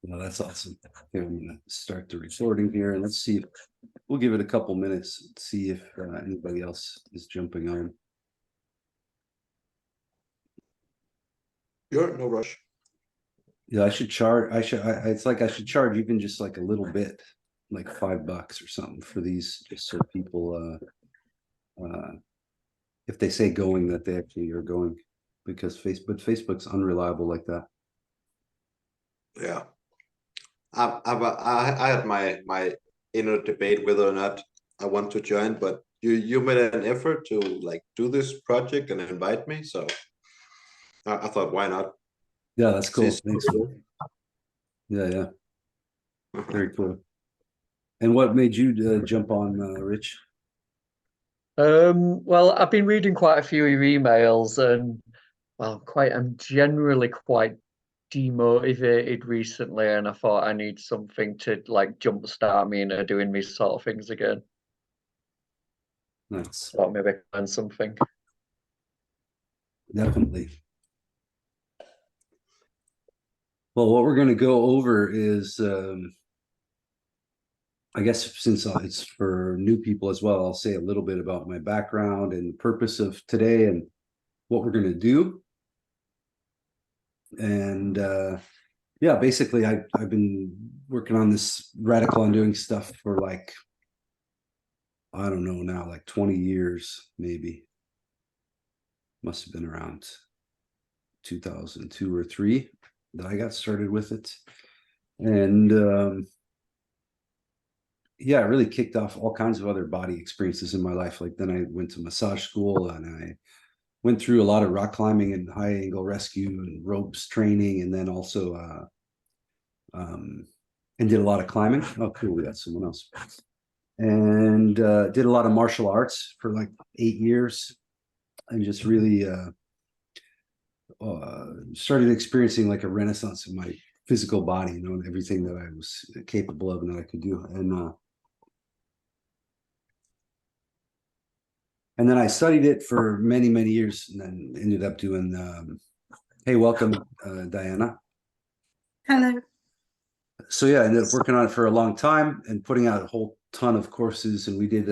Well, that's awesome. Okay, I'm gonna start the recording here and let's see. We'll give it a couple minutes, see if anybody else is jumping on. Sure, no rush. Yeah, I should charge. It's like I should charge even just like a little bit, like $5 or something for these, just so people, if they say going, that they actually are going, because Facebook's unreliable like that. Yeah. I had my inner debate whether or not I want to join, but you made an effort to like do this project and invite me, so I thought, why not? Yeah, that's See, cool. Thanks. Yeah, yeah, very cool. And what made you jump on, Rich? Well, I've been reading quite a few of your emails and I'm generally quite demotivated recently, and I thought I need something to like jumpstart me into doing these sort of things again. Nice. Thought maybe I could learn something. Definitely. Well, what we're going to go over is, I guess since it's for new people as well, I'll say a little bit about my background and the purpose of today and what we're going to do. And yeah, basically, I've been working on this radical undoing stuff for like, I don't know now, like 20 years, maybe. Must have been around 2002 or 3 that I got started with it. And yeah, it really kicked off all kinds of other body experiences in my life. Like then I went to massage school and I went through a lot of rock climbing and high angle rescue and ropes training, and then also and did a lot of climbing. Oh, cool, we got someone else. And did a lot of martial arts for like 8 years, and just really started experiencing like a renaissance of my physical body, you know, and everything that I was capable of and that I could do. And then I studied it for many, many years, and then ended up doing. Hey, welcome, Diana. Hello. So yeah, I ended up working on it for a long time and putting out a whole ton of courses. And we did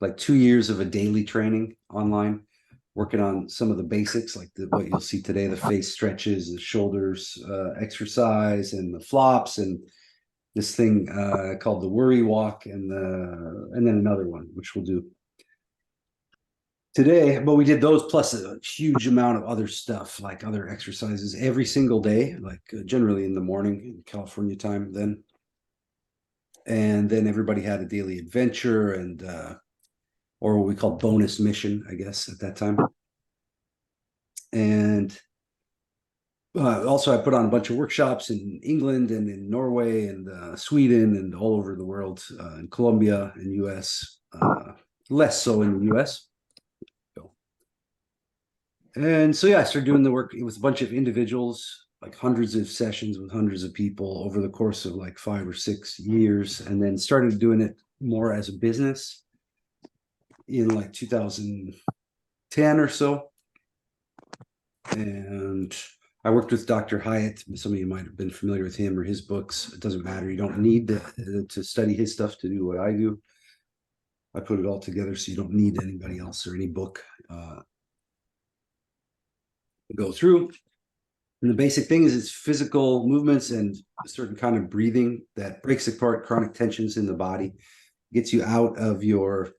like 2 years of a daily training online, working on some of the basics, like what you'll see today: the face stretches, the shoulders exercise, and the flops, and this thing called the worry walk, and then another one which we'll do today. But we did those plus a huge amount of other stuff, like other exercises every single day, like generally in the morning in California time then. And then everybody had a daily adventure and or what we call bonus mission, I guess, at that time. And also I put on a bunch of workshops in England and in Norway and Sweden and all over the world, in Colombia and US, less so in the US. And so yeah, I started doing the work. It was a bunch of individuals, like hundreds of sessions with hundreds of people over the course of like 5 or 6 years, and then started doing it more as a business in like 2010 or so. And I worked with Dr. Hyatt. Some of you might have been familiar with him or his books. It doesn't matter. You don't need to study his stuff to do what I do. I put it all together so you don't need anybody else or any book go through. And the basic thing is it's physical movements and a certain kind of breathing that breaks apart chronic tensions in the body, gets you out of the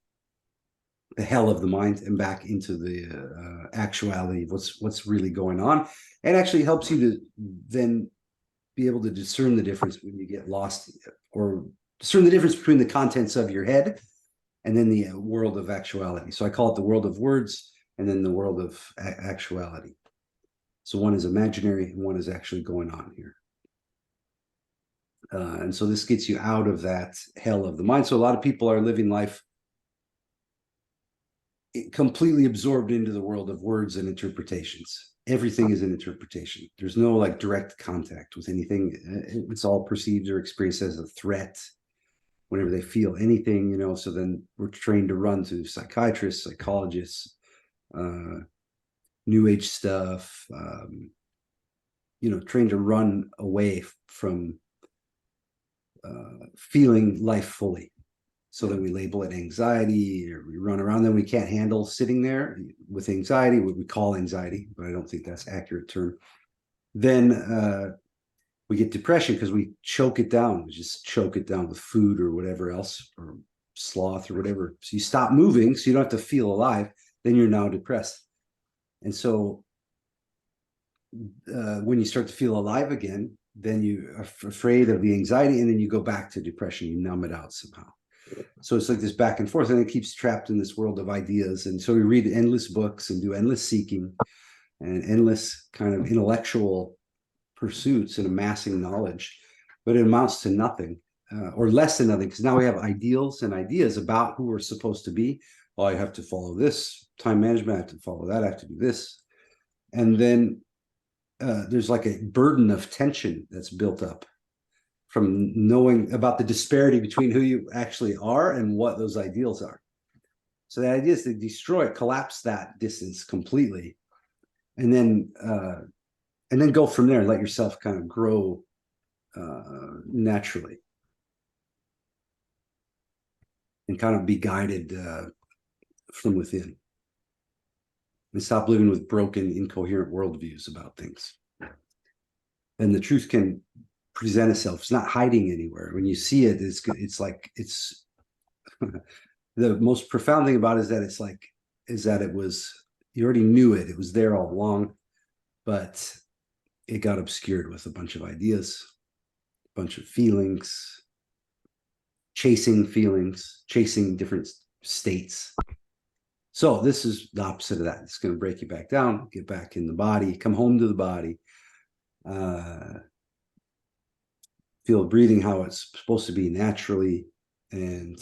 hell of the mind and back into the actuality of what's really going on, and actually helps you to then be able to discern the difference when you get lost, or discern the difference between the contents of your head and then the world of actuality. So I call it the world of words and then the world of actuality. So one is imaginary and one is actually going on here. And so this gets you out of that hell of the mind. So a lot of people are living life completely absorbed into the world of words and interpretations. Everything is an interpretation. There's no like direct contact with anything. It's all perceived or experienced as a threat whenever they feel anything, you know. So then we're trained to run to psychiatrists, psychologists, new age stuff, trained to run away from feeling life fully. So then we label it anxiety, or we run around, then we can't handle sitting there with anxiety, what we call anxiety, but I don't think that's an accurate term. Then we get depression because we choke it down. We just choke it down with food or whatever else, or sloth or whatever. So you stop moving, so you don't have to feel alive. Then you're now depressed. And so when you start to feel alive again, then you are afraid of the anxiety, and then you go back to depression. You numb it out somehow. So it's like this back and forth, and it keeps trapped in this world of ideas. And so we read endless books and do endless seeking and endless kind of intellectual pursuits and amassing knowledge, but it amounts to nothing, or less than nothing, because now we have ideals and ideas about who we're supposed to be. Well, I have to follow this time management, I have to follow that, I have to do this. And then there's like a burden of tension that's built up from knowing about the disparity between who you actually are and what those ideals are. So the idea is to destroy it, collapse that distance completely, and then go from there and let yourself kind of grow naturally and kind of be guided from within, and stop living with broken, incoherent worldviews about things. And the truth can present itself. It's not hiding anywhere. When you see it, it's like it's the most profound thing about it is that it was, you already knew it. It was there all along, but it got obscured with a bunch of ideas, a bunch of feelings, chasing different states. So this is the opposite of that. It's going to break you back down, get back in the body, come home to the body, feel breathing how it's supposed to be naturally, and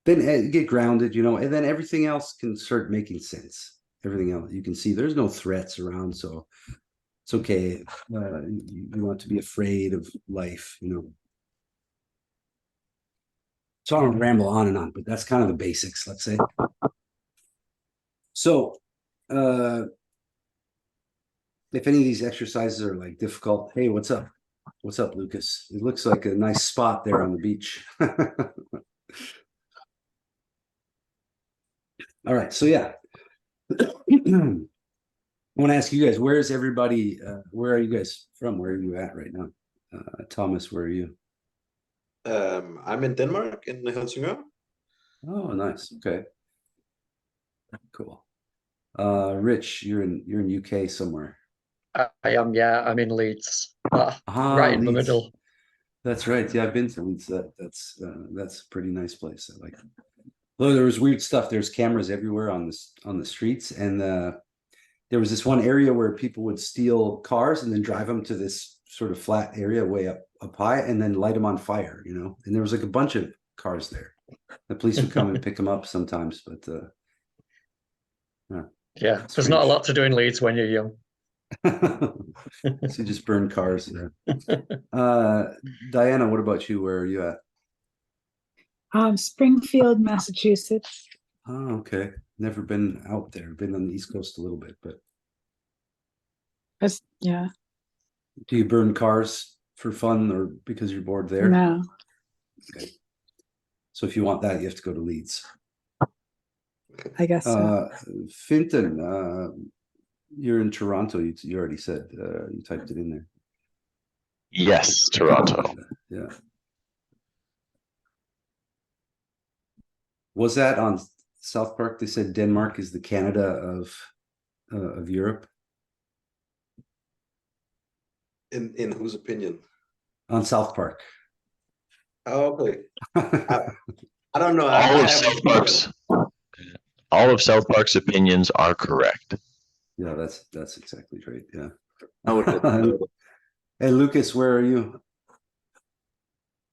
then get grounded, and then everything else can start making sense. Everything else, you can see there's no threats around, so it's okay. You want to be afraid of life, So I don't ramble on and on, but that's kind of the basics, let's say. So if any of these exercises are like difficult, hey, what's up? What's up, Lucas? It looks like a nice spot there on the beach. All right, so yeah. I want to ask you guys, where is everybody? Where are you guys from? Where are you at right now? Thomas, where are you? I'm in Denmark, in Helsingør. Oh, nice. Okay, cool. Rich, you're in UK somewhere. I am, yeah. I'm in Leeds, right in the Leeds. middle. That's right. Yeah, I've been to Leeds. That's a pretty nice place. I like it. Though there was weird stuff. There's cameras everywhere on the streets, and there was this one area where people would steal cars and then drive them to this sort of flat area way up high, and then light them on fire. And there was like a bunch of cars there. The police would come and pick them up sometimes, but yeah, there's not a lot to do in Leeds when you're young. so you just burn cars there. Diana, what about you? Where are you at? Springfield, Massachusetts. Oh, okay. Never been out there. Been on the East Coast a little bit, but Yeah. do you burn cars for fun or because you're bored there? No. Okay. So if you want that, you have to go to Leeds. I guess so. Finton, you're in Toronto. You already said, you typed it in there. Yes, Toronto. Yeah. Was that on South Park? They said Denmark is the Canada of Europe. In whose opinion? On South Park. Oh, okay. I don't know. All of South Park's opinions are correct. Yeah, that's exactly right. Yeah. I would Hey, Lucas, where are you?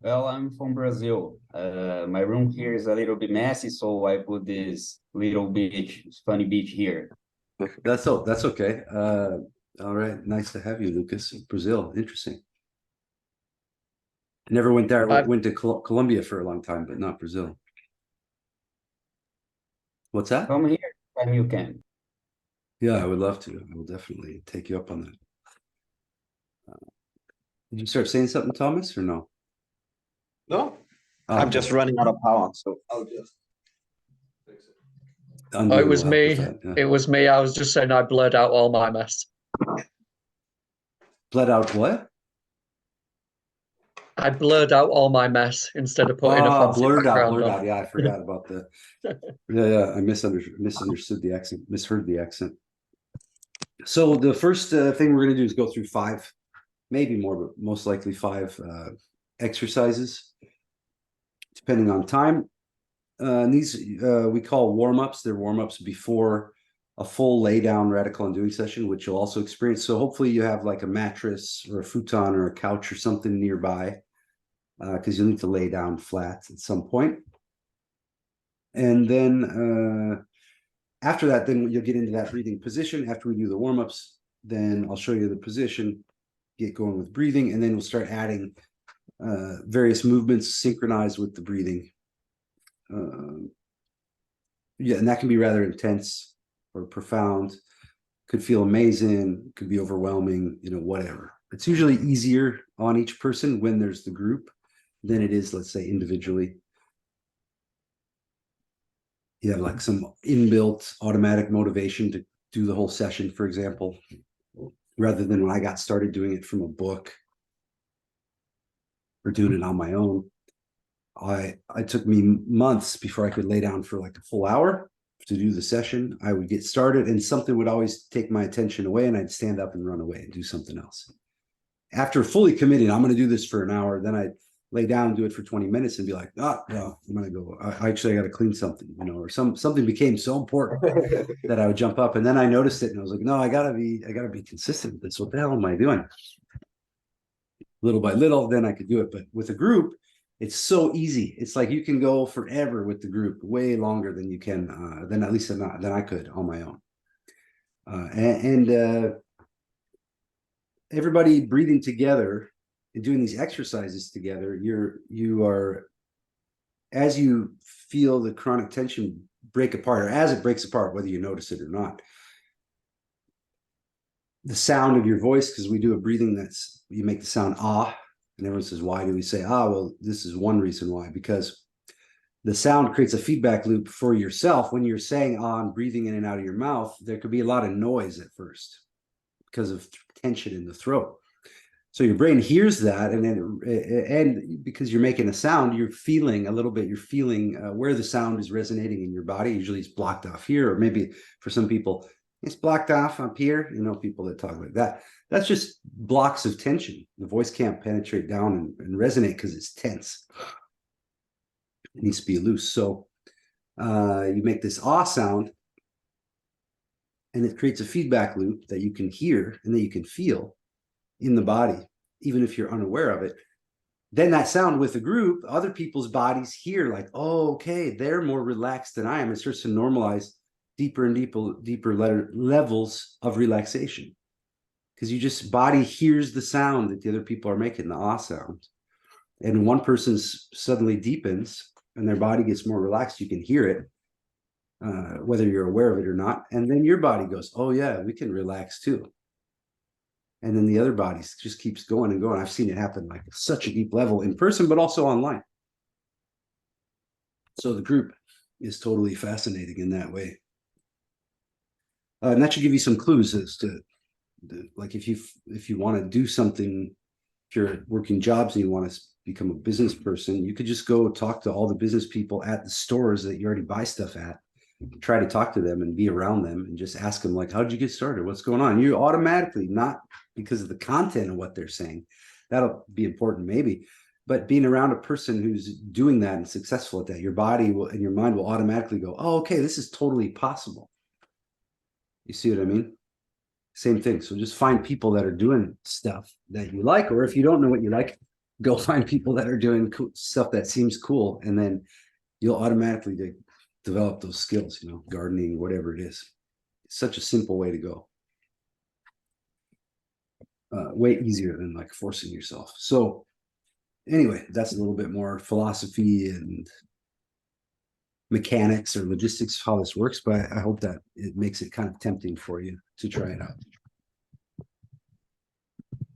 Well, I'm from Brazil. My room here is a little bit messy, so I put this little beach, funny beach here. That's okay. All right, nice to have you, Lucas. Brazil, interesting. Never went there. Went to Colombia for a long time, but not Brazil. What's that? Come here, time you can. Yeah, I would love to. I will definitely take you up on that. Did you start saying something, Thomas, or no? No, Oh, I'm okay. just running out of power, so I'll just fix it. Undo Oh, it was will help with me. that, yeah. It was me. I was just saying I blurred out all my mess. Bled out what? I blurred out all my mess instead of putting a fancy blurred background on. out. Yeah, I forgot about the. Yeah, I misunderstood the accent, misheard the accent. So the first thing we're going to do is go through 5, maybe more, but most likely 5 exercises, depending on time. These we call warm-ups. They're warm-ups before a full lay down radical undoing session, which you'll also experience. So hopefully you have like a mattress or a futon or a couch or something nearby, because you'll need to lay down flat at some point. And then after that, then you'll get into that breathing position. After we do the warm-ups, then I'll show you the position, get going with breathing, and then we'll start adding various movements synchronized with the breathing. Yeah, and that can be rather intense or profound. Could feel amazing, could be overwhelming, whatever. It's usually easier on each person when there's the group than it is, let's say, individually. You have like some inbuilt automatic motivation to do the whole session, for example, rather than when I got started doing it from a book or doing it on my own. It took me months before I could lay down for like a full hour to do the session. I would get started and something would always take my attention away and I'd stand up and run away and do something else. After fully committing, I'm going to do this for an hour, then I'd lay down and do it for 20 minutes and be like, no, I'm going to go. I got to clean something, or something became so important that I would jump up. And then I noticed it and I was like, no, I gotta be consistent with this. What the hell am I doing? Little by little, then I could do it. But with a group, it's so easy. It's like you can go forever with the group, way longer than you can, than at least than I could on my own. Everybody breathing together and doing these exercises together, you are, as you feel the chronic tension break apart, or as it breaks apart, whether you notice it or not, the sound of your voice, because we do a breathing you make the sound ah, and everyone says, why do we say ah? Well, this is one reason why, because the sound creates a feedback loop for yourself. When you're saying ah and breathing in and out of your mouth, there could be a lot of noise at first because of tension in the throat. So your brain hears that, and because you're making a sound, you're feeling a little bit. You're feeling where the sound is resonating in your body. Usually, it's blocked off here, or maybe for some people, it's blocked off up here. People that talk like that. That's just blocks of tension. The voice can't penetrate down and resonate because it's tense. It needs to be loose. So you make this ah sound, and it creates a feedback loop that you can hear and that you can feel in the body, even if you're unaware of it. Then that sound with a group, other people's bodies hear like, oh, okay, they're more relaxed than I am. It starts to normalize deeper and deeper levels of relaxation, because body hears the sound that the other people are making, the ah sound. And one person's suddenly deepens and their body gets more relaxed. You can hear it, whether you're aware of it or not. And then your body goes, oh yeah, we can relax too. And then the other body just keeps going and going. I've seen it happen like such a deep level in person, but also online. So the group is totally fascinating in that way. And that should give you some clues as to, like, if you want to do something, if you're working jobs and you want to become a business person, you could just go talk to all the business people at the stores that you already buy stuff at. Try to talk to them and be around them and just ask them, like, how'd you get started? What's going on? You automatically, not because of the content of what they're saying, that'll be important maybe, but being around a person who's doing that and successful at that, your body will and your mind will automatically go, oh, okay, this is totally possible. You see what I mean? Same thing. So just find people that are doing stuff that you like, or if you don't know what you like, go find people that are doing cool stuff that seems cool, and then you'll automatically develop those skills, gardening, whatever it is. It's such a simple way to go. Way easier than like forcing yourself. So anyway, that's a little bit more philosophy and mechanics or logistics, how this works, but I hope that it makes it kind of tempting for you to try it out.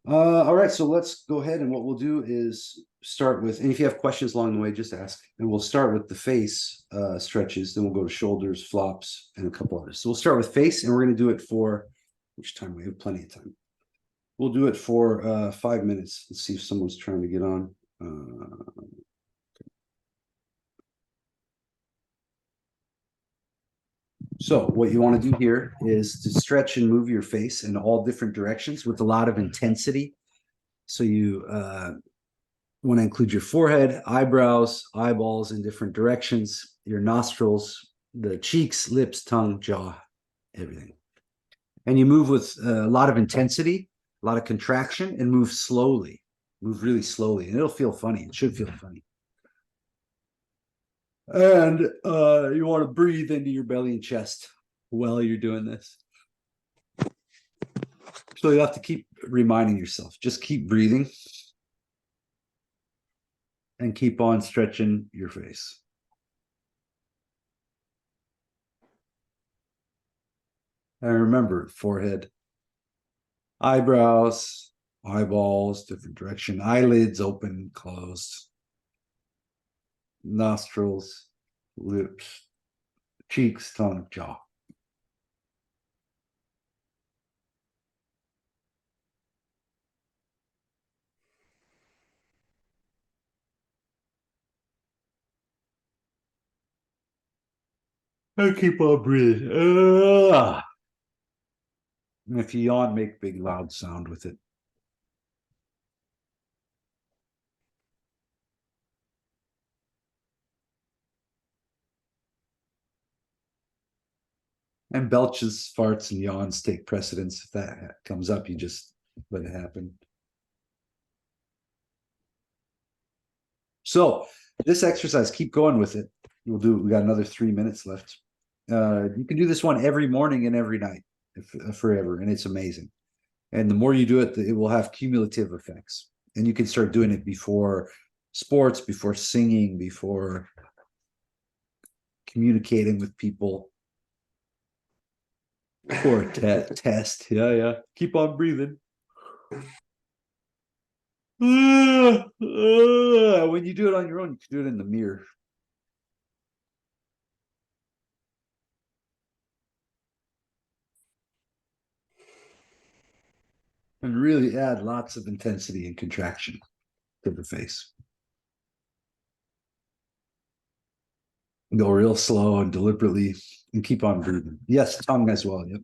All right, so let's go ahead and what we'll do is start with, and if you have questions along the way, just ask. And we'll start with the face stretches, then we'll go to shoulders, flops, and a couple others. So we'll start with face, and we're going to do it for which time? We have plenty of time. We'll do it for 5 minutes. Let's see if someone's trying to get on. So what you want to do here is to stretch and move your face in all different directions with a lot of intensity. So you want to include your forehead, eyebrows, eyeballs in different directions, your nostrils, the cheeks, lips, tongue, jaw, everything. And you move with a lot of intensity, a lot of contraction, and move slowly. Move really slowly, and it'll feel funny. It should feel funny. And you want to breathe into your belly and chest while you're doing this. So you have to keep reminding yourself, just keep breathing and keep on stretching your face. And remember, forehead, eyebrows, eyeballs, different direction, eyelids open, closed, nostrils, lips, cheeks, tongue, jaw. And keep on breathing. And if you yawn, make big loud sound with it. And belches, farts, and yawns take precedence. If that comes up, you just let it happen. So this exercise, keep going with it. We got another 3 minutes left. You can do this one every morning and every night forever, and it's amazing. And the more you do it, it will have cumulative effects. And you can start doing it before sports, before singing, before communicating with people. Or test. Yeah. Keep on breathing. When you do it on your own, you can do it in the mirror. And really add lots of intensity and contraction to the face. Go real slow and deliberately and keep on breathing. Yes, tongue as well. Yep.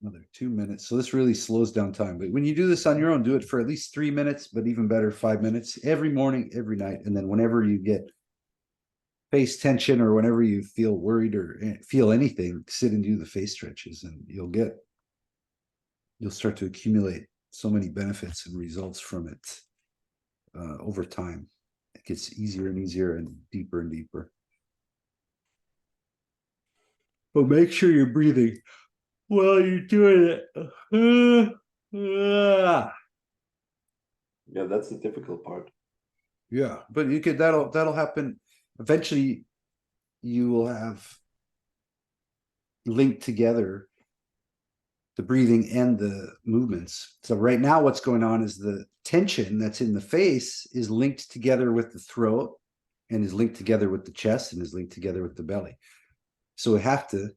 Another 2 minutes. So this really slows down time. But when you do this on your own, do it for at least 3 minutes, but even better, 5 minutes every morning, every night. And then whenever you get face tension or whenever you feel worried or feel anything, sit and do the face stretches, and you'll start to accumulate so many benefits and results from it over time. It gets easier and easier and deeper. But make sure you're breathing while you're doing it. Yeah, that's the difficult part. Yeah, but you could that'll happen eventually. You will have linked together the breathing and the movements. So right now what's going on is the tension that's in the face is linked together with the throat and is linked together with the chest and is linked together with the belly. So we have to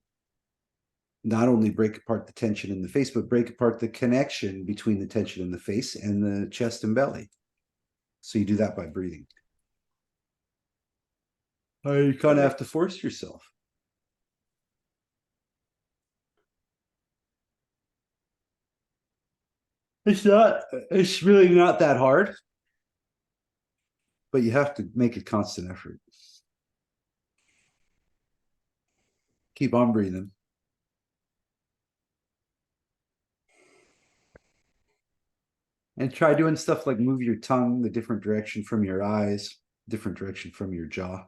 not only break apart the tension in the face, but break apart the connection between the tension in the face and the chest and belly. So you do that by breathing. You kind of have to force yourself. It's really not that hard, but you have to make a constant effort. Keep on breathing. And try doing stuff like move your tongue the different direction from your eyes, different direction from your jaw.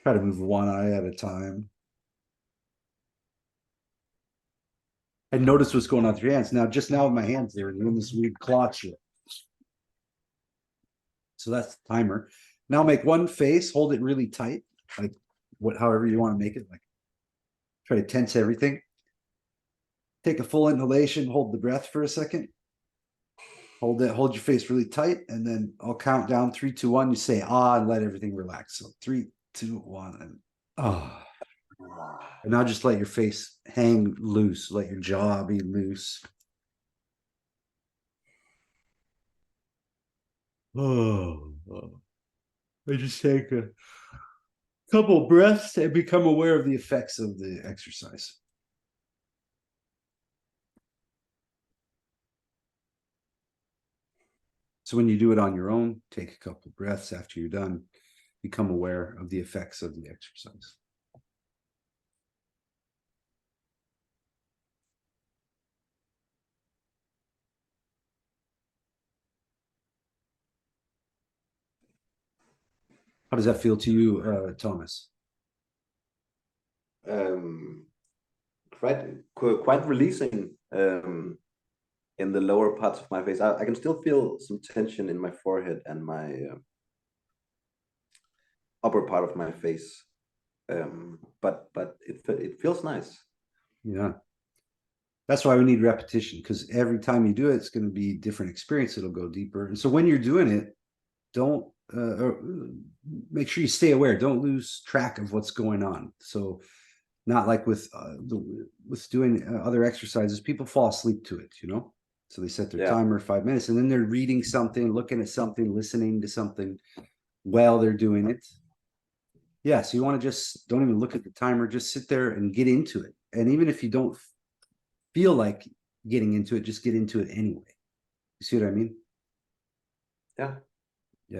Try to move one eye at a time. And notice what's going on with your hands. Now, just now with my hands, they're doing this weird claw shit. So that's the timer. Now make one face, hold it really tight, like however you want to make it. Like try to tense everything. Take a full inhalation, hold the breath for a second. Hold your face really tight, and then I'll count down 3, 2, 1. You say ah and let everything relax. So 3, 2, 1, and ah. And now just let your face hang loose, let your jaw be loose. Oh. I just take a couple breaths and become aware of the effects of the exercise. So when you do it on your own, take a couple breaths after you're done, become aware of the effects of the exercise. How does that feel to you, Thomas? Quite releasing in the lower parts of my face. I can still feel some tension in my forehead and my upper part of my face, but it feels nice. Yeah, that's why we need repetition, because every time you do it, it's going to be different experience. It'll go deeper, and so when you're doing it, don't make sure you stay aware. Don't lose track of what's going on. So not like with doing other exercises, people fall asleep to it, so they set their timer 5 minutes, and then they're reading something, looking at something, listening to something while they're doing it. Yeah, so you want to just don't even look at the timer, just sit there and get into it. And even if you don't feel like getting into it, just get into it anyway. You see what I mean? Yeah,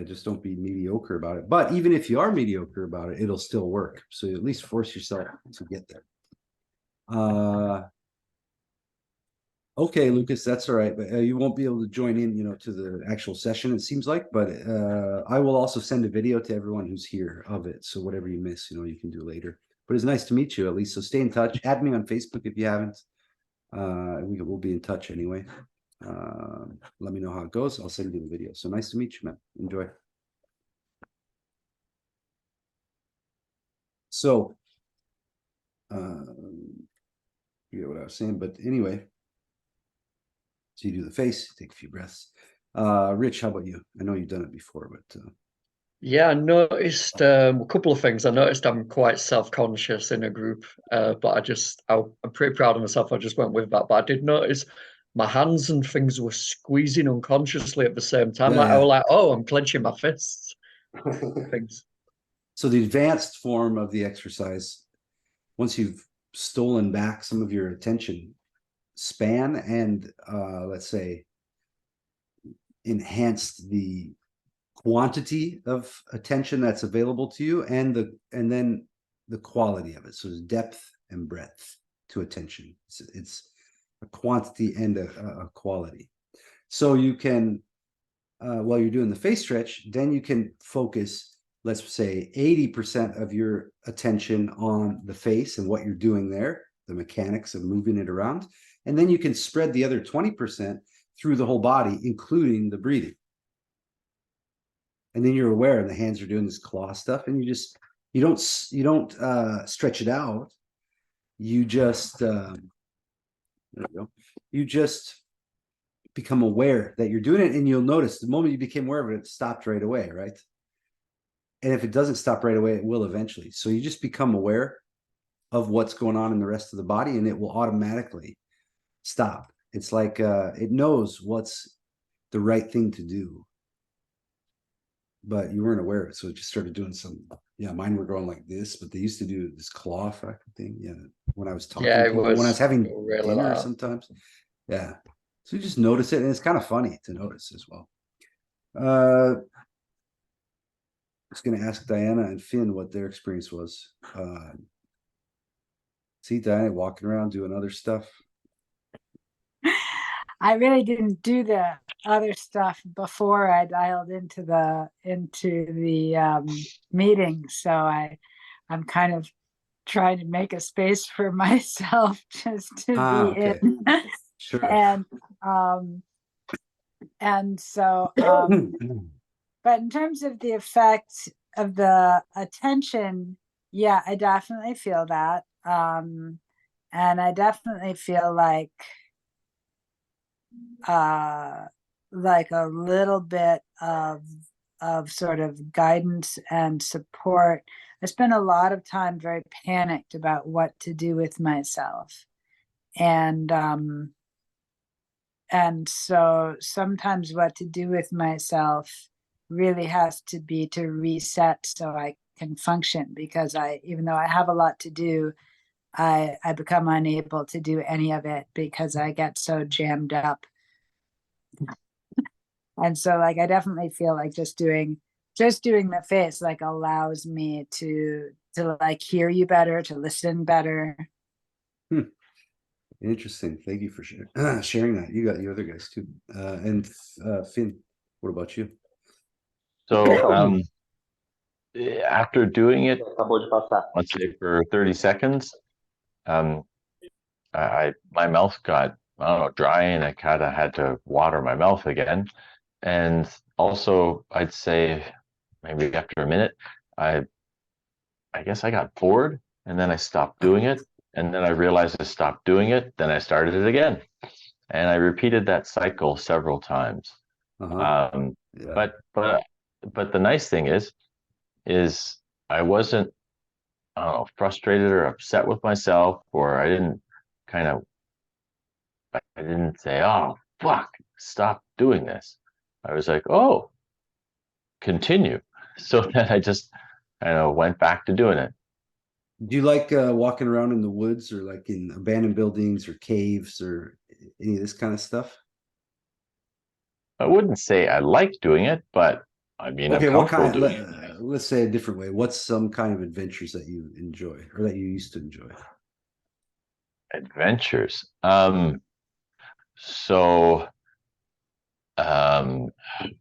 just don't be mediocre about it. But even if you are mediocre about it, it'll still work. So at least force yourself to get there. Okay, Lucas, that's all right. But you won't be able to join in, to the actual session, it seems like. But I will also send a video to everyone who's here of it. So whatever you miss, you can do later. But it's nice to meet you, at least. So stay in touch. Add me on Facebook if you haven't. We'll be in touch anyway. Let me know how it goes. I'll send you the video. So nice to meet you, man. Enjoy. So, forget what I was saying, but anyway. So you do the face, take a few breaths. Rich, how about you? I know you've done it before, but yeah, I noticed a couple of things. I noticed I'm quite self-conscious in a group, but I'm pretty proud of myself. I just went with that. But I did notice my hands and things were squeezing unconsciously at the same time. I was like, oh, I'm clenching my fists. Things. So the advanced form of the exercise, once you've stolen back some of your attention span and let's say enhanced the quantity of attention that's available to you, and then the quality of it. So there's depth and breadth to attention. It's a quantity and a quality. So you can while you're doing the face stretch, then you can focus, let's say 80% of your attention on the face and what you're doing there, the mechanics of moving it around. And then you can spread the other 20% through the whole body, including the breathing. And then you're aware, and the hands are doing this claw stuff, and you don't stretch it out. You just there we go. You just become aware that you're doing it, and you'll notice the moment you became aware of it, it stopped right away, right? And if it doesn't stop right away, it will eventually. So you just become aware of what's going on in the rest of the body, and it will automatically stop. It's like it knows what's the right thing to do, but you weren't aware of it, so it just started doing some. Yeah, mine were going like this, but they used to do this claw fucking thing. Yeah, when I was talking, yeah, when I was having really dinner sometimes. Yeah, so you just notice it, and it's kind of funny to notice as well. was going to ask Diana and Finn what their experience was. See Diana walking around doing other stuff. I really didn't do the other stuff before I dialed into the meeting, so I'm kind of trying to make a space for myself just to be Okay. in. Sure. And so but in terms of the effect of the attention, yeah, I definitely feel that. And I definitely feel like a little bit of sort of guidance and support. I spent a lot of time very panicked about what to do with myself. And so sometimes what to do with myself really has to be to reset so I can function, because even though I have a lot to do, I become unable to do any of it because I get so jammed up. And so like I definitely feel like just doing the face like allows me to like hear you better, to listen better. Interesting. Thank you for sharing that. You got the other guys too. And Finn, what about you? So after doing it, let's say for 30 seconds, my mouth got, I don't know, dry, and I kind of had to water my mouth again. And also, I'd say maybe after a minute, I guess I got bored, and then I stopped doing it. And then I realized I stopped doing it. Then I started it again, and I repeated that cycle several times. Yeah. But the nice thing is I wasn't, I don't know, frustrated or upset with myself, or I didn't say, oh fuck, stop doing this. I was like, oh, continue. So then I just kind of went back to doing it. Do you like walking around in the woods or like in abandoned buildings or caves or any of this kind of stuff? I wouldn't say I like doing it, but I mean, Okay, I'm what comfortable kind? doing it. Let's say a different way. What's some kind of adventures that you enjoy or that you used to enjoy? Adventures. So,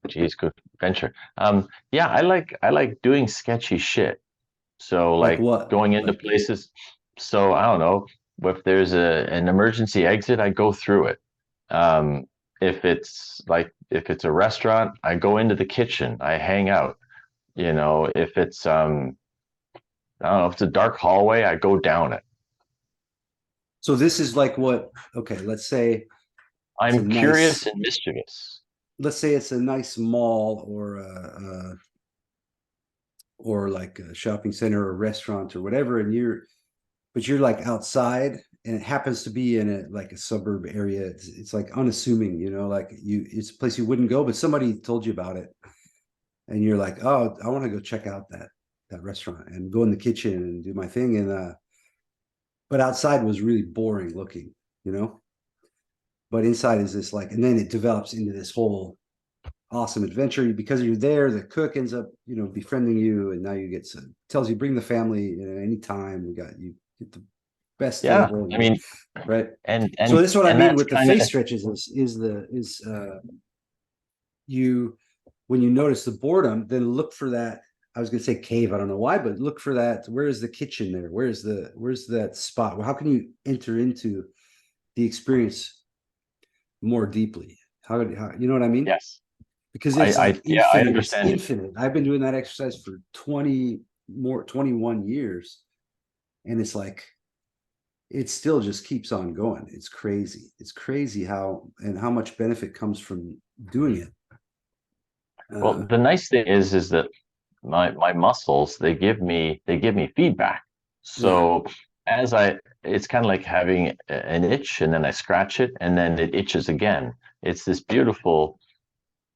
geez, good adventure. Yeah, I like doing sketchy shit. So Like like what? going into Like, places. So I don't know, if there's an emergency exit, I go through it. Um, if it's a restaurant, I go into the kitchen, I hang out. If it's I don't know, if it's a dark hallway, I go down it. so this is like what? Okay, let's say it's a I'm curious nice. and mischievous. Let's say it's a nice mall or like a shopping center or restaurant or whatever, and you're like outside, and it happens to be in a suburb area. It's like unassuming, like it's a place you wouldn't go, but somebody told you about it, and you're like, oh, I want to go check out that restaurant and go in the kitchen and do my thing, and but outside was really boring looking, but inside is this like, and then it develops into this whole awesome adventure because you're there. The cook ends up befriending you, and now you get tells you bring the family anytime. We got you get the best table. I mean, right. And so this is what I mean that's with the face stretches is you, when you notice the boredom, then look for that. I was going to say cave, I don't know why, but look for that. Where is the kitchen there? Where's that spot? Well, how can you enter into the experience more deeply? How you know what I mean? Yes. Because it's like infinite, I understand. it's infinite. I've been doing that exercise for 21 years, and it's like it still just keeps on going. It's crazy how much benefit comes from doing it. Well, the nice thing is that my muscles, they give me feedback. So it's kind of like having an itch, and then I scratch it, and then it itches again. It's this beautiful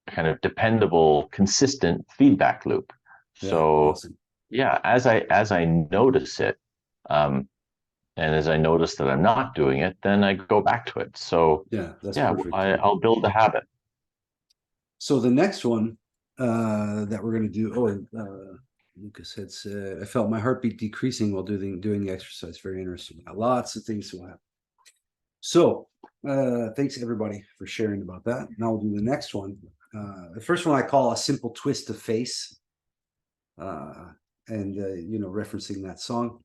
kind of dependable, consistent feedback loop. So awesome. yeah, as I notice it, and as I notice that I'm not doing it, then I go back to it. So yeah, that's yeah, perfect. I'll build a habit. So the next one that we're gonna do. Oh, and Lucas had said, I felt my heartbeat decreasing while doing the exercise. Very interesting. Lots of things will happen. So, thanks everybody for sharing about that. Now we'll do the next one. The first one I call a simple twist of face. And you know, referencing that song.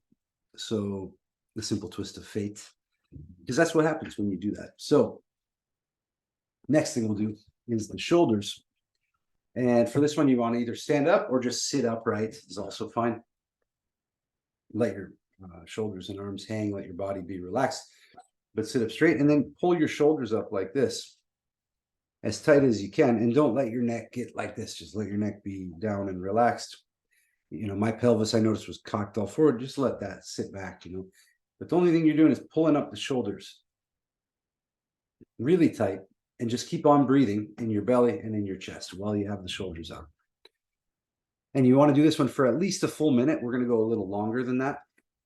So the simple twist of fate, because that's what happens when you do that. So next thing we'll do is the shoulders. And for this one, you want to either stand up or just sit upright is also fine. Let your shoulders and arms hang, let your body be relaxed, but sit up straight and then pull your shoulders up like this, as tight as you can. And don't let your neck get like this. Just let your neck be down and relaxed. You know, my pelvis, I noticed, was cocked all forward. Just let that sit back, you know. But the only thing you're doing is pulling up the shoulders really tight and just keep on breathing in your belly and in your chest while you have the shoulders up. And you want to do this one for at least a full minute. We're going to go a little longer than that,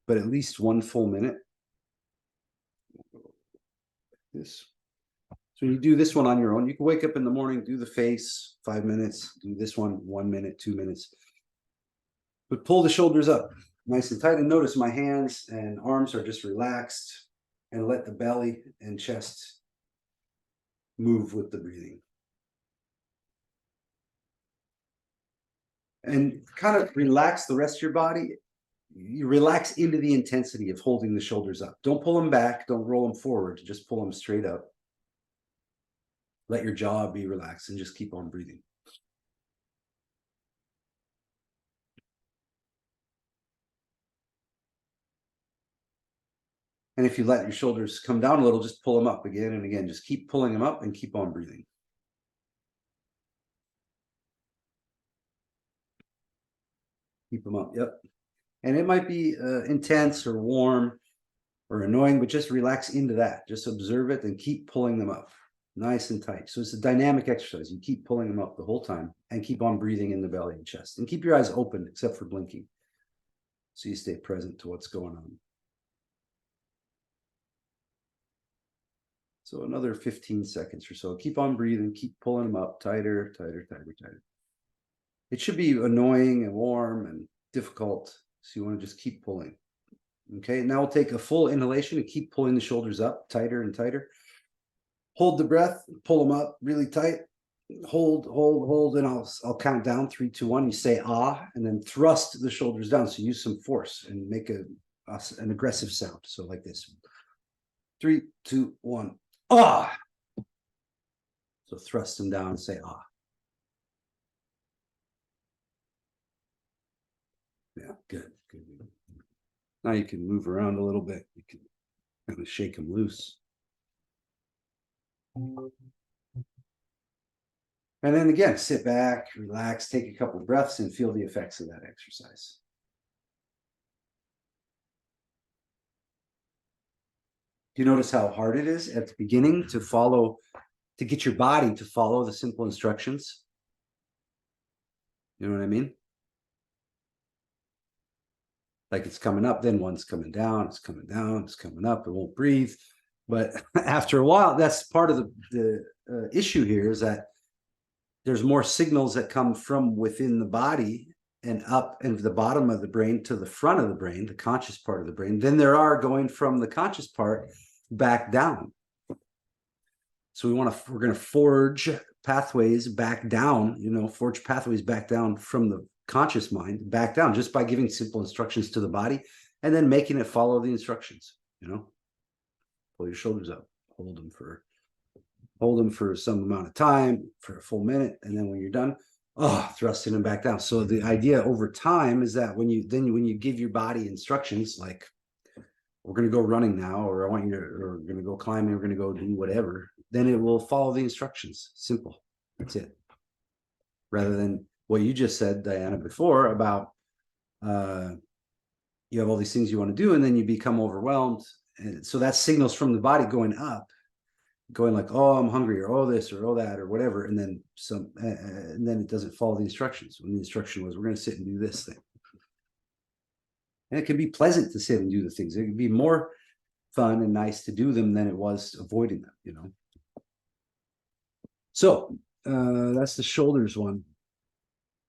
but at least 1 full minute. This. So you do this one on your own. You can wake up in the morning, do the face, 5 minutes, do this one, 1 minute, 2 minutes. But pull the shoulders up nice and tight, and notice my hands and arms are just relaxed, and let the belly and chest move with the breathing. And kind of relax the rest of your body. You relax into the intensity of holding the shoulders up. Don't pull them back, don't roll them forward, just pull them straight up. Let your jaw be relaxed and just keep on breathing. And if you let your shoulders come down a little, just pull them up again and again. Just keep pulling them up and keep on breathing. Keep them up, yep. And it might be intense or warm or annoying, but just relax into that. Just observe it and keep pulling them up nice and tight. So it's a dynamic exercise. You keep pulling them up the whole time and keep on breathing in the belly and chest. And keep your eyes open except for blinking, so you stay present to what's going on. So another 15 seconds or so. Keep on breathing, keep pulling them up tighter, tighter, tighter, tighter. It should be annoying and warm and difficult, so you want to just keep pulling. Okay, now we'll take a full inhalation and keep pulling the shoulders up tighter and tighter. Hold the breath, pull them up really tight. Hold, hold, hold, and I'll count down 3, 2, 1. You say ah, and then thrust the shoulders down. So use some force and make an aggressive sound. So like this. 3, 2, 1. Ah. So thrust them down and say ah. Yeah, good, good. Now you can move around a little bit. You can kind of shake them loose. And then again, sit back, relax, take a couple of breaths and feel the effects of that exercise. Do you notice how hard it is at the beginning to follow, to get your body to follow the simple instructions? You know what I mean? Like it's coming up, then one's coming down, it's coming down, it's coming up, it won't breathe. But after a while, that's part of the issue here, is that there's more signals that come from within the body and up into the bottom of the brain to the front of the brain, the conscious part of the brain, than there are going from the conscious part back down. So we're going to forge pathways back down, you know, forge pathways back down from the conscious mind back down, just by giving simple instructions to the body and then making it follow the instructions. You know, pull your shoulders up, hold them for some amount of time, for a full minute, and then when you're done, thrusting them back down. So the idea over time is that when you give your body instructions like, we're going to go running now, or I want you to, or we're going to go climbing, we're going to go do whatever, then it will follow the instructions. Simple. That's it. Rather than what you just said, Diana, before about you have all these things you want to do and then you become overwhelmed. And so that signals from the body going up, going like, oh, I'm hungry, or oh this, or oh that, or whatever, and then and then it doesn't follow the instructions. When the instruction was, we're going to sit and do this thing. And it can be pleasant to sit and do the things. It can be more fun and nice to do them than it was avoiding them, you know. So that's the shoulders one.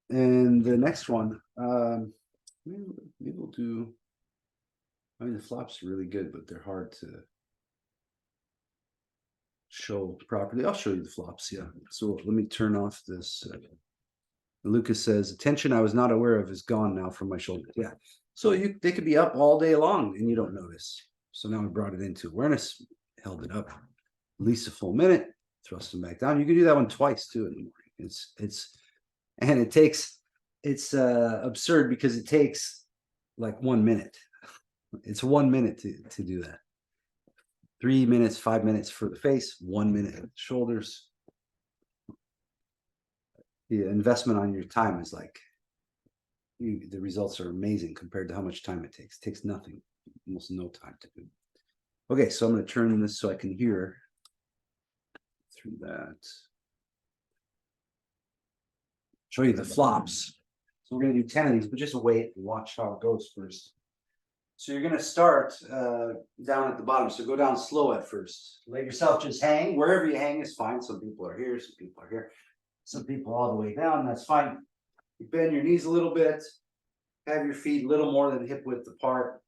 And the next one, maybe we'll do. I mean, the flops are really good, but they're hard to show properly. I'll show you the flops. Yeah. So let me turn off this. Lucas says, attention I was not aware of is gone now from my shoulder. Yeah. So they could be up all day long and you don't notice. So now I brought it into awareness, held it up at least a full minute, thrust them back down. You can do that one twice too in the morning. It's absurd because it takes like 1 minute. It's 1 minute to do that. 3 minutes, 5 minutes for the face, 1 minute at the shoulders. The investment on your time is like, the results are amazing compared to how much time it takes. It takes nothing, almost no time to do. Okay, so I'm going to turn this so I can hear through that. Show you the flops. So we're going to do 10 of these, but just wait and watch how it goes first. So you're going to start down at the bottom. So go down slow at first. Let yourself just hang. Wherever you hang is fine. Some people are here, some people are here. Some people all the way down, that's fine. You bend your knees a little bit, have your feet a little more than hip width apart,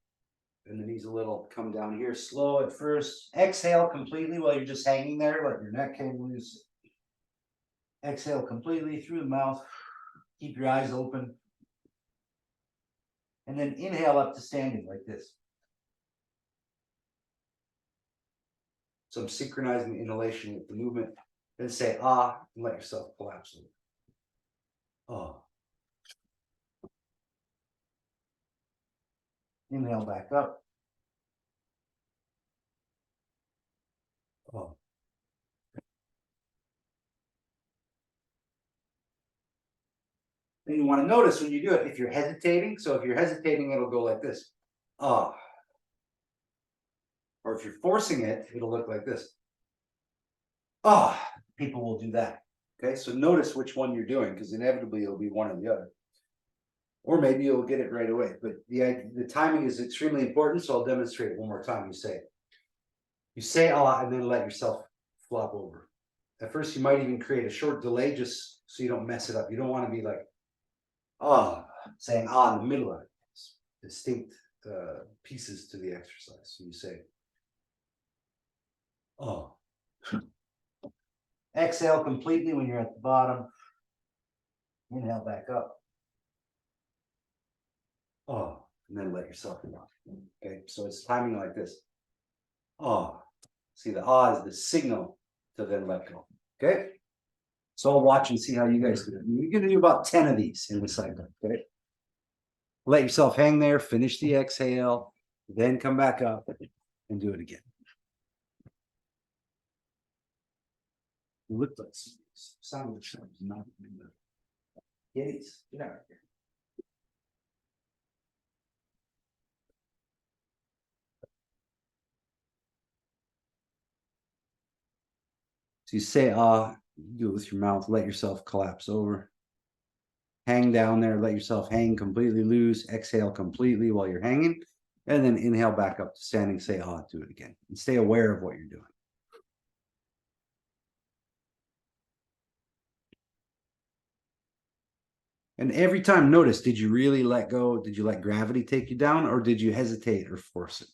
and the knees a little come down here. Slow at first. Exhale completely while you're just hanging there, let your neck hang loose. Exhale completely through the mouth. Keep your eyes open. And then inhale up to standing like this. So I'm synchronizing the inhalation with the movement. Then say ah and let yourself collapse. Oh. Inhale back up. Oh. Then you want to notice when you do it, if you're hesitating. So if you're hesitating, it'll go like this. Ah. Or if you're forcing it, it'll look like this. Ah. People will do that. Okay, so notice which one you're doing because inevitably it'll be one or the other. Or maybe you'll get it right away. But the timing is extremely important. So I'll demonstrate it one more time. You say ah and then let yourself flop over. At first, you might even create a short delay just so you don't mess it up. You don't want to be like, ah, saying ah in the middle of it. It's distinct pieces to the exercise. So you say, oh. Exhale completely when you're at the bottom. Inhale back up. Oh, and then let yourself go. Okay, so it's timing like this. Oh, see the ah is the signal to then let go. Okay, so I'll watch and see how you guys do it. You're gonna do about 10 of these in the cycle. Okay, let yourself hang there, finish the exhale, then come back up and do it again. It looked like sound of the not in the Yetis. Get out of here. So you say ah, you do it with your mouth, let yourself collapse over. Hang down there, let yourself hang completely loose, exhale completely while you're hanging, and then inhale back up to standing, say ah, do it again. And stay aware of what you're doing. And every time, notice, did you really let go? Did you let gravity take you down, or did you hesitate or force it?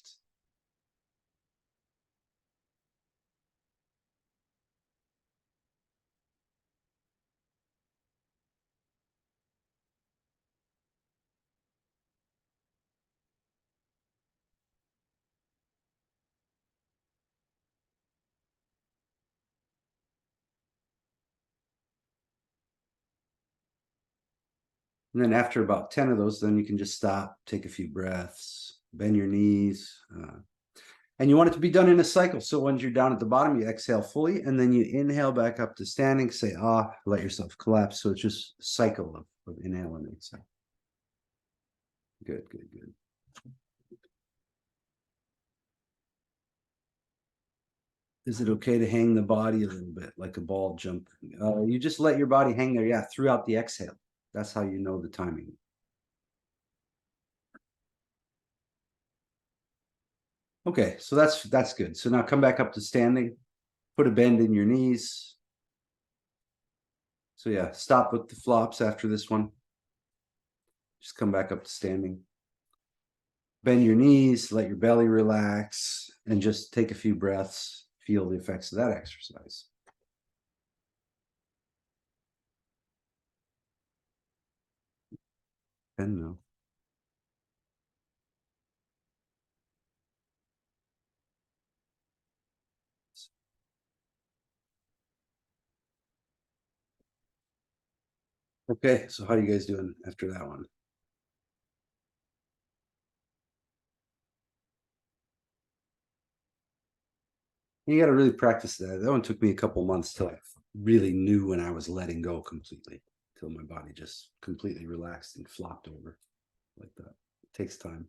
And then after about 10 of those, then you can just stop, take a few breaths, bend your knees. And you want it to be done in a cycle. So once you're down at the bottom, you exhale fully, and then you inhale back up to standing, say ah, let yourself collapse. So it's just a cycle of inhale and exhale. Good, good, good. Is it okay to hang the body a little bit like a ball jumping? You just let your body hang there, yeah, throughout the exhale. That's how you know the timing. Okay, so that's good. So now come back up to standing. Put a bend in your knees. So yeah, stop with the flops after this one. Just come back up to standing. Bend your knees, let your belly relax, and just take a few breaths. Feel the effects of that exercise. And no. Okay, so how are you guys doing after that one? You got to really practice that. That one took me a couple months till I really knew when I was letting go completely, till my body just completely relaxed and flopped over like that. It takes time.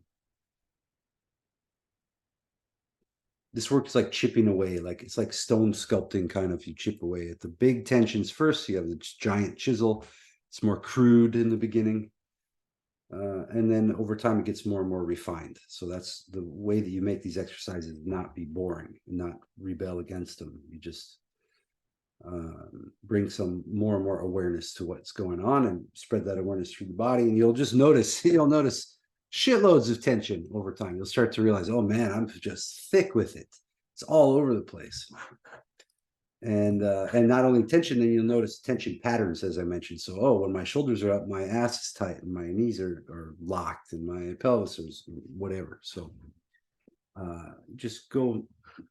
This works like chipping away, like it's like stone sculpting kind of. You chip away at the big tensions first. You have the giant chisel. It's more crude in the beginning. And then over time, it gets more and more refined. So that's the way that you make these exercises not be boring and not rebel against them. You just bring some more and more awareness to what's going on and spread that awareness through the body. And you'll just notice, you'll notice shitloads of tension over time. You'll start to realize, oh man, I'm just thick with it. It's all over the place. And not only tension, then you'll notice tension patterns, as I mentioned. So, oh, when my shoulders are up, my ass is tight and my knees are locked and my pelvis is whatever. So just go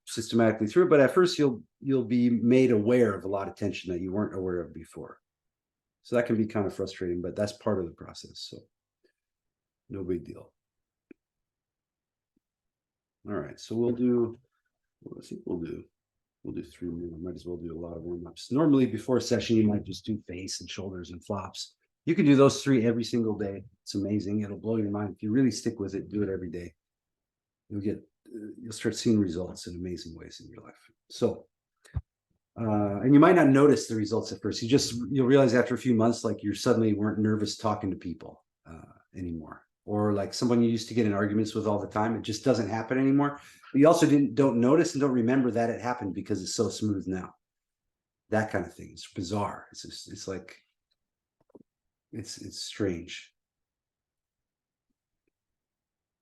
systematically through it. But at first you'll be made aware of a lot of tension that you weren't aware of before. So that can be kind of frustrating, but that's part of the process. So no big deal. All right, so we'll do, let's see, we'll do 3 more. Might as well do a lot of warm-ups. Normally before a session, you might just do face and shoulders and flops. You can do those 3 every single day. It's amazing. It'll blow your mind. If you really stick with it, do it every day. You'll start seeing results in amazing ways in your life. So, and you might not notice the results at first. You'll realize after a few months, like you suddenly weren't nervous talking to people anymore. Or like someone you used to get in arguments with all the time, it just doesn't happen anymore. But you also don't notice and don't remember that it happened because it's so smooth now. That kind of thing. It's bizarre. It's like it's strange.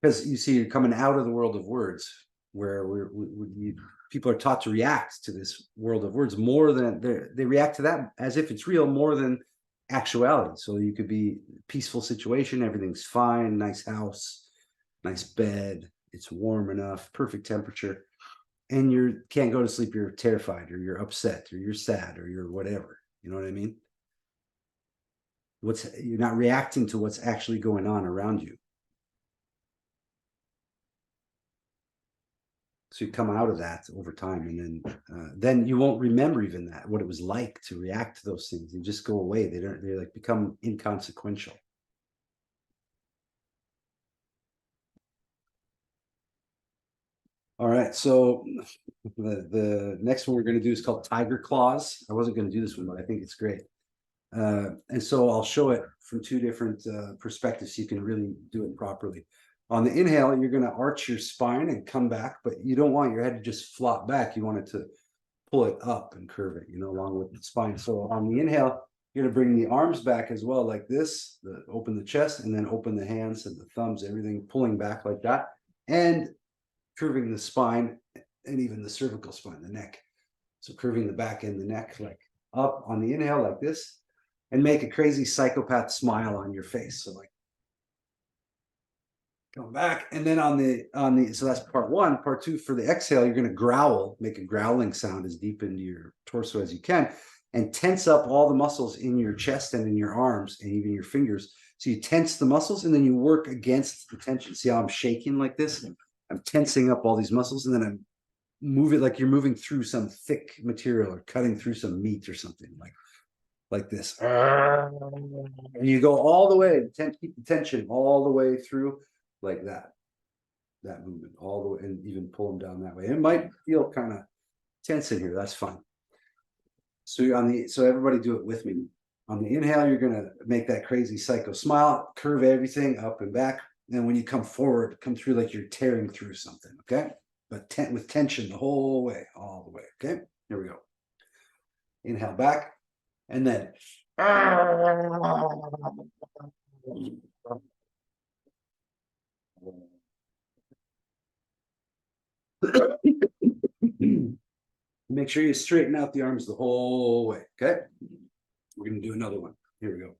Because you see, you're coming out of the world of words, where people are taught to react to this world of words more than they react to that as if it's real more than actuality. So you could be peaceful situation, everything's fine, nice house, nice bed, it's warm enough, perfect temperature, and you can't go to sleep, you're terrified or you're upset or you're sad or you're whatever. You know what I mean? You're not reacting to what's actually going on around you. So you come out of that over time, and then you won't remember even that, what it was like to react to those things. They just go away. They like become inconsequential. All right, so the next one we're going to do is called Tiger Claws. I wasn't going to do this one, but I think it's great. And so I'll show it from 2 different perspectives so you can really do it properly. On the inhale, you're going to arch your spine and come back, but you don't want your head to just flop back. You want it to pull it up and curve it, along with the spine. So on the inhale, you're going to bring the arms back as well, like this, open the chest, and then open the hands and the thumbs, everything pulling back like that, and curving the spine and even the cervical spine, the neck. So curving the back and the neck, like up on the inhale, like this, and make a crazy psychopath smile on your face. So like, come back, and then on the so that's part 1. Part 2, for the exhale, you're going to growl, make a growling sound as deep into your torso as you can, and tense up all the muscles in your chest and in your arms and even your fingers. So you tense the muscles and then you work against the tension. See how I'm shaking like this? I'm tensing up all these muscles, and then I'm move it like you're moving through some thick material or cutting through some meat or something like this. And you go all the way, keep the tension all the way through, like that movement all the way, and even pull them down that way. It might feel kind of tense in here. That's fine. So so everybody do it with me. On the inhale, you're going to make that crazy psycho smile, curve everything up and back. And when you come forward, come through like you're tearing through something. Okay. But with tension the whole way, all the way. Okay. Here we go. Inhale back, and then Make sure you straighten out the arms the whole way, okay? We're gonna do another one. Here we go.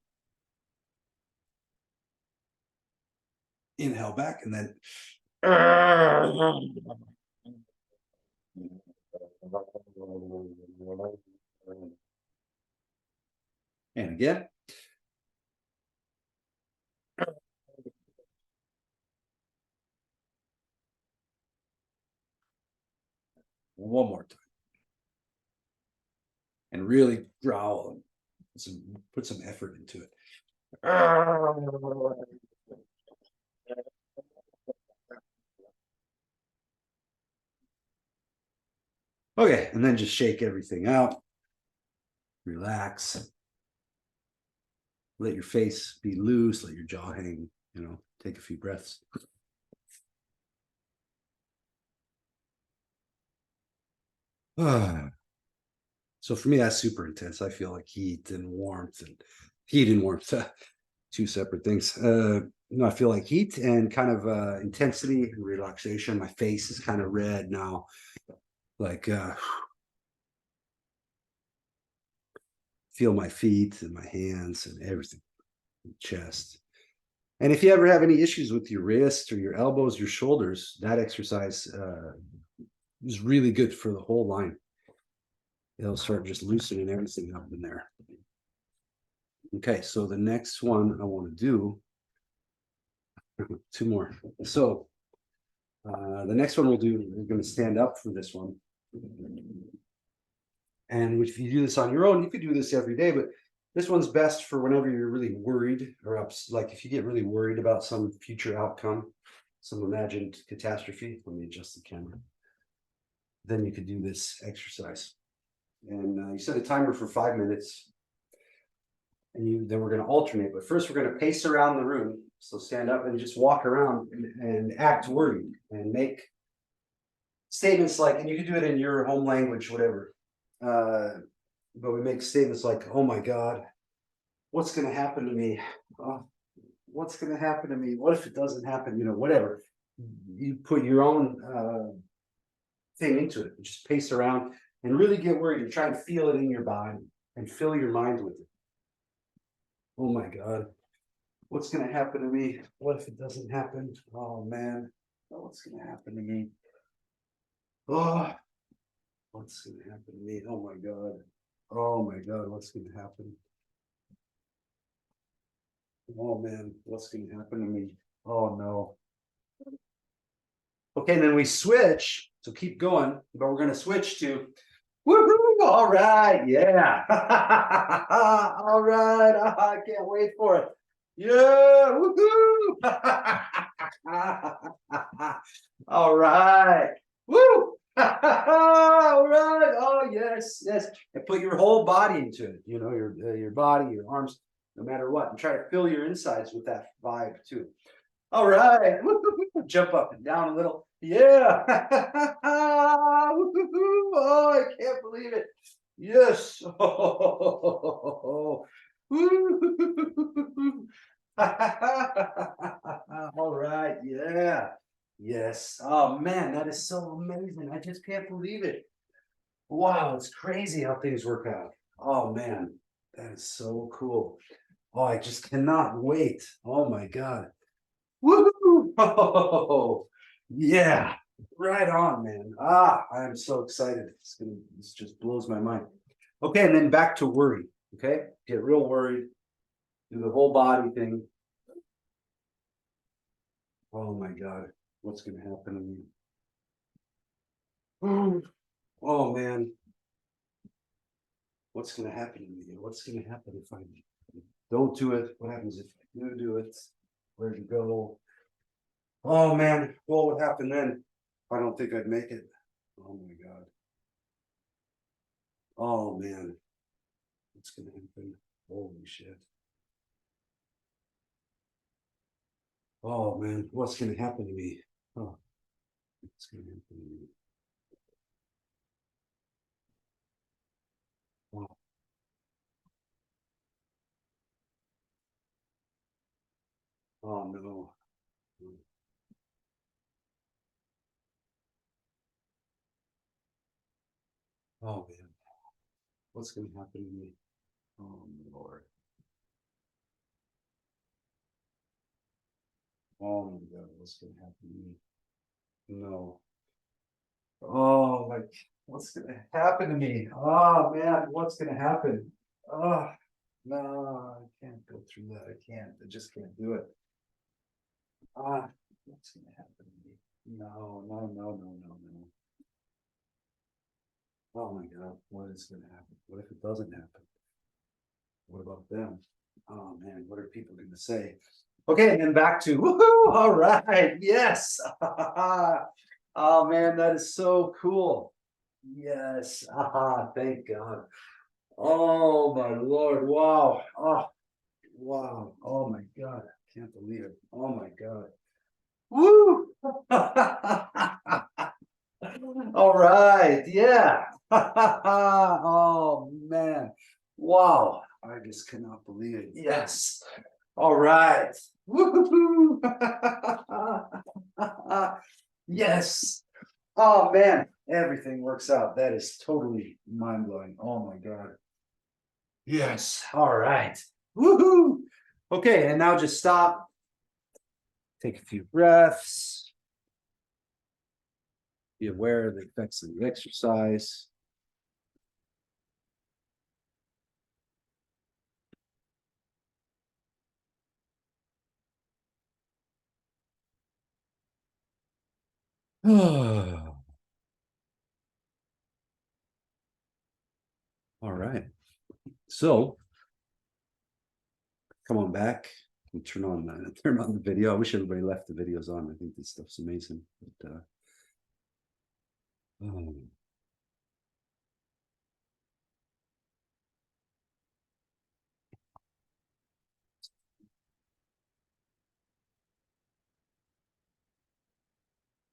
Inhale back and then. And again. One more time. And really growl and put some effort into it. Okay, and then just shake everything out. Relax. Let your face be loose, let your jaw hang, take a few breaths. So for me, that's super intense. I feel like heat and warmth, two separate things. I feel like heat and kind of intensity and relaxation. My face is kind of red now. Like feel my feet and my hands and everything, chest. And if you ever have any issues with your wrist or your elbows, your shoulders, that exercise is really good for the whole line. It'll start just loosening everything up in there. Okay, so the next one I want to do, two more. So the next one we're going to stand up for this one. And if you do this on your own, you could do this every day, but this one's best for whenever you're really worried or like if you get really worried about some future outcome, some imagined catastrophe. Let me adjust the camera. Then you could do this exercise. And you set a timer for 5 minutes. And then we're going to alternate. But first, we're going to pace around the room. So stand up and just walk around and act worried and make statements like, and you can do it in your home language, whatever. But we make statements like, oh my God, what's going to happen to me? What's going to happen to me? What if it doesn't happen? Whatever. You put your own thing into it. Just pace around and really get worried and try and feel it in your body and fill your mind with it. Oh my God, what's going to happen to me? What if it doesn't happen? Oh man, what's going to happen to me? Oh, what's going to happen to me? Oh my God. Oh my God, what's going to happen? Oh man, what's going to happen to me? Oh no. Okay, and then we switch. So keep going, but we're going to switch to woohoo! All right, yeah. All right, I can't wait for it. Yeah, woohoo! All right, woo! All right, oh yes, yes. And put your whole body into it. Your body, your arms, no matter what, and try to fill your insides with that vibe too. All right, jump up and down a little. Yeah. Oh, I can't believe it. Yes. All right. Yeah. Yes. Oh man, that is so amazing. I just can't believe it. Wow, it's crazy how things work out. Oh man, that is so cool. Oh, I just cannot wait. Oh my God. Woohoo! Oh, yeah, right on, man. I am so excited. This just blows my mind. Okay, and then back to worry. Okay, get real worried. Do the whole body thing. Oh my God, what's gonna happen to me? Oh man, what's gonna happen to me? What's gonna happen if I don't do it? What happens if I do it? Where'd you go? Oh man, what would happen then? I don't think I'd make it. Oh my God. Oh man, what's gonna happen? Holy shit. Oh man, what's gonna happen to me? Oh, what's gonna happen to me? Wow. Oh no. Oh man. What's gonna happen to me? Oh Lord. Oh my God, what's gonna happen to me? No. Oh, like, what's gonna happen to me? Oh man, what's gonna happen? Oh, no, I can't go through that. I can't. I just can't do it. What's gonna happen to me? No, no, no, no, no, no. Oh my God, what is gonna happen? What if it doesn't happen? What about them? Oh man, what are people gonna say? Okay, and then back to woohoo! All right, yes. Oh man, that is so cool. Yes. Thank God. Oh my Lord. Wow. Oh, wow. Oh my God. I can't believe it. Oh my God. Woo! All right. Yeah. Oh man. Wow. I just cannot believe it. Yes. All right. Woo-hoo-hoo. Yes. Oh man, everything works out. That is totally mind blowing. Oh my God. Yes. All right. Woohoo. Okay, and now just stop. Take a few breaths. Be aware of the effects of the exercise. All right. So come on back and turn on the video. I wish everybody left the videos on. I think this stuff's amazing. But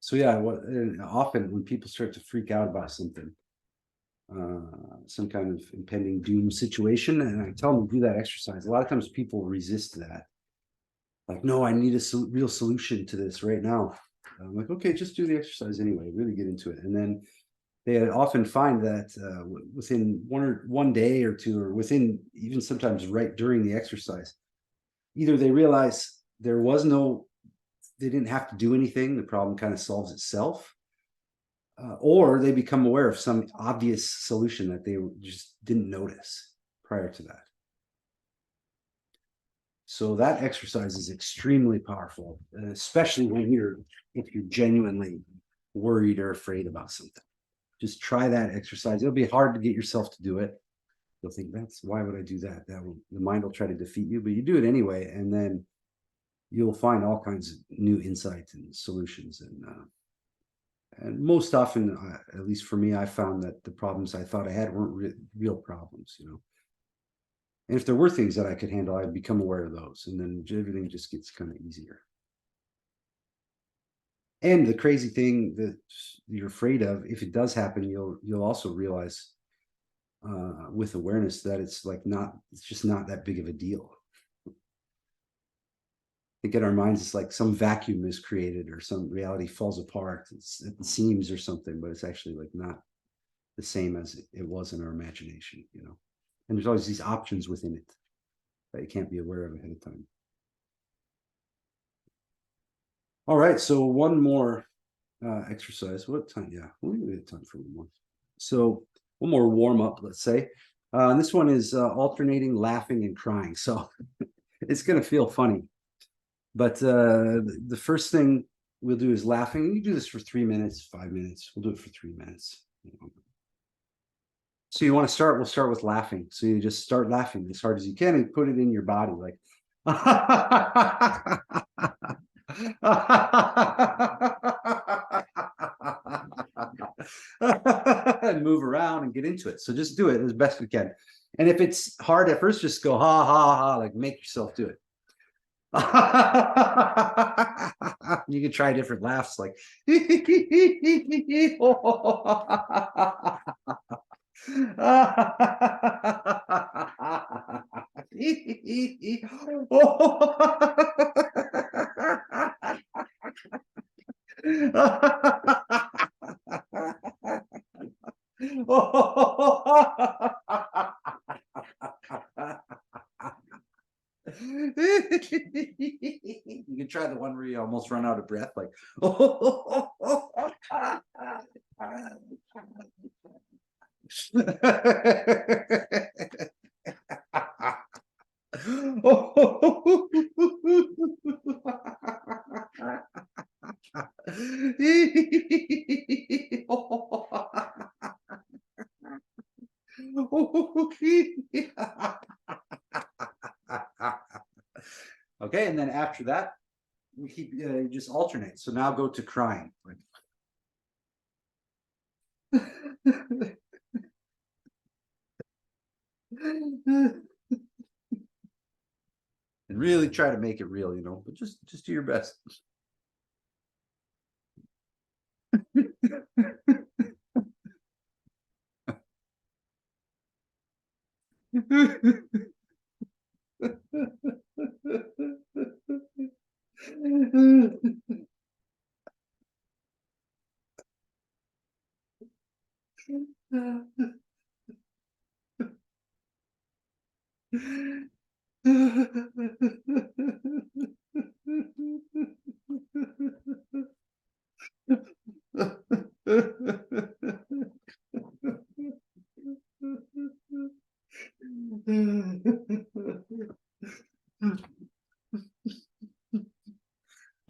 so yeah, often when people start to freak out about something, some kind of impending doom situation, and I tell them to do that exercise. A lot of times people resist that. Like, no, I need a real solution to this right now. I'm like, okay, just do the exercise anyway, really get into it. And then they often find that within one day or two, or within even sometimes right during the exercise, either they realize they didn't have to do anything, the problem kind of solves itself, or they become aware of some obvious solution that they just didn't notice prior to that. So that exercise is extremely powerful, especially if you're genuinely worried or afraid about something. Just try that exercise. It'll be hard to get yourself to do it. You'll think, why would I do that? The mind will try to defeat you, but you do it anyway, and then you'll find all kinds of new insights and solutions. And most often, at least for me, I found that the problems I thought I had weren't real problems, And if there were things that I could handle, I'd become aware of those, and then everything just gets kind of easier. And the crazy thing that you're afraid of, if it does happen, you'll also realize with awareness that it's just not that big of a deal. I think in our minds, it's like some vacuum is created or some reality falls apart. It's at the seams or something, but it's actually like not the same as it was in our imagination, And there's always these options within it that you can't be aware of ahead of time. All right, so one more exercise. What time? Yeah, we have time for one more. So one more warm up, let's say. This one is alternating laughing and crying. So it's going to feel funny. But the first thing we'll do is laughing. You do this for 3 minutes, 5 minutes. We'll do it for 3 minutes. So you want to start, we'll start with laughing. So you just start laughing as hard as you can and put it in your body like and move around and get into it. So just do it as best we can. And if it's hard at first, just go ha ha ha, like make yourself do it. You can try different laughs like You can try the one where you almost run out of breath, like. Okay, and then after that, we keep you just alternate. So now go to crying. And really try to make it real, you know, but just do your best.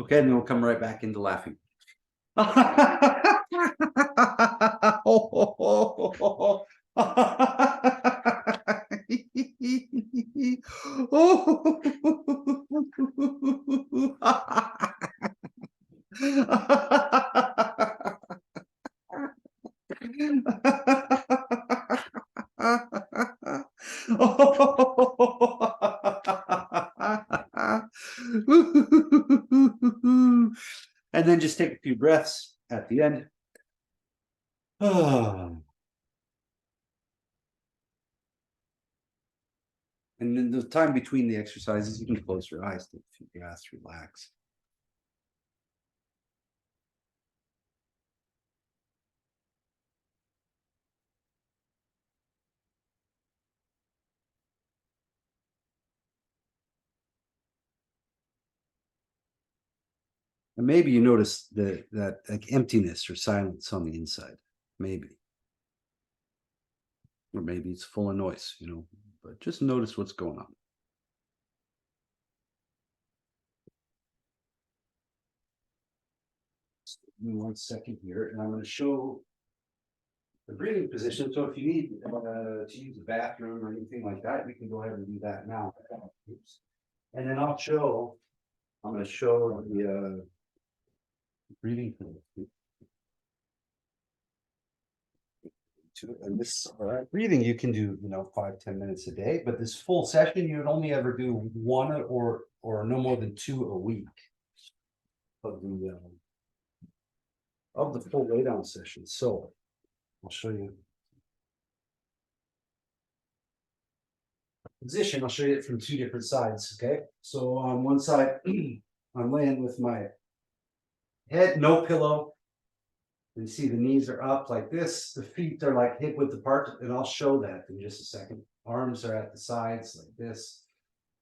Okay, and then we'll come right back into laughing. And then just take a few breaths at the end. And in the time between the exercises, you can close your eyes, take a few breaths, relax. And maybe you notice that like emptiness or silence on the inside, maybe. Or maybe it's full of noise, you know, but just notice what's going on. Just give me 1 second here, and I'm going to show the breathing position. So if you need to use the bathroom or anything like that, you can go ahead and do that now. And then I'm going to show the breathing position. And this breathing you can do, you know, 5-10 minutes a day, but this full session you would only ever do 1 or no more than 2 a week of the full lay down session. So I'll show you position. I'll show you it from 2 different sides. Okay, so on one side I'm laying with my head, no pillow. You see the knees are up like this, the feet are like hip width apart, and I'll show that in just a second. Arms are at the sides like this,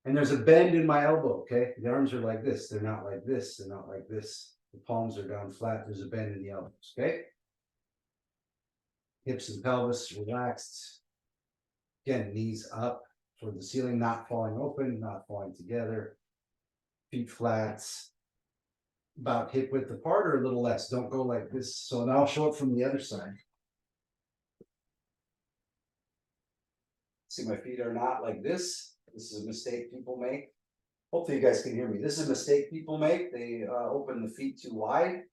and there's a bend in my elbow. Okay, the arms are like this, they're not like this, they're not like this. The palms are down flat, there's a bend in the elbows. Okay, hips and pelvis relaxed. Again, knees up toward the ceiling, not falling open, not falling together. Feet flat, about hip width apart or a little less. Don't go like this. So now I'll show it from the other side. See, my feet are not like this. This is a mistake people make. Hopefully you guys can hear me. This is a mistake people make. They open the feet too wide.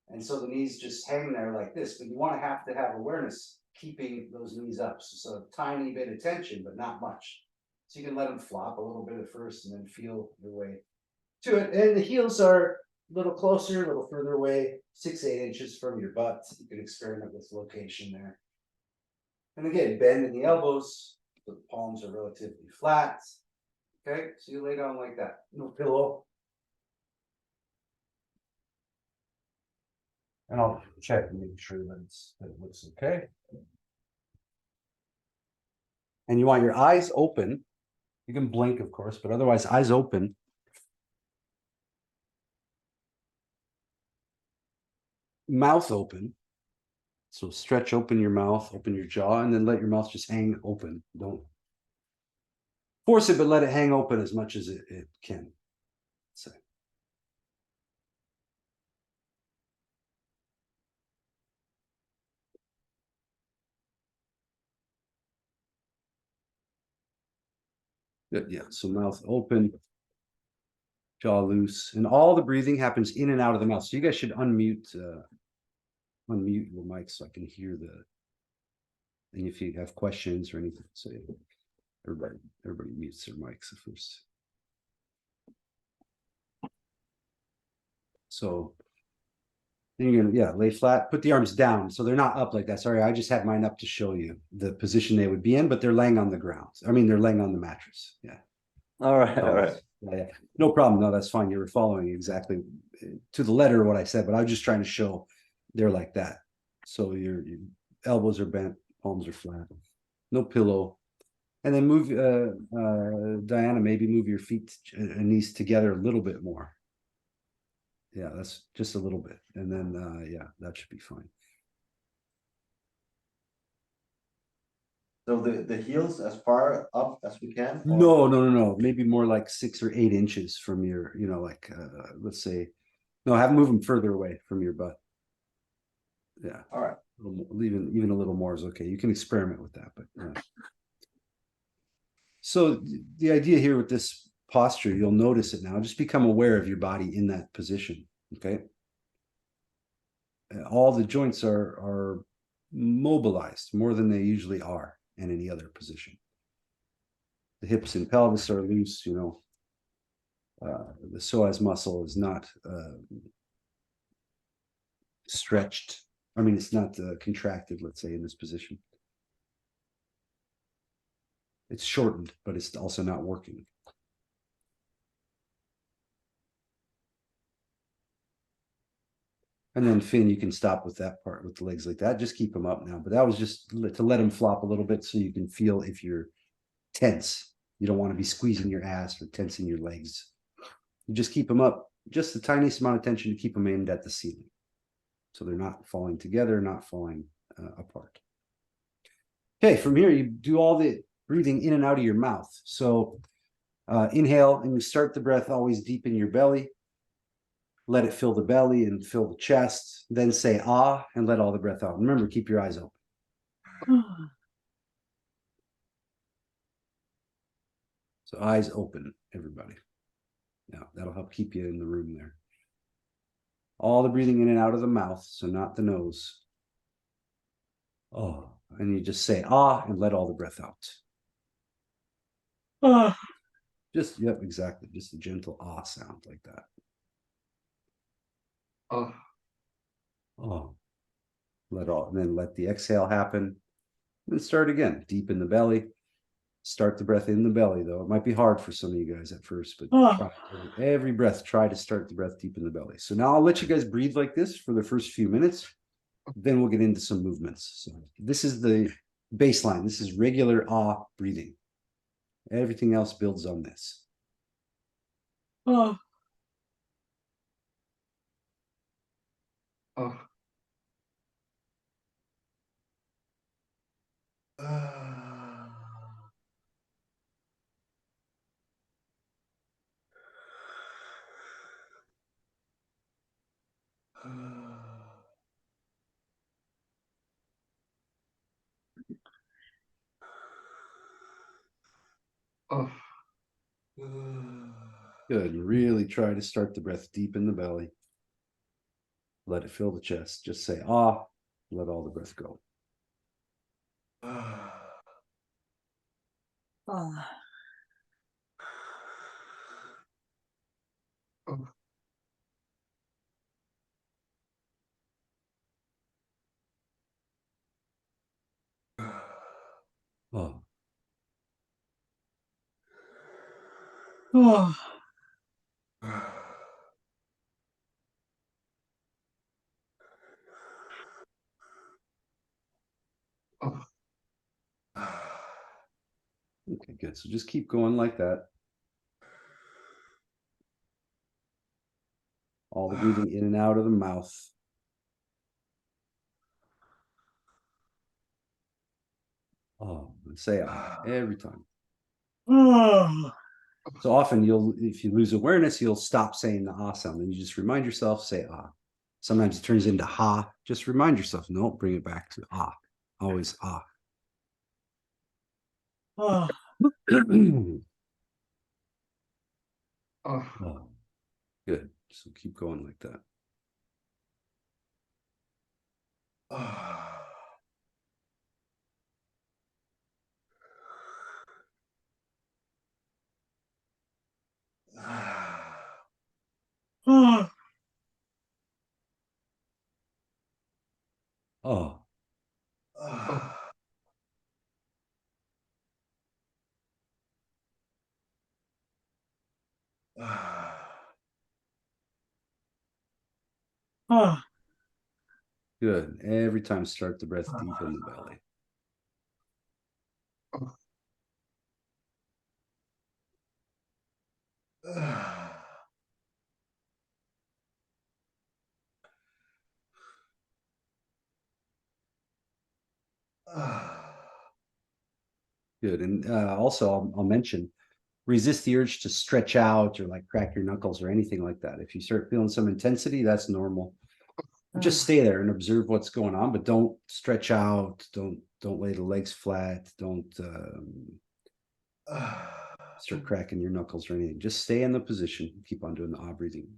And so the knees just hang there like this. But you want to have awareness keeping those knees up. So a tiny bit of tension, but not much. So you can let them flop a little bit at first and then feel your way to it. And the heels are a little closer, a little further away, 6-8 inches from your butt. You can experiment with location there. And again, bend in the elbows, so the palms are relatively flat. Okay, so you lay down like that, no pillow. And I'll check and make sure that it looks okay. And you want your eyes open. You can blink, of course, but otherwise eyes open. Mouth open. So stretch open your mouth, open your jaw, and then let your mouth just hang open. Don't force it, but let it hang open as much as it can. So. Good, yeah, so mouth open, jaw loose, and all the breathing happens in and out of the mouth. So you guys should unmute your mic so I can hear and if you have questions or anything, so everybody mutes their mics at first. So then you're gonna lay flat, put the arms down so they're not up like that. Sorry, I just had mine up to show you the position they would be in, but they're laying on the ground. I mean, they're laying on the mattress. Yeah. All right, all right. Yeah, no problem. No, that's fine. You were following exactly to the letter what I said, but I was just trying to show they're like that. So your elbows are bent, palms are flat, no pillow. And then move, Diana, maybe move your feet and knees together a little bit more. Yeah, that's just a little bit. And then, yeah, that should be fine. So the heels as far up as we can? No. Maybe more like 6 or 8 inches from your, like, let's say, no, have them move them further away from your butt. Yeah. All right. Even a little more is okay. You can experiment with that, but so the idea here with this posture, you'll notice it now. Just become aware of your body in that position. Okay. All the joints are mobilized more than they usually are in any other position. The hips and pelvis are loose, the psoas muscle is not stretched. I mean, it's not contracted, let's say, in this position. It's shortened, but it's also not working. And then Finn, you can stop with that part with the legs like that. Just keep them up now. But that was just to let them flop a little bit so you can feel if you're tense. You don't want to be squeezing your ass or tensing your legs. You just keep them up, just the tiniest amount of tension to keep them aimed at the ceiling. So they're not falling together, not falling apart. Okay, from here, you do all the breathing in and out of your mouth. So inhale, and you start the breath always deep in your belly. Let it fill the belly and fill the chest. Then say ah, and let all the breath out. Remember, keep your eyes open. So eyes open, everybody. Now, that'll help keep you in the room there. All the breathing in and out of the mouth, so not the nose. Oh, and you just say ah, and let all the breath out. Ah. Just, yep, exactly. Just a gentle ah sound like that. Oh, Oh, and then let the exhale happen. Then start again, deep in the belly. Start the breath in the belly, though. It might be hard for some of you guys at first, but try, every breath, try to start the breath deep in the belly. So now I'll let you guys breathe like this for the first few minutes. Then we'll get into some movements. So this is the baseline. This is regular ah breathing. Everything else builds on this. oh, oh. Oh. Good. Really try to start the breath deep in the belly. Let it fill the chest. Just say ah, let all the breath go. Oh. Oh. Oh. Oh. Okay, good. So just keep going like that. All the breathing in and out of the mouth. Oh, and say every time. So often if you lose awareness, you'll stop saying the ah sound, and you just remind yourself, say ah. Sometimes it turns into ha. Just remind yourself, no, bring it back to ah. Always ah. Oh. Oh, good. So keep going like that. Oh, good. Every time, start the breath deep in the belly. Good. And also, I'll mention, resist the urge to stretch out or like crack your knuckles or anything like that. If you start feeling some intensity, that's normal. Just stay there and observe what's going on, but don't stretch out. Don't lay the legs flat. Don't start cracking your knuckles or anything. Just stay in the position. Keep on doing the ah breathing.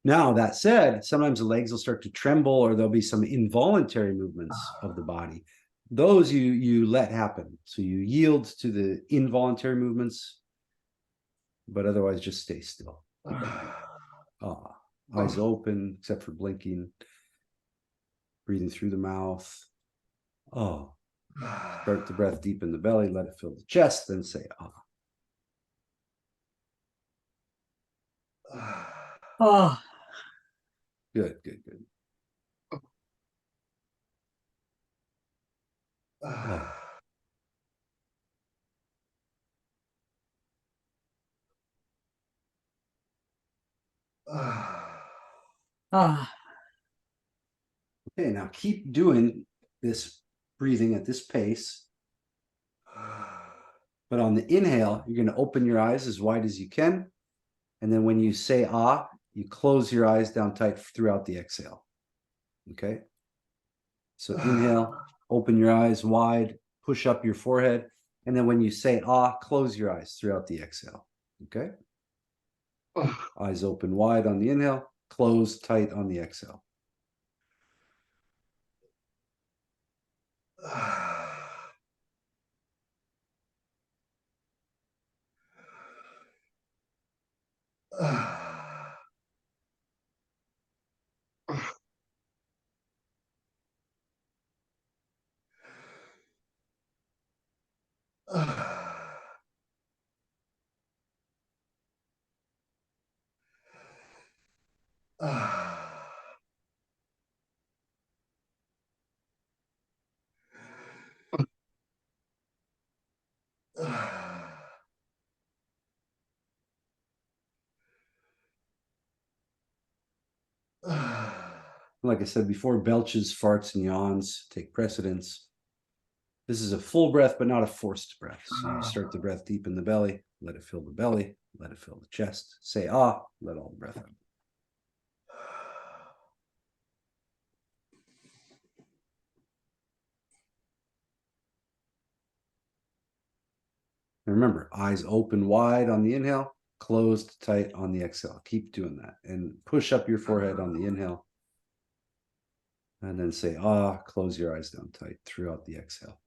Now, that said, sometimes the legs will start to tremble or there'll be some involuntary movements of the body. Those you let happen. So you yield to the involuntary movements, but otherwise just stay still. Eyes open, except for blinking. Breathing through the mouth. Oh. Start the breath deep in the belly, let it fill the chest, then say ah. Oh. Good, good, good. Oh. Ah. Okay, now keep doing this breathing at this pace. But on the inhale, you're going to open your eyes as wide as you can. And then when you say ah, you close your eyes down tight throughout the exhale. Okay. So inhale, open your eyes wide, push up your forehead. And then when you say ah, close your eyes throughout the exhale. Okay. Eyes open wide on the inhale, close tight on the exhale. Like I said before, belches, farts, and yawns take precedence. This is a full breath, but not a forced breath. So you start the breath deep in the belly, let it fill the belly, let it fill the chest. Say ah, let all the breath out. And remember, eyes open wide on the inhale, closed tight on the exhale. Keep doing that and push up your forehead on the inhale. And then say ah, close your eyes down tight throughout the exhale.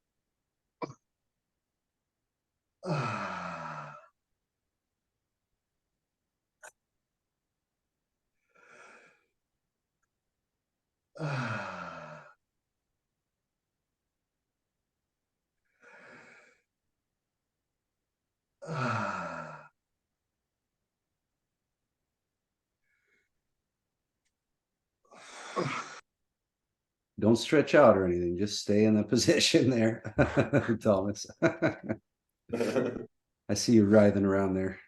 Don't stretch out or anything. Just stay in the position there, Thomas. I see you writhing around there.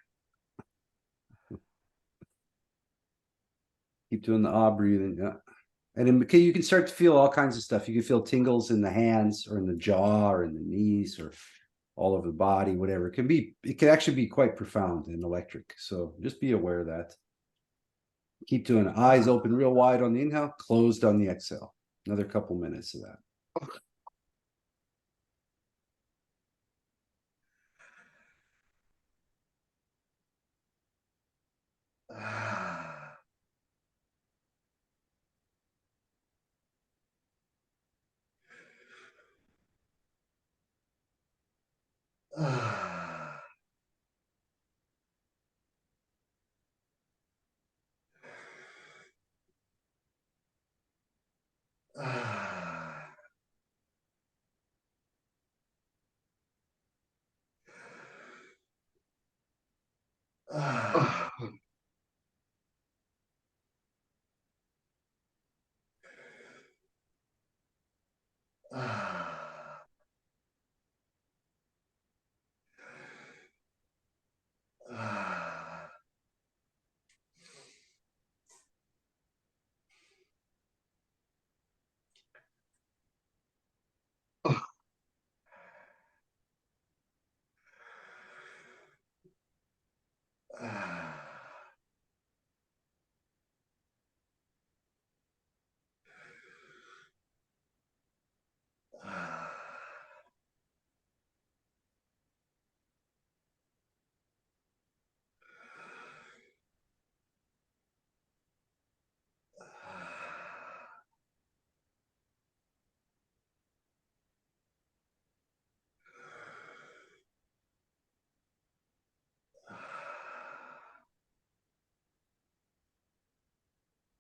Keep doing the ah breathing. Yeah. And then, okay, you can start to feel all kinds of stuff. You can feel tingles in the hands or in the jaw or in the knees or all over the body, whatever. It can actually be quite profound and electric. So just be aware of that. Keep doing eyes open real wide on the inhale, closed on the exhale. Another couple minutes of that.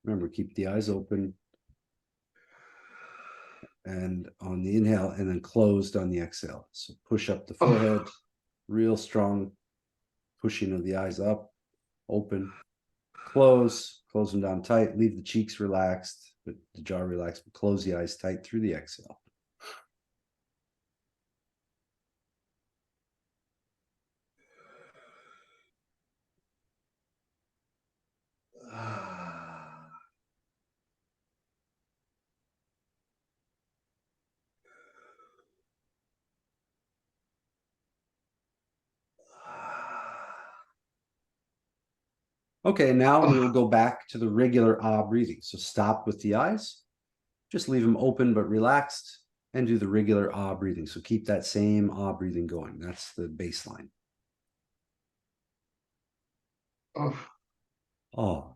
Remember, keep the eyes open and on the inhale and then closed on the exhale. So push up the forehead, real strong pushing of the eyes up, open, close them down tight, leave the cheeks relaxed, but the jaw relaxed, but close the eyes tight through the exhale. Okay, now we will go back to the regular ah breathing. So stop with the eyes, just leave them open but relaxed, and do the regular ah breathing. So keep that same ah breathing going. That's the baseline. Oh. Oh.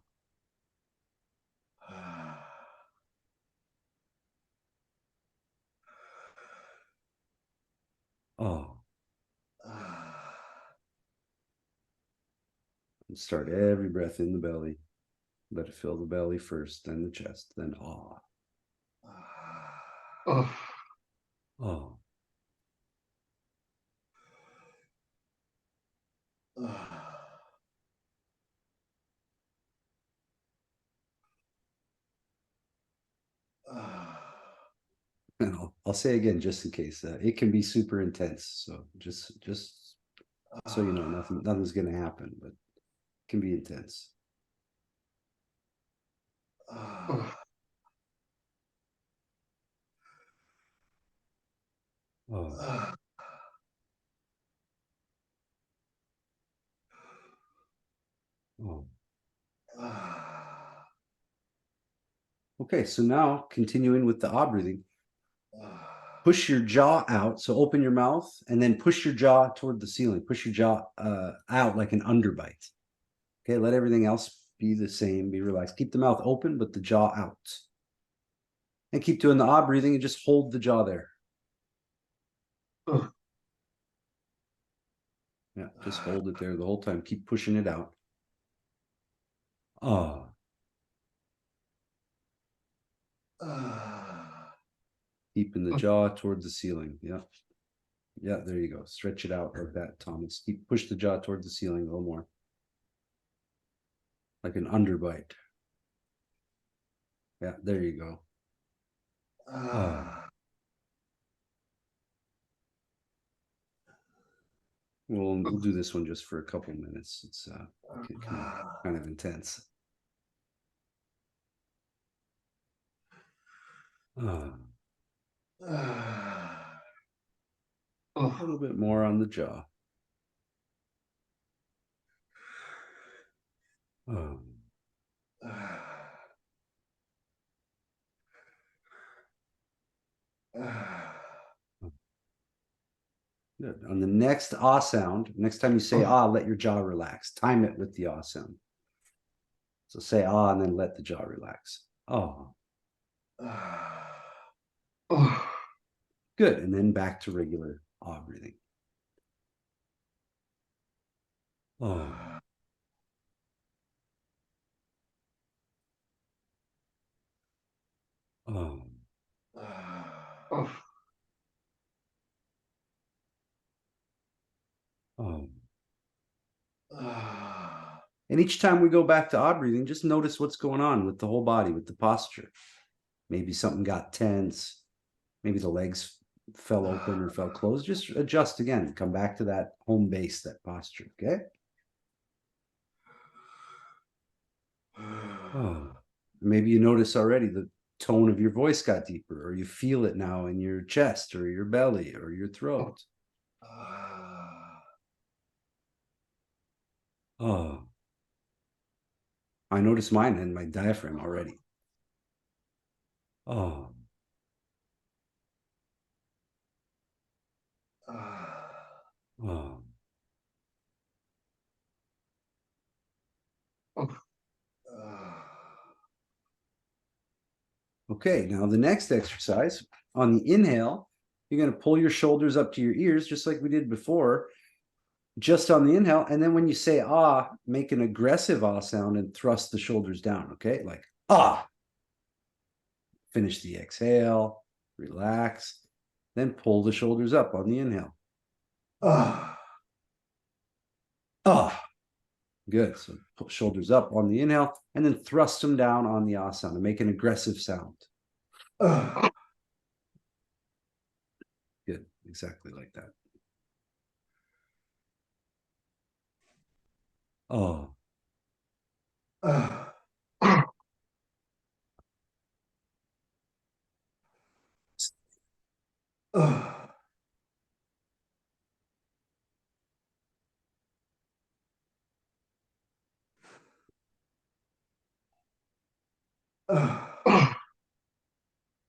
And start every breath in the belly. Let it fill the belly first, then the chest, then ah. Oh. And I'll say again, just in case, it can be super intense. So just so you know, nothing's going to happen, but it can be intense. Oh. Oh. Okay, so now continuing with the ah breathing, push your jaw out. So open your mouth and then push your jaw toward the ceiling. Push your jaw out like an underbite. Okay, let everything else be the same. Be relaxed. Keep the mouth open, but the jaw out. And keep doing the ah breathing and just hold the jaw there. Yeah, just hold it there the whole time. Keep pushing it out. Ah. Keeping the jaw towards the ceiling. Yeah. Yeah, there you go. Stretch it out like that, Thomas. Push the jaw towards the ceiling a little more. Like an underbite. Yeah, there you go. Ah. We'll do this one just for a couple minutes. It's kind of intense. A little bit more on the jaw. Good. On the next ah sound, next time you say ah, let your jaw relax. Time it with the ah sound. So say ah and then let the jaw relax. Oh. Good. And then back to regular ah breathing. Oh. Oh. Oh. And each time we go back to ah breathing, just notice what's going on with the whole body, with the posture. Maybe something got tense. Maybe the legs fell open or fell closed. Just adjust again. Come back to that home base, that posture. Okay. Oh. Maybe you notice already the tone of your voice got deeper, or you feel it now in your chest or your belly or your throat. Oh. I notice mine in my diaphragm already. Oh. Oh. Okay, now the next exercise, on the inhale, you're going to pull your shoulders up to your ears, just like we did before, just on the inhale. And then when you say ah, make an aggressive ah sound and thrust the shoulders down, okay? Like ah. Finish the exhale, relax, then pull the shoulders up on the inhale. Ah. Ah. Good. So put shoulders up on the inhale and then thrust them down on the ah sound and make an aggressive sound. Good. Exactly like that. Oh.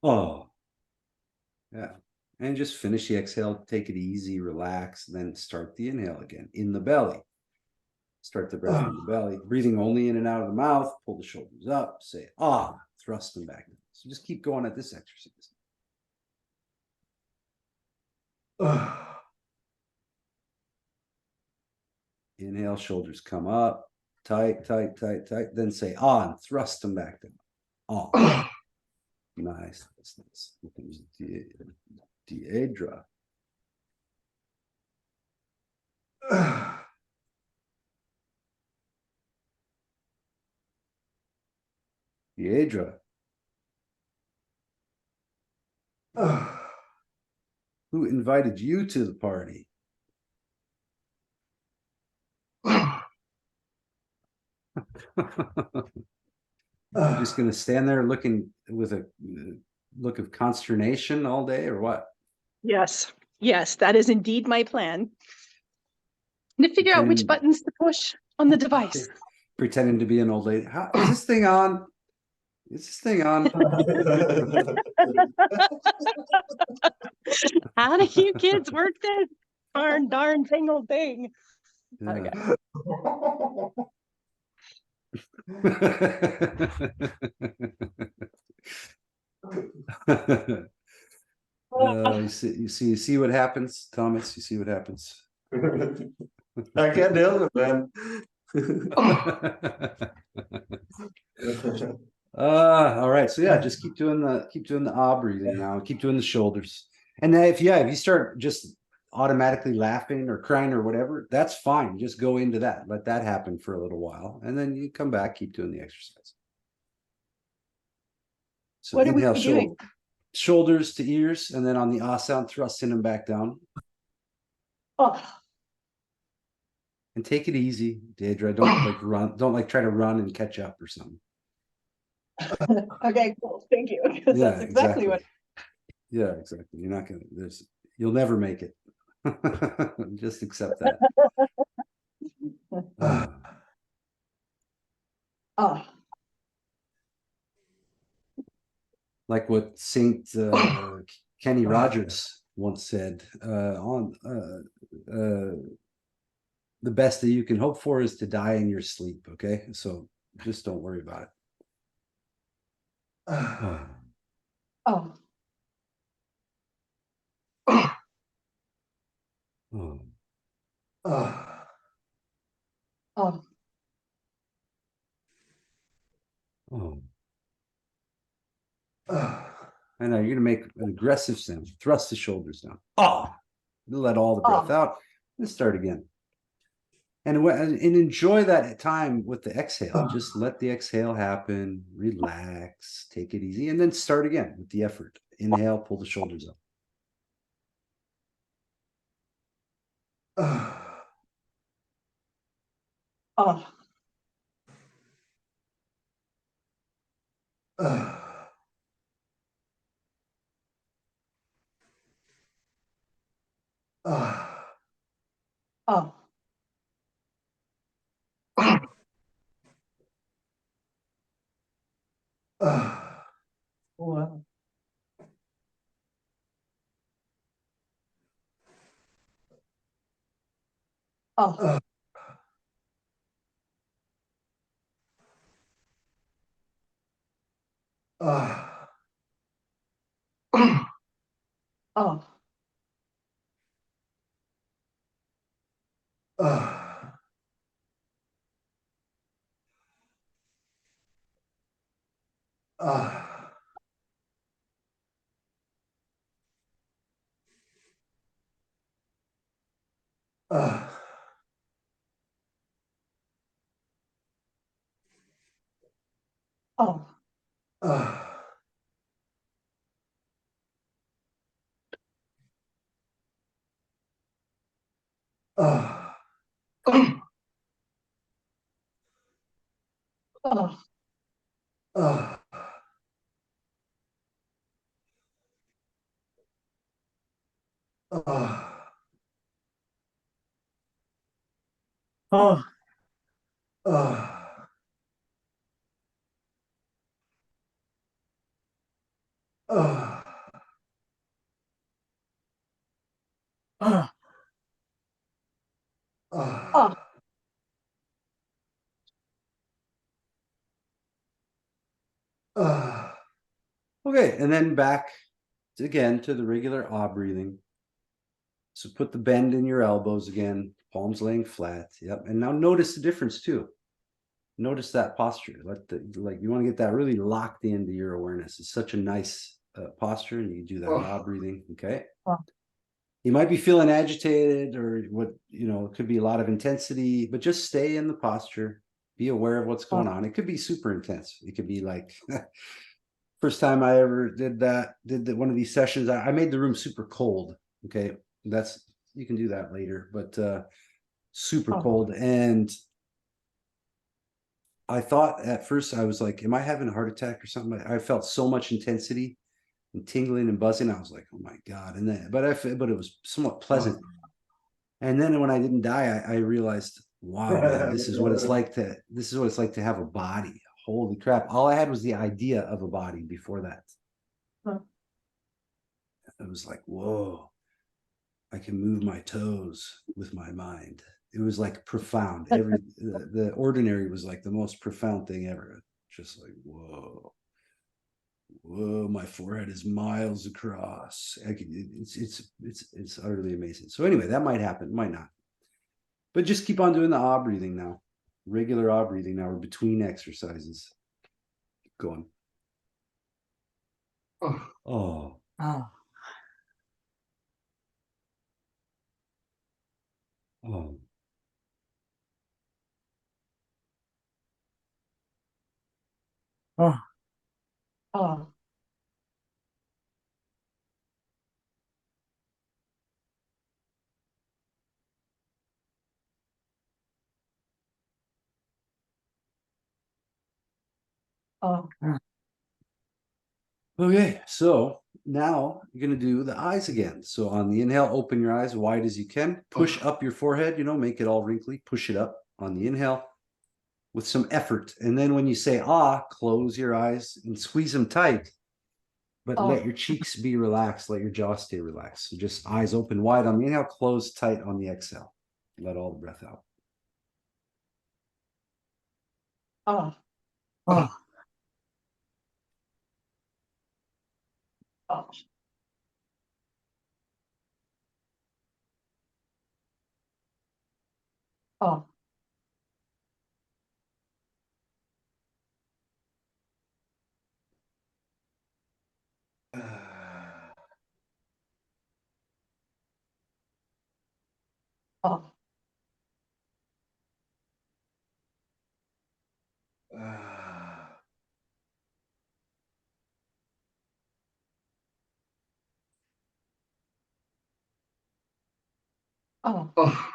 Oh. Yeah. And just finish the exhale, take it easy, relax, then start the inhale again in the belly. Start the breath in the belly, breathing only in and out of the mouth, pull the shoulders up, say ah, thrust them back. So just keep going at this exercise. Inhale, shoulders come up, tight, tight, tight, tight. Then say ah and thrust them back down. Ah. Nice. That's nice. Deidra. Deidra. Who invited you to the party? You're just going to stand there looking with a look of consternation all day or what? Yes, yes, that is indeed my plan. And to figure out which buttons to push on the device. Pretending to be an old lady. How is this thing on? Is this thing on? How do you kids work this darn single thing? Yeah. You see what happens, Thomas. You see what happens. I can't help it, man. All right. So yeah, just keep doing the ah breathing now. Keep doing the shoulders. And then if you start just automatically laughing or crying or whatever, that's fine. Just go into that. Let that happen for a little while. And then you come back, keep doing the exercise. So What are we inhale, doing? shoulders to ears, and then on the ah sound, thrusting them back down. Oh. And take it easy, Deidre. Don't like run. Don't like try to run and catch up or something. Okay, cool. Thank you. Because Yeah, that's exactly what. Yeah, exactly. You're not gonna. You'll never make it. Just accept that. Oh, Like what Saint Kenny Rogers once said the best that you can hope for is to die in your sleep. Okay, so just don't worry about it. oh, Oh. oh, Oh. I know you're gonna make an aggressive sound. Thrust the shoulders down. Oh, let all the breath out. Let's start again. And enjoy that time with the exhale. Just let the exhale happen. Relax. Take it easy, and then start again with the effort. Inhale. Pull the shoulders up. oh, oh, wow. Oh, oh, oh, oh, oh, oh, oh, Okay, and then back again to the regular ah breathing. So put the bend in your elbows again, palms laying flat. Yep. And now notice the difference too. Notice that posture. Like you want to get that really locked into your awareness. It's such a nice posture, and you do that ah breathing. Okay. Oh. You might be feeling agitated, or it could be a lot of intensity, but just stay in the posture. Be aware of what's going on. It could be super intense. It could be like first time I ever did one of these sessions. I made the room super cold. Okay. You can do that later, but super cold. And I thought at first, I was like, am I having a heart attack or something? I felt so much intensity and tingling and buzzing. I was like, oh my God. And then, but it was somewhat pleasant. And then when I didn't die, I realized, wow, man, this is what it's like to have a body. Holy crap. All I had was the idea of a body before that. Huh. It was like, whoa, I can move my toes with my mind. It was like profound. The ordinary was like the most profound thing ever. Just like, whoa, my forehead is miles across. It's utterly amazing. So anyway, that might happen, might not. But just keep on doing the ah breathing now. Regular ah breathing now. We're between exercises. Keep going. Oh. Oh. Oh. Oh. oh, Oh. Okay, so now you're gonna do the eyes again. So on the inhale, open your eyes wide as you can. Push up your forehead, make it all wrinkly. Push it up on the inhale with some effort. And then when you say ah, close your eyes and squeeze them tight. But let your cheeks be relaxed. Let your jaw stay relaxed. So just eyes open wide on the inhale, close tight on the exhale. Let all the breath out. Oh. Oh. Oh. Oh. Oh. Oh.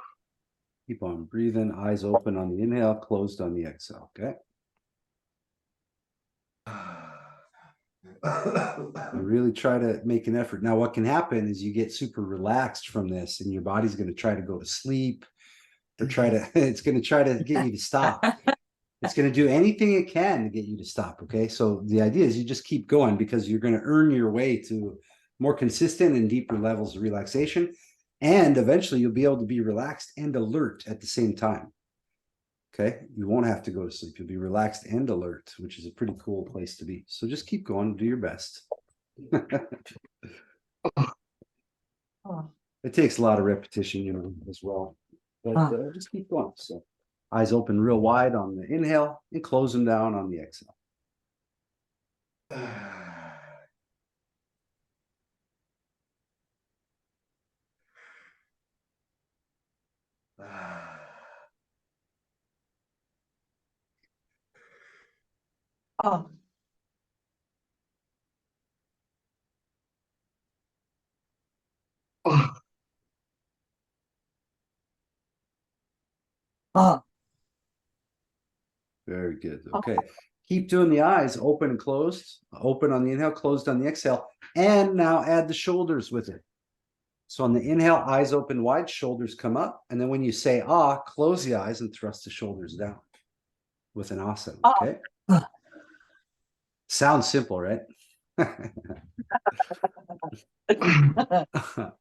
Keep on breathing, eyes open on the inhale, closed on the exhale, okay? And really try to make an effort. Now, what can happen is you get super relaxed from this and your body's going to try to go to sleep or it's going to try to get you to stop. It's going to do anything it can to get you to stop, okay? So the idea is you just keep going because you're going to earn your way to more consistent and deeper levels of relaxation. And eventually you'll be able to be relaxed and alert at the same time. Okay, you won't have to go to sleep. You'll be relaxed and alert, which is a pretty cool place to be. So just keep going, do your best. Oh. It takes a lot of repetition, as well. But just keep going. So eyes open real wide on the inhale and close them down on the exhale. Oh. Oh. Very good. Okay. Keep doing the eyes open and closed. Open on the inhale, closed on the exhale. And now add the shoulders with it. So on the inhale, eyes open wide, shoulders come up. And then when you say ah, close the eyes and thrust the shoulders down with an asana. Okay. Sounds simple, right?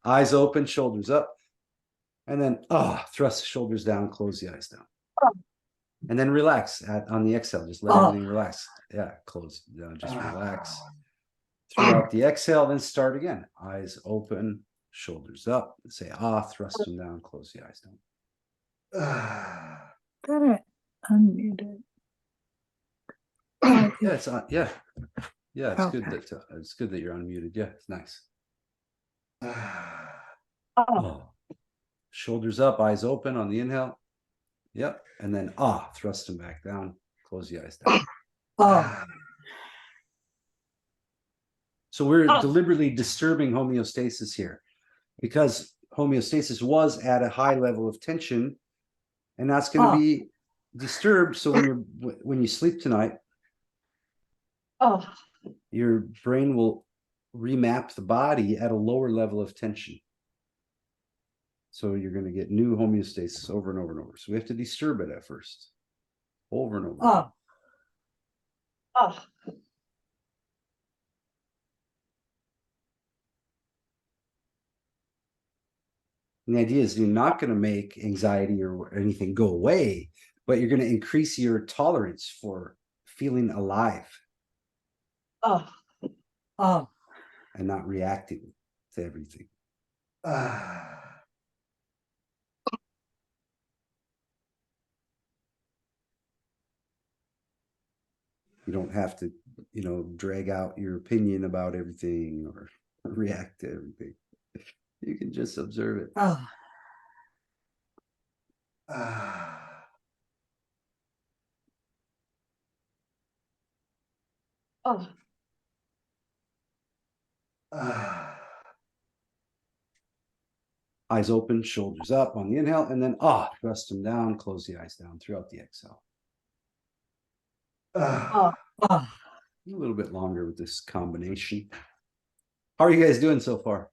Eyes open, shoulders up. And then thrust the shoulders down, close the eyes down. And then relax on the exhale. Just let everything relax. Yeah, close down, just relax. Throughout the exhale, then start again. Eyes open, shoulders up. Say thrust them down, close the eyes down. Got it unmuted. Yeah, it's on. Yeah, it's good Okay. that you're unmuted. Yeah, it's nice. Oh. Shoulders up, eyes open on the inhale. Yep, and then thrust them back down. Close the eyes down. So we're deliberately disturbing homeostasis here because homeostasis was at a high level of tension, and that's going to be disturbed. So when you sleep tonight, your brain will remap the body at a lower level of tension. So you're going to get new homeostasis over and over and over. So we have to disturb it at first, over and over. And the idea is you're not going to make anxiety or anything go away, but you're going to increase your tolerance for feeling alive. And not reacting to everything. You don't have to, drag out your opinion about everything or react to everything. You can just observe it. Eyes open, shoulders up on the inhale, and then thrust them down, close the eyes down throughout the exhale. A little bit longer with this combination. How are you guys doing so far?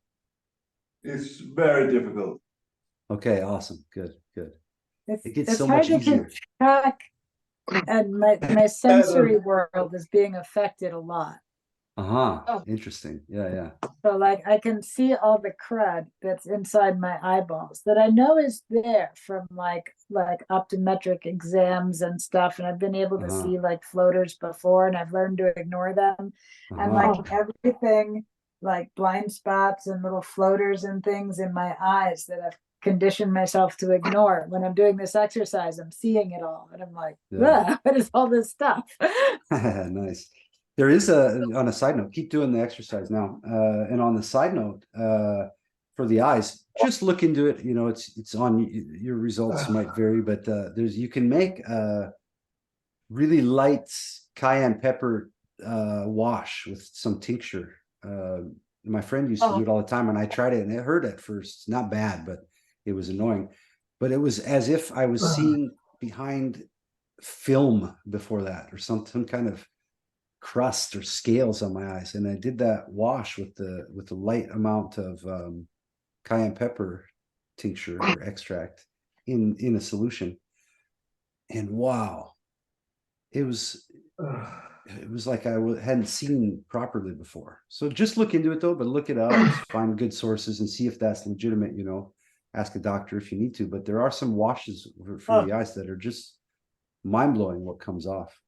It's very difficult. Okay, awesome. Good, good. It gets It's so hard much to easier. keep track, and my sensory world is being affected a lot. Uh-huh. Oh. Interesting. Yeah, yeah. So like I can see all the crud that's inside my eyeballs that I know is there from like optometric exams and stuff. And I've been able to Uh-huh. see like floaters before, and I've learned to ignore them. And Uh-huh. like everything, like blind spots and little floaters and things in my eyes that I've conditioned myself to ignore. When I'm doing this exercise, I'm seeing it all. And I'm like, Yeah. "Ugh, what is all this stuff?" Nice. There is on a side note, keep doing the exercise now. And on the side note, for the eyes, just look into it. You know, it's on your results might vary, but you can make really light cayenne pepper wash with some tincture. My friend used to do it all the time, and I tried it, and it hurt at first. It's not bad, but it was annoying. But it was as if I was seeing behind film before that, or some kind of crust or scales on my eyes. And I did that wash with the light amount of cayenne pepper tincture or extract in a solution. And wow, it was like I hadn't seen properly before. So just look into it though, but look it up, find good sources and see if that's legitimate, you know. Ask a doctor if you need to, but there are some washes for the eyes that are just mind-blowing what comes off.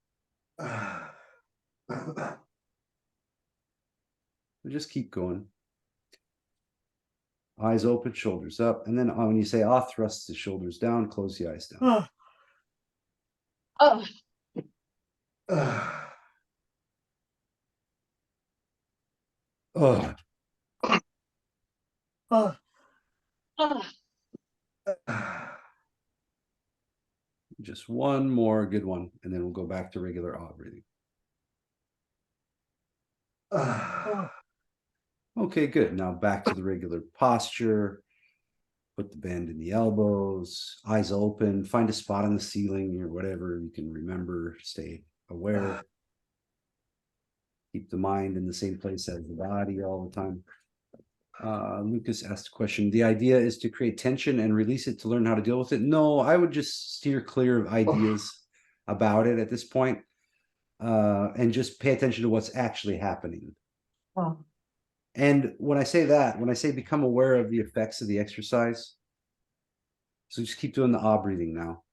Just keep going. Eyes open, shoulders up, and then when you say "ah," thrust the shoulders down, close the eyes down. Oh, Oh, oh. just one more good one, and then we'll go back to regular ah breathing. Okay, good. Now back to the regular posture. Put the bend in the elbows, eyes open, find a spot on the ceiling or whatever you can remember, stay aware. Keep the mind in the same place as the body all the time. Lucas asked a question. The idea is to create tension and release it to learn how to deal with it. No, I would just steer clear of ideas about it at this point, and just pay attention to what's actually happening. And when I say that, when I say become aware of the effects of the exercise, so just keep doing the ah breathing now.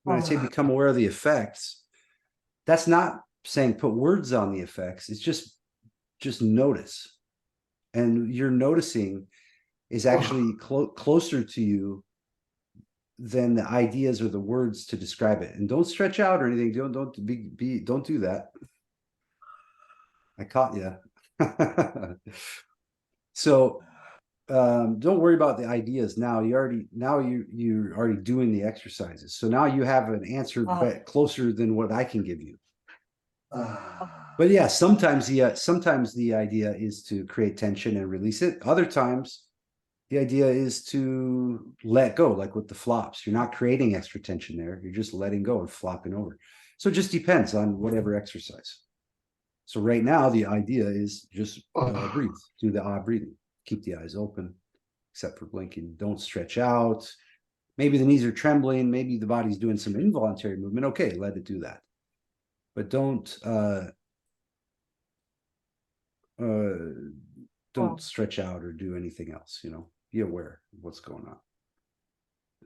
When I say become aware of the effects, that's not saying put words on the effects. It's just notice. And your noticing is actually closer to you than the ideas or the words to describe it. And don't stretch out or anything. Don't do that. I caught you. So don't worry about the ideas now. You're already doing the exercises. So now you have an answer closer than what I can give you. But yeah, sometimes the idea is to create tension and release it. Other times the idea is to let go, like with the flops. You're not creating extra tension there. You're just letting go and flopping over. So it just depends on whatever exercise. So right now, the idea is just breathe, do the ah breathing. Keep the eyes open, except for blinking. Don't stretch out. Maybe the knees are trembling. Maybe the body's doing some involuntary movement. Okay, let it do that. But don't stretch out or do anything else, you know. Be aware of what's going on.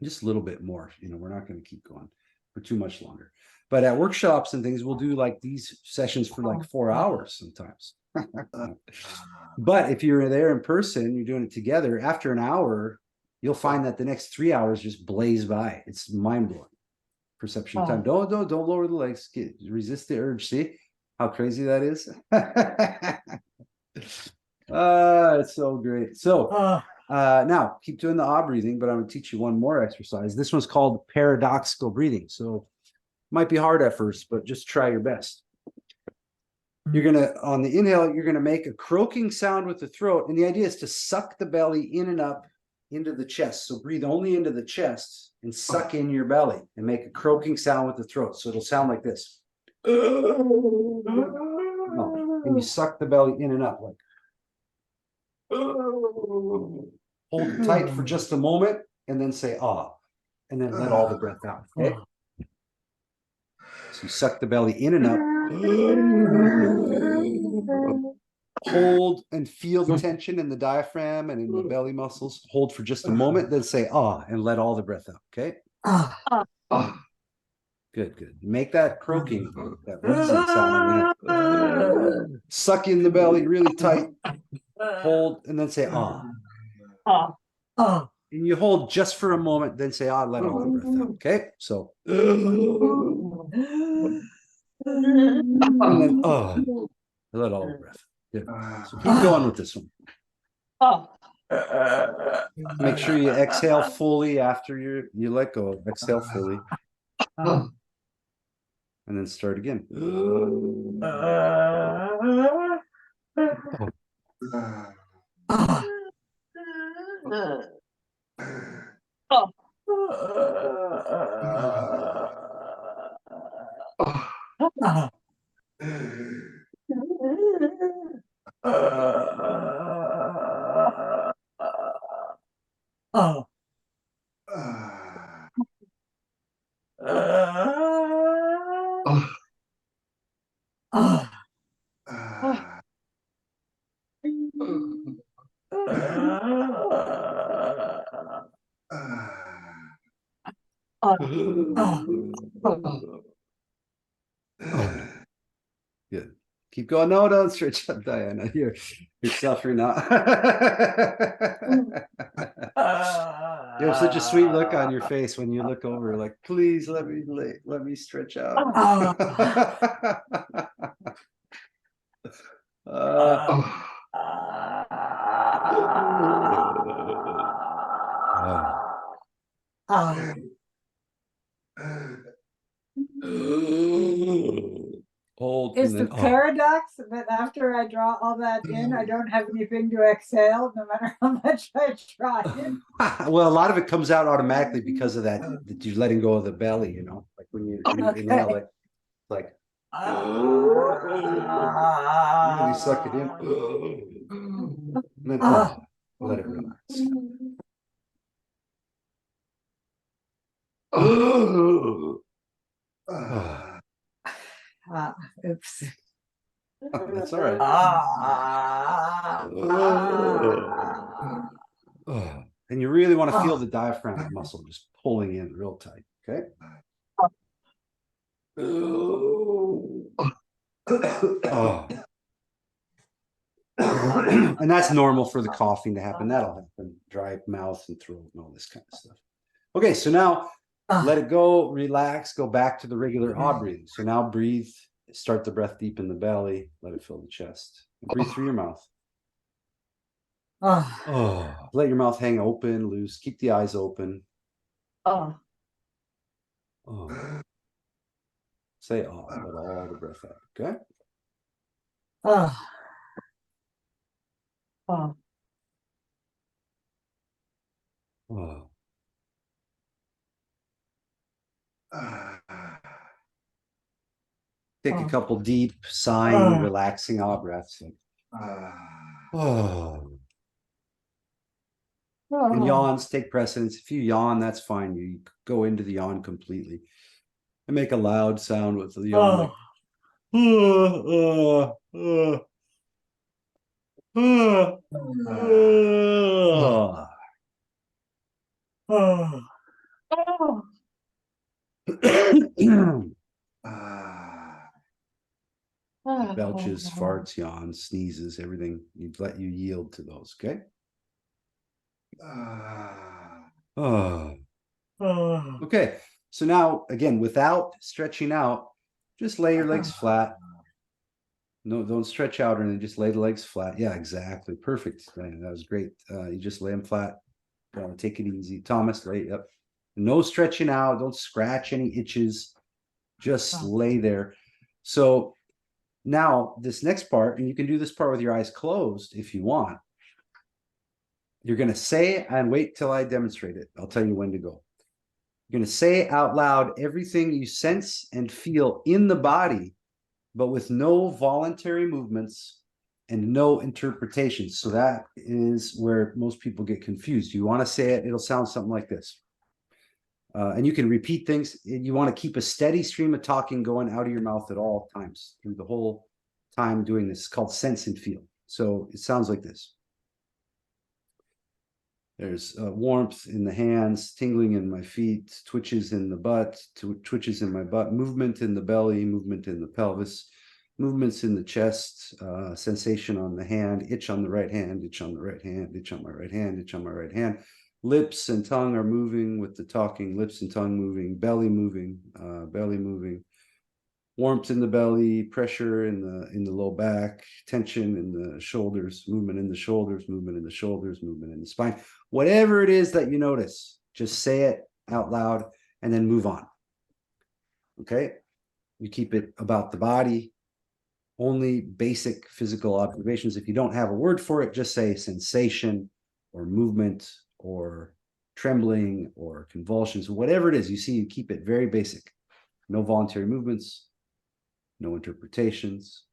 Just a little bit more, you know, we're not going to keep going for too much longer. But at workshops and things, we'll do like these sessions for like 4 hours sometimes. But if you're there in person, you're doing it together, after an hour, you'll find that the next 3 hours just blaze by. It's mind-blowing. Perception of time. Don't lower the legs. Resist the urge. See how crazy that is? It's so great. So now keep doing the ah breathing, but I'm going to teach you one more exercise. This one's called paradoxical breathing. So might be hard at first, but just try your best. You're going to, on the inhale, you're going to make a croaking sound with the throat. And the idea is to suck the belly in and up into the chest. So breathe only into the chest and suck in your belly and make a croaking sound with the throat. So it'll sound like this. No. And you suck the belly in and up like. Hold it tight for just a moment and then say ah, and then let all the breath out. Okay. So you suck the belly in and up. Hold and feel the tension in the diaphragm and in the belly muscles. Hold for just a moment, then say ah, and let all the breath out. Okay. Good, good. Make that croaking, that wheezing sound. Suck in the belly really tight. Hold and then say ah. And you hold just for a moment, then say ah, let all the breath out. Okay. So and then let all the breath. Good. So keep going with this one. Make sure you exhale fully after you let go. Exhale fully. And then start again. Good. Keep going. No, don't stretch up, Diana. You're suffering now. You have such a sweet look on your face when you look over, like, please let me stretch out. Hold. Is and the then, paradox that after I draw all that in, I don't have anything to exhale, no matter how much I try? Well, a lot of it comes out automatically because of that you're letting go of the belly, you know, like when you inhale it, like really suck it in. And then let it relax. Oops. That's all right. And you really want to feel the diaphragm muscle just pulling in real tight. Okay. And that's normal for the coughing to happen. That'll happen. Dry mouth and throat and all this kind of stuff. Okay, so now let it go, relax, go back to the regular odd breathing. So now breathe, start the breath deep in the belly, let it fill the chest. And breathe through your mouth. Let your mouth hang open, loose, keep the eyes open. Say let all the breath out. Okay. Take a couple deep, sighing, relaxing out breaths. And yawns take precedence. If you yawn, that's fine. You go into the yawn completely. And make a loud sound with the yawn. Belches, farts, yawns, sneezes, everything. You'd let you yield to those, okay? Okay, so now again, without stretching out, just lay your legs flat. No, don't stretch out or anything, just lay the legs flat. Yeah, exactly. Perfect. That was great. You just lay them flat. Take it easy. Thomas, lay up. No stretching out. Don't scratch any itches. Just lay there. So now this next part, and you can do this part with your eyes closed if you want. You're going to say and wait till I demonstrate it. I'll tell you when to go. You're going to say out loud everything you sense and feel in the body, but with no voluntary movements and no interpretations. So that is where most people get confused. You want to say it, it'll sound something like this. And you can repeat things. You want to keep a steady stream of talking going out of your mouth at all times through the whole time doing this. It's called sense and feel. So it sounds like this. There's warmth in the hands, tingling in my feet, twitches in the butt, twitches in my butt, movement in the belly, movement in the pelvis, movements in the chest, sensation on the hand, itch on the right hand, itch on the right hand, itch on my right hand, itch on my right hand. Lips and tongue are moving with the talking, lips and tongue moving, belly moving, belly moving. Warmth in the belly, pressure in the low back, tension in the shoulders, movement in the shoulders, movement in the shoulders, movement in the spine. Whatever it is that you notice, just say it out loud and then move on. Okay? You keep it about the body, only basic physical observations. If you don't have a word for it, just say sensation or movement or trembling or convulsions, whatever it is. You see, you keep it very basic. No voluntary movements. No interpretations.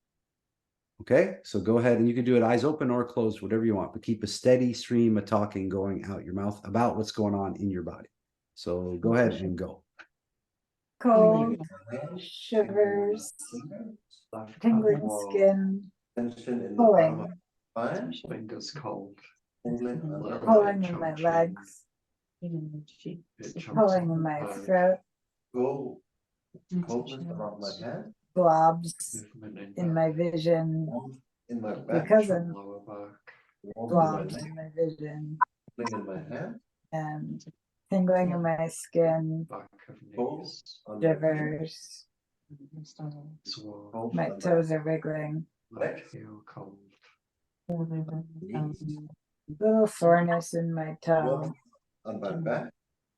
Okay, so go ahead and you can do it eyes open or closed, whatever you want, but keep a steady stream of talking going out your mouth about what's going on in your body. So go ahead and go. Cold, shivers, tingling skin, pulling, Fingers cold. pulling in my legs, pulling in my throat, Go. Coldness around my head. blobs in my vision, In my back. because of Lower back. blobs in my vision, In my hand. and tingling in my skin, Back of Cold knees. on my feet. shivers, Swollen. Cold my on toes are wiggling, Leg heel cold. little soreness in my toe, on my back.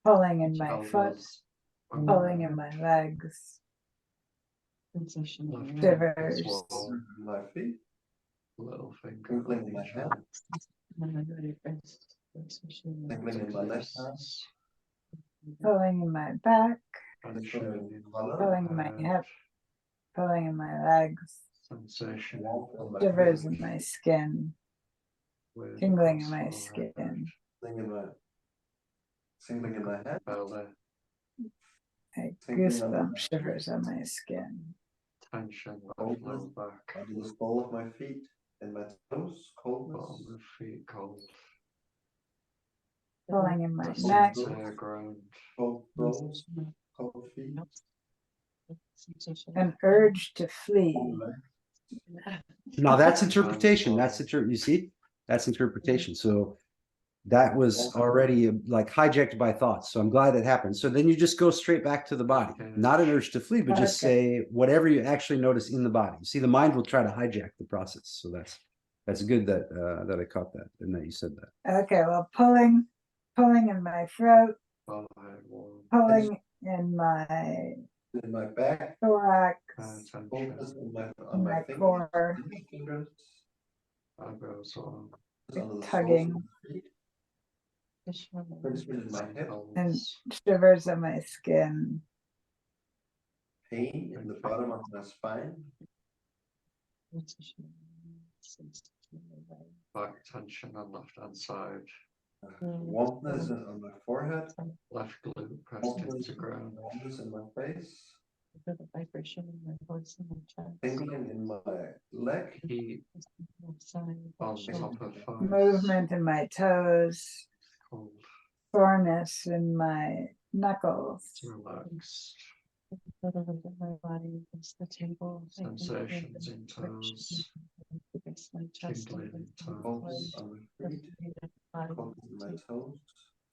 pulling in my foot, Elbows. pulling in my legs, Left hand shivers. swollen. On my feet. Little finger. Tingling in my on each hand. Tingling in my left hand. wrist. pulling in my back, Tension in pulling in my head. hip, pulling in my legs, Sensation Warmth on my shivers feet. in my skin, with tingling in across my forehead, skin, Tingling in my head. belly, like Tingling on goosebump my shivers on my skin, tension of Coldness lower back, under the sole of my feet and my toes. Coldness. bottom of feet cold, pulling in my the neck, center ground, Cold toes. Cold feet. an urge to flee, Now that's interpretation. You see, that's interpretation. So that was already like hijacked by thoughts. So I'm glad it happened. So then you just go straight back to the body, not an urge to flee, but just say whatever you actually notice in the body. You see, the mind will try to hijack the process. So that's good that that I caught that and that you said that. okay, well, pulling in my throat, forehead warm, pulling in my In my back. thorax, tension, Coldness on in my my fingers. core, In my fingers. eyebrows on, Under the soles tugging. of my feet. Punishment in my hip. and pulse, shivers on my skin, Pain in the bottom of my spine. back tension on left hand side, Warmthness on my forehead. left glute pressed into ground, Warmthness in my face. Tingling in my leg. heat on top of thighs, movement in my toes, cold, soreness in my knuckles, relaxed, sensations in toes, tingling in Coldness toes, on my feet. Coldness in my toes.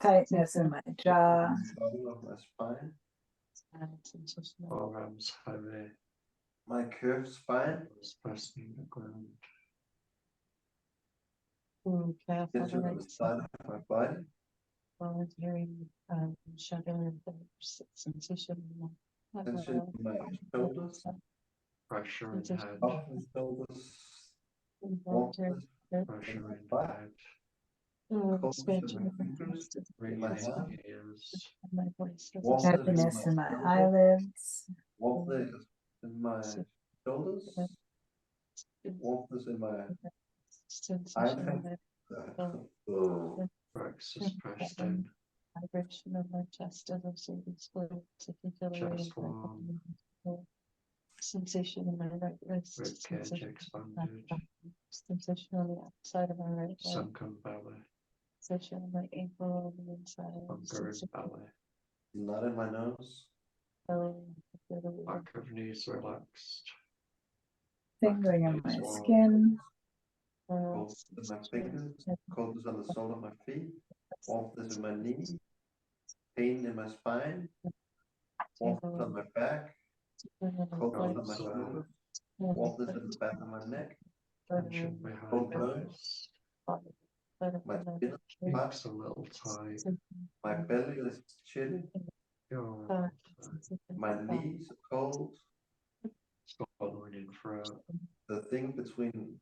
tightness in my jaw, Bottom of my spine. forearms heavy, My curved spine. pressing the ground, Tension on the side of my body. Tension in my shoulders. pressure in head, Up and shoulders. Warmthness pressure in my in back. head, Expansion of my fingers, breast, in my hand, and my voice. Warmth Happiness in my eyelids. warmth in my shoulders, warmth in my Sensation of my oh, Praxis pressed in. vibration of my chest as I'm saying split. Chest warm. Sensation in my right wrist. Rib cage Sensation expanded. sensation on the outside of my right leg. Sunken belly. Sensation on my ankle on the inside. Hunger in Sensation belly. not in my nose, belly, the other way. Back of knees relaxed. Tingling in my Knees warm. skin. cold in my fingers, coldness on the sole of my feet, warmth in my knee, pain in my spine, warmth on my back, coldness on my shoulders, warmth in the back of my neck, Tension behind Cold the burns. eyes. my skin is hot, Hips a little tight. my belly is chilly, Your my knees are cold, swallowing in throat. the thing between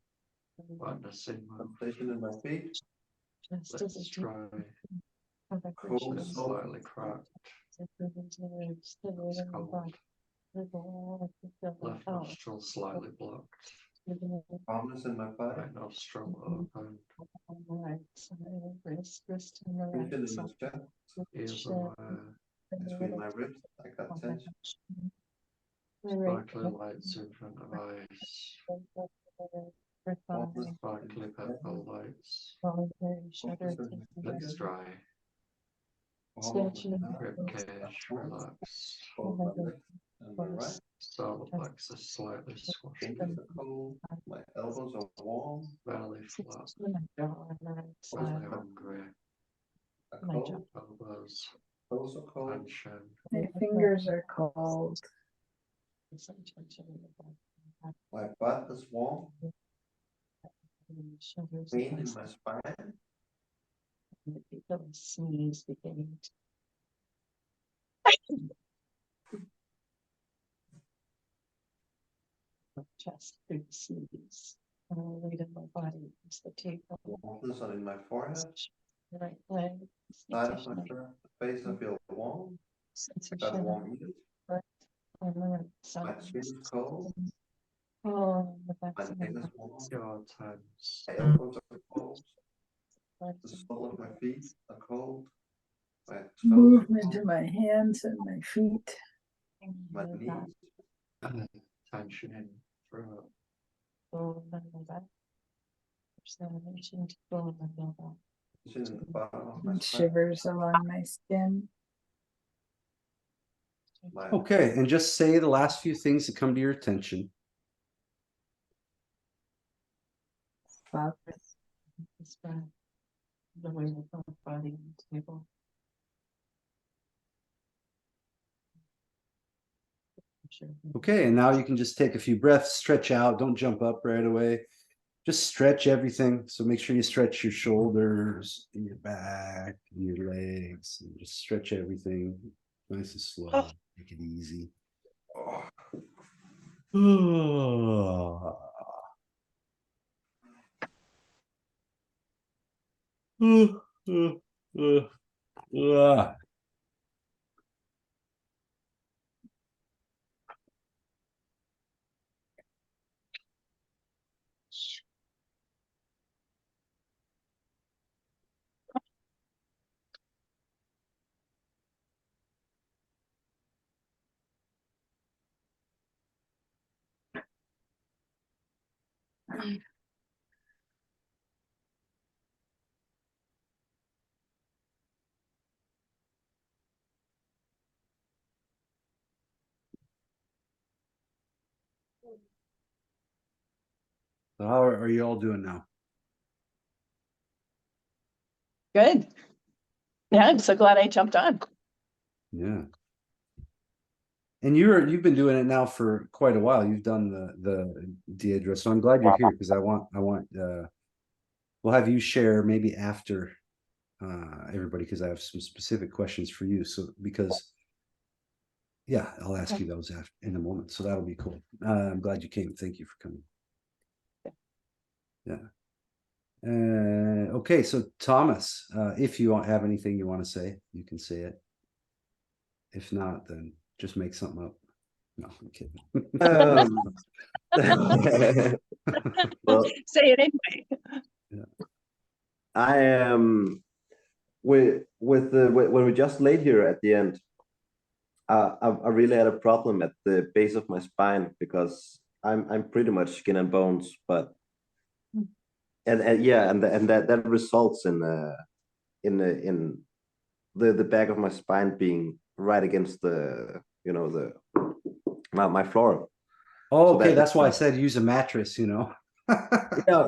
Wetness in the mouth. station in my feet, Let's try. cold It's sore, slightly cracked. It's cold. Left nostril slightly blocked. calmness in my body, Right nostril open. tension in my chest, Ears aware. between my ribs, I got tension, Sparkly lights in front of eyes. warmth Sparkly purple lights. Lips dry. Rib cage relaxed. cold my left and my right, Solar plexus slightly squashed. fingers are cold, my elbows are warm, Belly flat. Both Belly are hungry. cold, Elbows toes are cold, tension. My fingers are cold. my butt is warm, pain in my spine, Sneeze beginning. Chest, big sneeze. Weight of my body against the table. warmth on in my forehead, Right leg. side of my face, I feel warm, I got warm ears, On the right my side. skin is cold, Oh, the back my of my neck is warm, Jaw tense. my elbows are cold, neck. the sole of my feet are cold, my toes, Movement in my hands and my feet. my knees, Tension in throat. Examination to go in the middle. tension in the bottom of my And spine, shivers along my skin. my Okay, and just say the last few things that come to your attention. Fuck. Describe the way of the body on the table. Sure. Okay, and now you can just take a few breaths, stretch out, don't jump up right away. Just stretch everything. So make sure you stretch your shoulders, and your back, and your legs, and just stretch everything nice and slow. Oh. Make it easy. So how are you all doing now? Good. Yeah, I'm so glad I jumped on. Yeah. And you've been doing it now for quite a while. You've done the Deidre, so I'm glad you're here because I want we'll have you share maybe after everybody because I have some specific questions for you. So because yeah, I'll ask you those after in a moment. So that'll be cool. I'm glad you came. Thank you for coming. Yeah. Okay, so Thomas, if you have anything you want to say, you can say it. If not, then just make something up. No, I'm kidding. Well, Say it anyway. I am with the when we just laid here at the end. I really had a problem at the base of my spine because I'm pretty much skin and bones, but and that results in the back of my spine being right against the my floor. Oh, So okay, that- that's why I said use a mattress, you know? Yeah.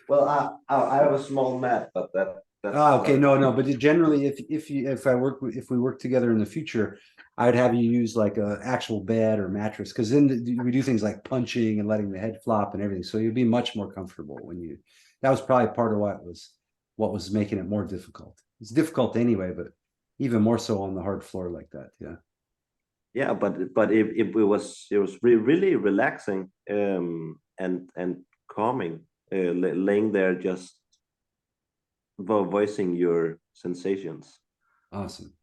Well, I have a small mat, but that's Okay, not- no, but generally, if we work together in the future, I'd have you use like a actual bed or mattress, because then we do things like punching and letting the head flop and everything. So you'd be much more comfortable when you. That was probably part of what was making it more difficult. It's difficult anyway, but even more so on the hard floor like that. Yeah. Yeah, but it was really relaxing and calming, laying there just voicing your sensations. Awesome.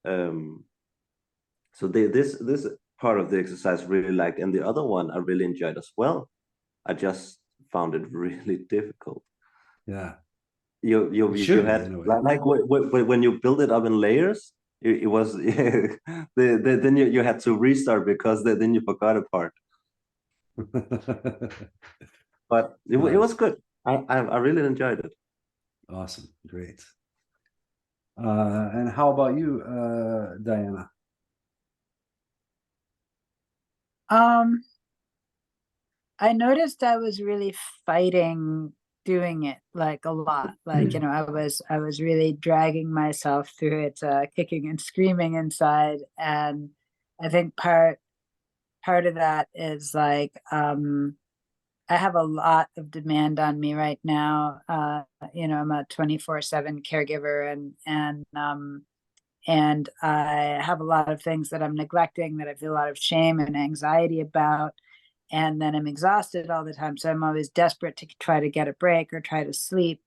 So this part of the exercise really liked, and the other one I really enjoyed as well. I just found it really difficult. Yeah. You should be, had in a way. like when you build it up in layers, it was then you had to restart because then you forgot a part. But it was good. I really enjoyed it. Awesome. Great. And how about you, Diana? I noticed I was really fighting doing it like a lot. Like, I was really dragging myself through it, kicking and screaming inside. And I think part of that is like, I have a lot of demand on me right now. I'm a 24/7 caregiver and I have a lot of things that I'm neglecting that I feel a lot of shame and anxiety about. And then I'm exhausted all the time. So I'm always desperate to try to get a break or try to sleep.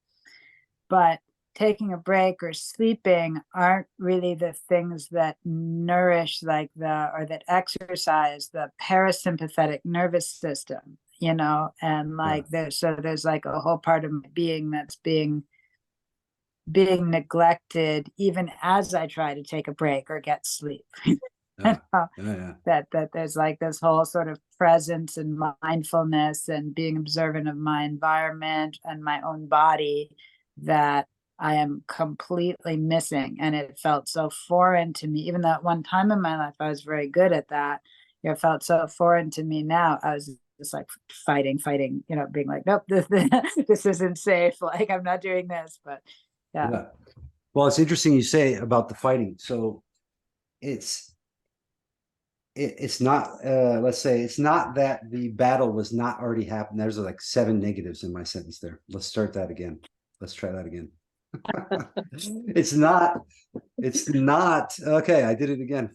But taking a break or sleeping aren't really the things that nourish or that exercise the parasympathetic nervous system, and like there's like a whole part of my being that's being neglected even as I try to take a break or get sleep. Yeah. That there's like this whole sort of presence and mindfulness and being observant of my environment and my own body that I am completely missing. And it felt so foreign to me, even though at one time in my life I was very good at that. It felt so foreign to me now. I was just like fighting, being like, nope, this isn't safe. Like, I'm not doing this, but yeah. Well, it's interesting you say about the fighting. So it's not let's say it's not that the battle was not already happened. There's like 7 negatives in my sentence there. Let's start that again. Let's try that again. It's not okay. I did it again.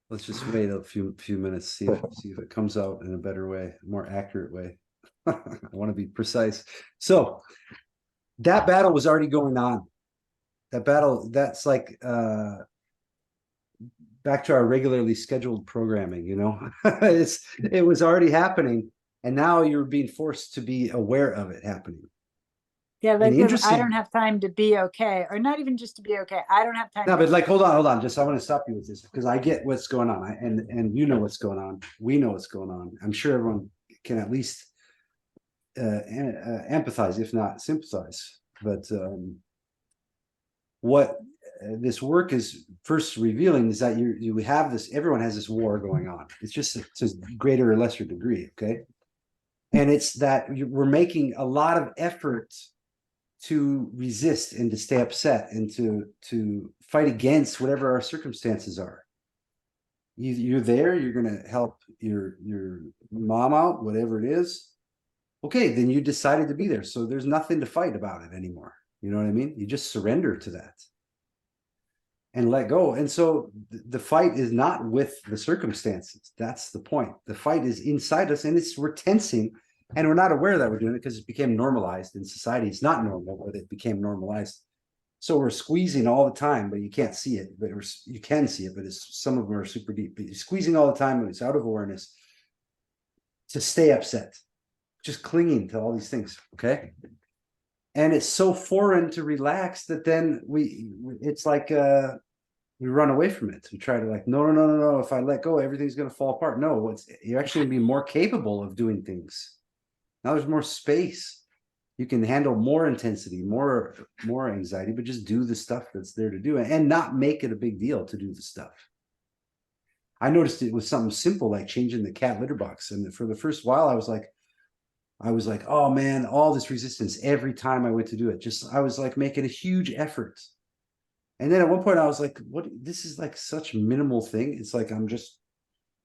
Let's just wait a few minutes, see if it comes out in a better way, a more accurate way. I want to be precise. So that battle was already going on. That battle, that's like back to our regularly scheduled programming, it was already happening, and now you're being forced to be aware of it happening. Yeah, like interesting- I don't have time to be okay, or not even just to be okay. I don't have time. No, but like, hold on. Just I want to stop you with this because I get what's going on, and you know what's going on. We know what's going on. I'm sure everyone can at least empathize, if not sympathize. But what this work is first revealing is that you have this. Everyone has this war going on. It's just to greater or lesser degree, okay? And it's that we're making a lot of effort to resist and to stay upset and to fight against whatever our circumstances are. You're there, you're going to help your mom out, whatever it is. Okay, then you decided to be there. So there's nothing to fight about it anymore. You know what I mean? You just surrender to that and let go. And so the fight is not with the circumstances. That's the point. The fight is inside us, and we're tensing And we're not aware that we're doing it because it became normalized in society. It's not normal, but it became normalized. So we're squeezing all the time, but you can't see it. But you can see it, but some of them are super deep. But you're squeezing all the time, and it's out of awareness to stay upset, just clinging to all these things. Okay. And it's so foreign to relax that then it's like we run away from it. We try to like, no. If I let go, everything's going to fall apart. No, you're actually going to be more capable of doing things. Now there's more space. You can handle more intensity, more anxiety, but just do the stuff that's there to do and not make it a big deal to do the stuff. I noticed it was something simple like changing the cat litter box. And for the first while, I was like, oh man, all this resistance every time I went to do it. I was like making a huge effort. And then at one point I was like, what, this is like such a minimal thing. It's like, I'm just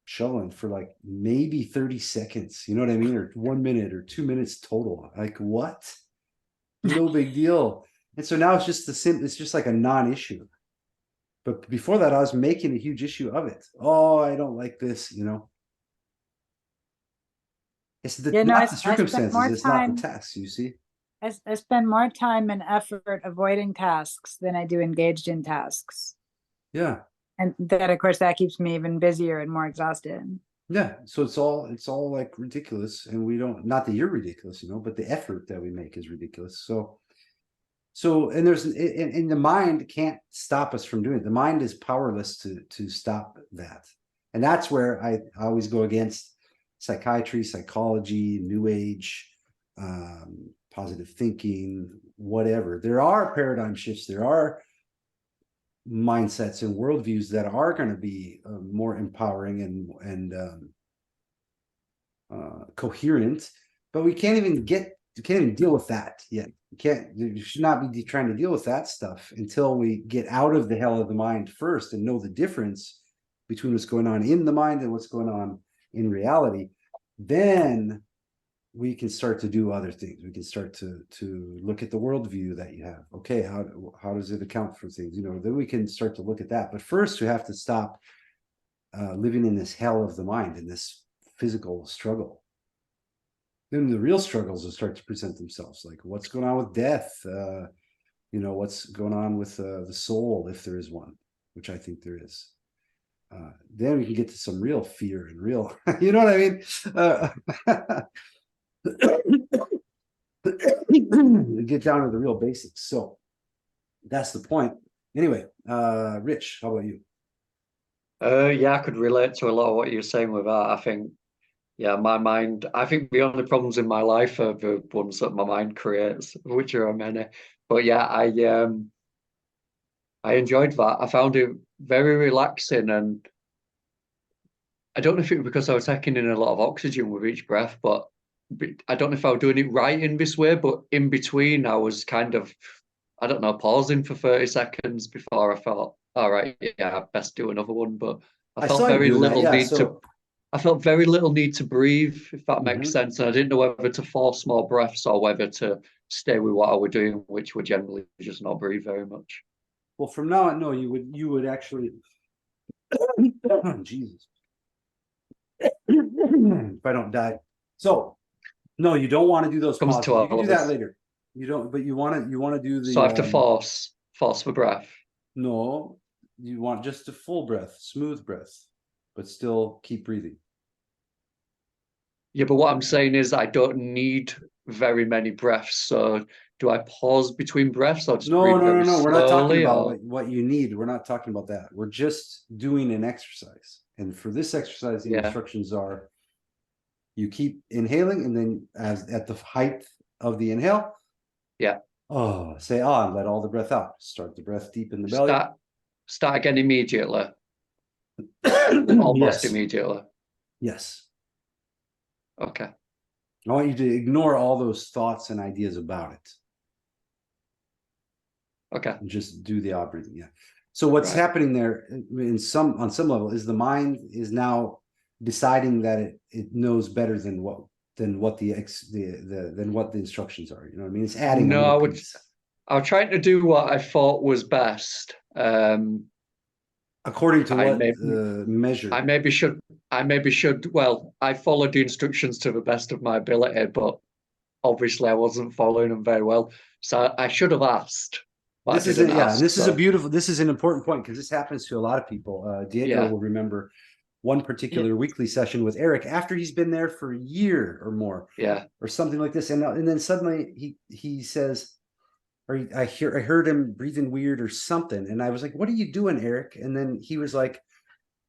shoveling for like maybe 30 seconds, you know what I mean? Or 1 minute or 2 minutes total. Like what? No big deal. And so now it's just it's just like a non-issue. But before that, I was making a huge issue of it. Oh, I don't like this, you know. It's not the circumstances, it's not the tasks, you see. I spend more time and effort avoiding tasks than I do engaged in tasks. Yeah. And that, of course, that keeps me even busier and more exhausted. Yeah. So it's all like ridiculous. And we don't, not that you're ridiculous, you know, but the effort that we make is ridiculous. So, and and the mind can't stop us from doing it. The mind is powerless to stop that. And that's where I always go against psychiatry, psychology, new age, positive thinking, whatever. There are paradigm shifts. There are mindsets and worldviews that are going to be more empowering and coherent, but we can't even deal with that yet. You should not be trying to deal with that stuff until we get out of the hell of the mind first and know the difference between what's going on in the mind and what's going on in reality. Then we can start to do other things. We can start to look at the worldview that you have. Okay, how does it account for things? You know, then we can start to look at that. But first, we have to stop living in this hell of the mind, in this physical struggle. Then the real struggles will start to present themselves, like what's going on with death. You know, what's going on with the soul, if there is one, which I think there is. Then we can get to some real fear and real, you know what I mean? Get down to the real basics. So that's the point. Anyway, Rich, how about you? Yeah, I could relate to a lot of what you're saying with that. I think, yeah, my mind, I think the only problems in my life are the ones that my mind creates, which are many. But yeah, I enjoyed that. I found it very relaxing, and I don't know if it was because I was taking in a lot of oxygen with each breath, but I don't know if I was doing it right in this way, but in between I was kind of, I don't know, pausing for 30 seconds before I thought, all right, yeah, I'd best do another one. But I felt very little need to, I felt very little need to breathe, if that makes sense. And I didn't know whether to force more breaths or whether to stay with what I was doing, which would generally just not breathe very much. Well, from now on, no, you would actually, Jesus, if I don't die. So, no, you don't want to do those pauses. You can do that later. You don't, but you want to do the. So I have to force the breath. No, you want just a full breath, smooth breath, but still keep breathing. Yeah, but what I'm saying is I don't need very many breaths. So do I pause between breaths or just breathe very slowly? We're not talking about what you need. We're not talking about that. We're just doing an exercise. And for this exercise, the instructions are you keep inhaling, and then at the height of the inhale, say and let all the breath out. Start the breath deep in the belly. Start again immediately. Almost immediately. Yes. Okay. I want you to ignore all those thoughts and ideas about it. Okay. And just do the out breathing. Yeah. So what's happening there on some level is the mind is now deciding that it knows better than what the instructions are. You know what I mean? It's adding. No, I was trying to do what I thought was best. According to I what may- measure? I maybe should, well, I followed the instructions to the best of my ability, but obviously I wasn't following them very well. So I should have asked. But I This is didn't yeah, ask, this is a so- beautiful, this is an important point because this happens to a lot of people. Diego Yeah. will remember one particular weekly session with Eric after he's been there for a year or more, Yeah. or something like this, and then suddenly he says, I heard him breathing weird or something, and I was like, "What are you doing, Eric?" And then he was like,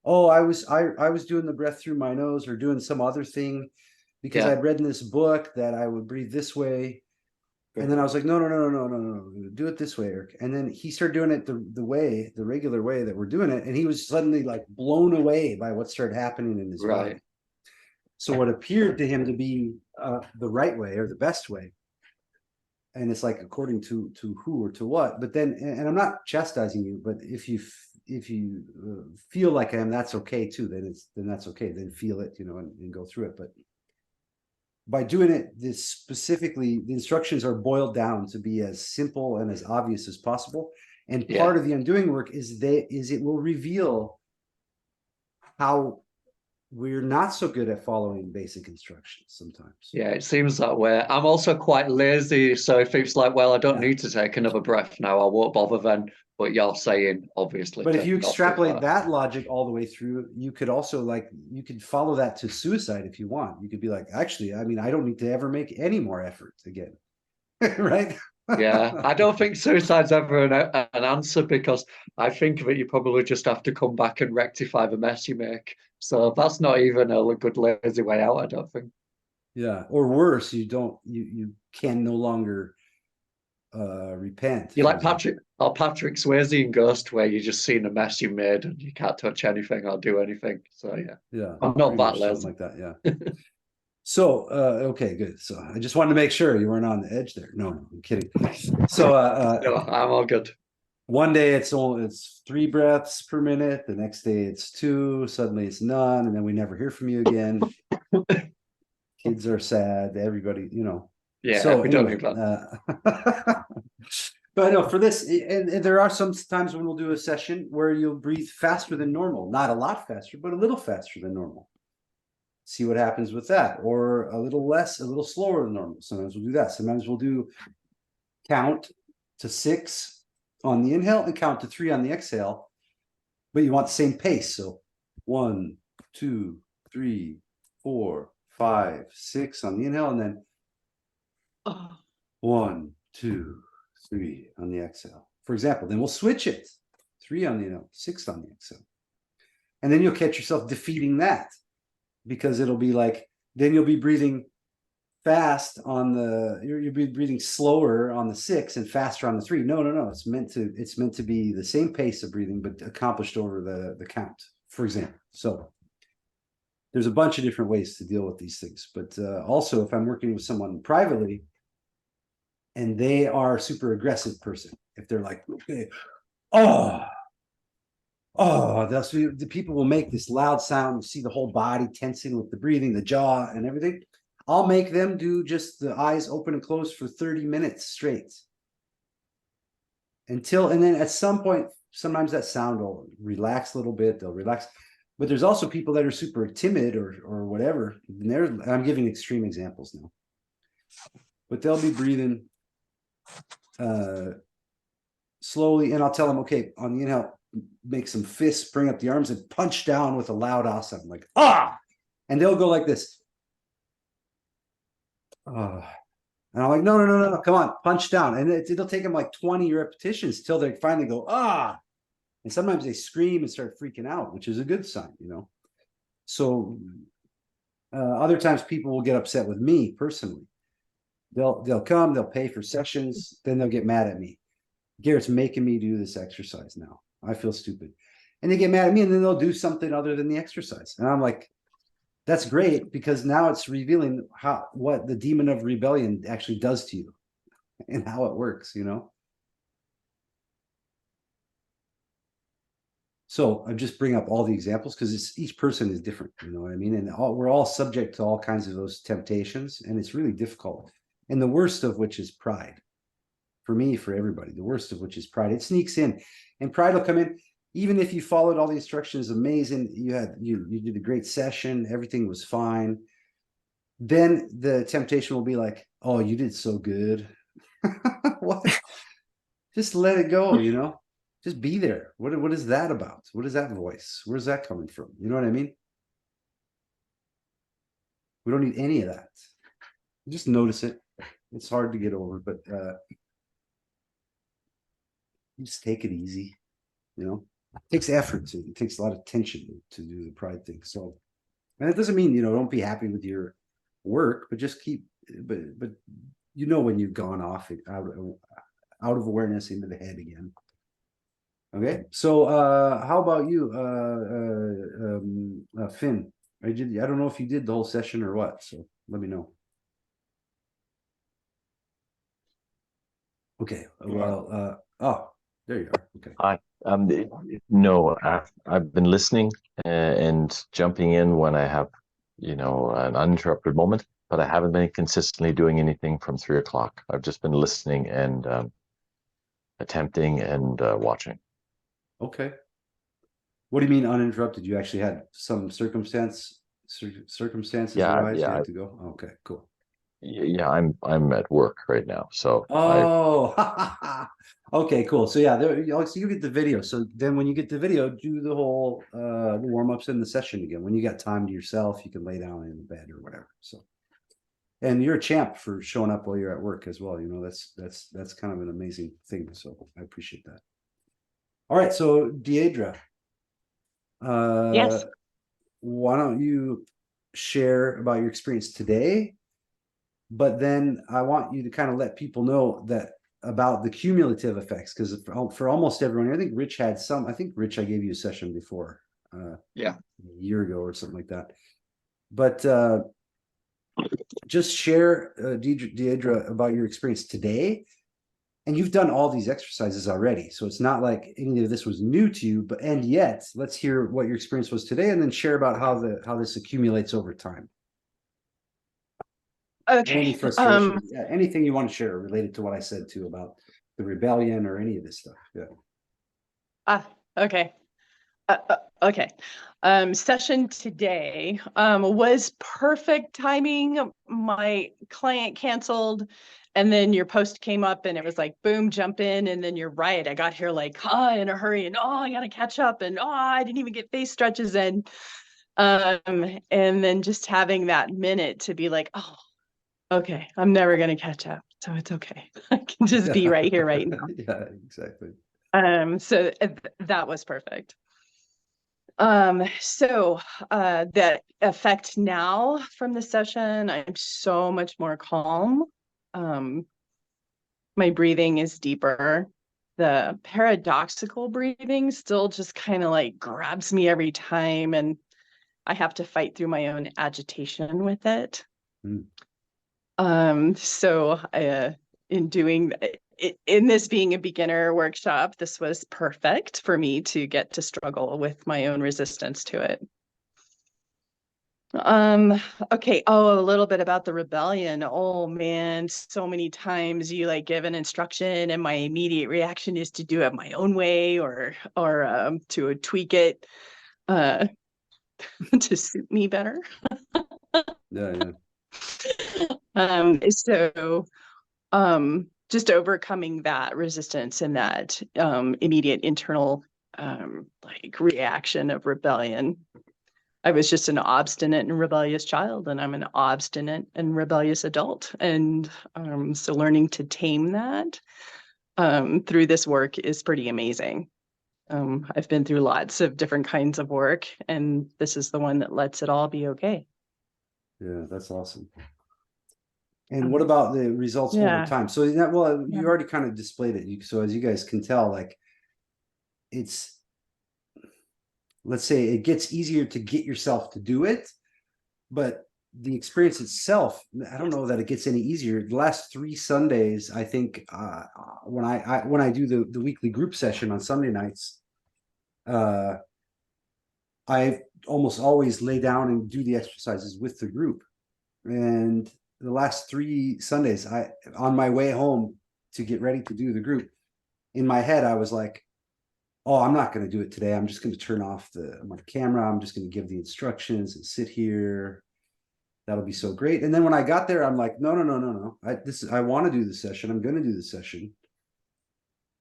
"Oh, I was doing the breath through my nose or doing some other thing because Yeah. I'd read in this book that I would breathe this way." And then I was like, no, do it this way, Eric. And then he started doing it the regular way that we're doing it. And he was suddenly like blown away by what started happening in his body. Right. So what appeared to him to be the right way or the best way. And it's like, according to who or to what, but then, and I'm not chastising you, but if you feel like I am, that's okay too. Then that's okay. Then feel it, and go through it. But by doing it this specifically, the instructions are boiled down to be as simple and as obvious as possible. And Yeah. part of the undoing work is it will reveal how we're not so good at following basic instructions sometimes. Yeah, it seems that way. I'm also quite lazy, so if it's like, well, I don't Yeah. need to take another breath now, I won't bother then. But you're saying, obviously. But if to you not do extrapolate that logic all the way through, you could also you could follow that to suicide if you want. You could be like, actually, I mean, I don't need to ever make any more effort again. Right? Yeah, I don't think suicide's ever an answer, because I think that you probably just have to come back and rectify the mess you make. So that's not even a good lazy way out, I don't think. Yeah. Or worse, you can no longer repent. You're for like example. Patrick Swayze in Ghost, where you just seen a mess you made and you can't touch anything or do anything. So yeah. Yeah. I'm not pretty that much something lazy. like that. Yeah. So, okay, good. So I just wanted to make sure you weren't on the edge there. No, I'm kidding. So, No, I'm all good. one day it's 3 breaths per minute. The next day it's 2. Suddenly it's none, and then we never hear from you again. Kids are sad. Everybody, Yeah, So we don't anyway, need that. but no, for this, and there are some times when we'll do a session where you'll breathe faster than normal, not a lot faster, but a little faster than normal. See what happens with that, or a little slower than normal. Sometimes we'll do that. Sometimes we'll do count to 6 on the inhale and count to 3 on the exhale, but you want the same pace. So 1, 2, 3, 4, 5, 6 on the inhale, and then 1, 2, 3 on the exhale. For example, then we'll switch it. 3 on the inhale, 6 on the exhale. And then you'll catch yourself defeating that, because it'll be like, then you'll be breathing fast on you'll be breathing slower on the 6 and faster on the 3. No. It's meant to be the same pace of breathing, but accomplished over the count, for example. So there's a bunch of different ways to deal with these things. But also, if I'm working with someone privately and they are a super aggressive person, if they're like, okay, the people will make this loud sound, see the whole body tensing with the breathing, the jaw and everything. I'll make them do just the eyes open and close for 30 minutes straight. And then at some point, sometimes that sound will relax a little bit, they'll relax. But there's also people that are super timid or whatever. And I'm giving extreme examples now. But they'll be breathing slowly, and I'll tell them, okay, on the inhale, make some fists, bring up the arms, and punch down with a loud sound, like and they'll go like this. And I'm like, no, come on, punch down. And it'll take them like 20 repetitions till they finally go and sometimes they scream and start freaking out, which is a good sign, So other times people will get upset with me personally. They'll come, they'll pay for sessions, then they'll get mad at me. Garrett's making me do this exercise now. I feel stupid. And they get mad at me, and then they'll do something other than the exercise. And I'm like, that's great, because now it's revealing what the demon of rebellion actually does to you and how it works, So I just bring up all the examples because each person is different, you know what I mean? And we're all subject to all kinds of those temptations, and it's really difficult. And the worst of which is pride. For me, for everybody, the worst of which is pride. It sneaks in, and pride will come in. even if you followed all the instructions, amazing, you did a great session, everything was fine. Then the temptation will be like, oh, you did so good. What? Just let it go, you know? Just be there. What is that about? What is that voice? Where's that coming from? You know what I mean? We don't need any of that. Just notice it. It's hard to get over, but you just take it easy, you know? It takes effort it takes a lot of tension to do the pride thing. So, and it doesn't mean, you know, don't be happy with your work, but just keep, but you know, when you've gone off out of awareness into the head again. Okay, so how about you, Finn? I don't know if you did the whole session or what, so let me know. Okay, well, oh, there you are. Okay. Hi. No, I've been listening and jumping in when I have, you know, an uninterrupted moment, but I haven't been consistently doing anything from 3 o'clock. I've just been listening and attempting and watching. Okay. What do you mean uninterrupted? You actually had some circumstances Yeah, arise, you yeah, had to go? Okay, cool. Yeah, I'm at work right now, so Oh, okay, cool. So yeah, so you get the video. So then when you get the video, do the whole warm-ups in the session again. When you got time to yourself, you can lay down in the bed or whatever. So, and you're a champ for showing up while you're at work as well. You know, that's kind of an amazing thing. So I appreciate that. All right, so Deidre, Yes. why don't you share about your experience today? But then I want you to kind of let people know that about the cumulative effects, because for almost everyone, I think Rich had some. I think Rich, I gave you a session before, Yeah. a year ago or something like that. But just share, Deidre, about your experience today. And you've done all these exercises already, so it's not like any of this was new to you. But and yet, let's hear what your experience was today, and then share about how this accumulates over time. Okay. Any frustration, yeah, anything you want to share related to what I said too about the rebellion or any of this stuff. Yeah. Okay. Okay. Session today was perfect timing. My client canceled, and then your post came up, and it was like, boom, jump in. And then you're right. I got here like, in a hurry, and I gotta catch up, and I didn't even get face stretches in. And then just having that minute to be like, oh, okay, I'm never gonna catch up, so it's okay. I can just be right here, right now. Yeah, exactly. So that was perfect. So the effect now from the session, I'm so much more calm. My breathing is deeper. The paradoxical breathing still just kind of like grabs me every time, and I have to fight through my own agitation with it. So in doing in this being a beginner workshop, this was perfect for me to get to struggle with my own resistance to it. Okay. Oh, a little bit about the rebellion. Oh man, so many times you like give an instruction and my immediate reaction is to do it my own way or to tweak it to suit me better. Yeah. So just overcoming that resistance and that immediate internal like reaction of rebellion. I was just an obstinate and rebellious child, and I'm an obstinate and rebellious adult. And so learning to tame that through this work is pretty amazing. I've been through lots of different kinds of work, and this is the one that lets it all be okay. Yeah, that's awesome. And what about the results Yeah. over time? So that, well, Yeah. you already kind of displayed it. So as you guys can tell, like it's, let's say it gets easier to get yourself to do it, but the experience itself, I don't know that it gets any easier. The last 3 Sundays, I think, when I do the weekly group session on Sunday nights, I almost always lay down and do the exercises with the group. And the last 3 Sundays, on my way home to get ready to do the group, in my head, I was like, oh, I'm not going to do it today. I'm just going to turn off my camera. I'm just going to give the instructions and sit here. That'll be so great. And then when I got there, I'm like, no. I want to do the session. I'm going to do the session.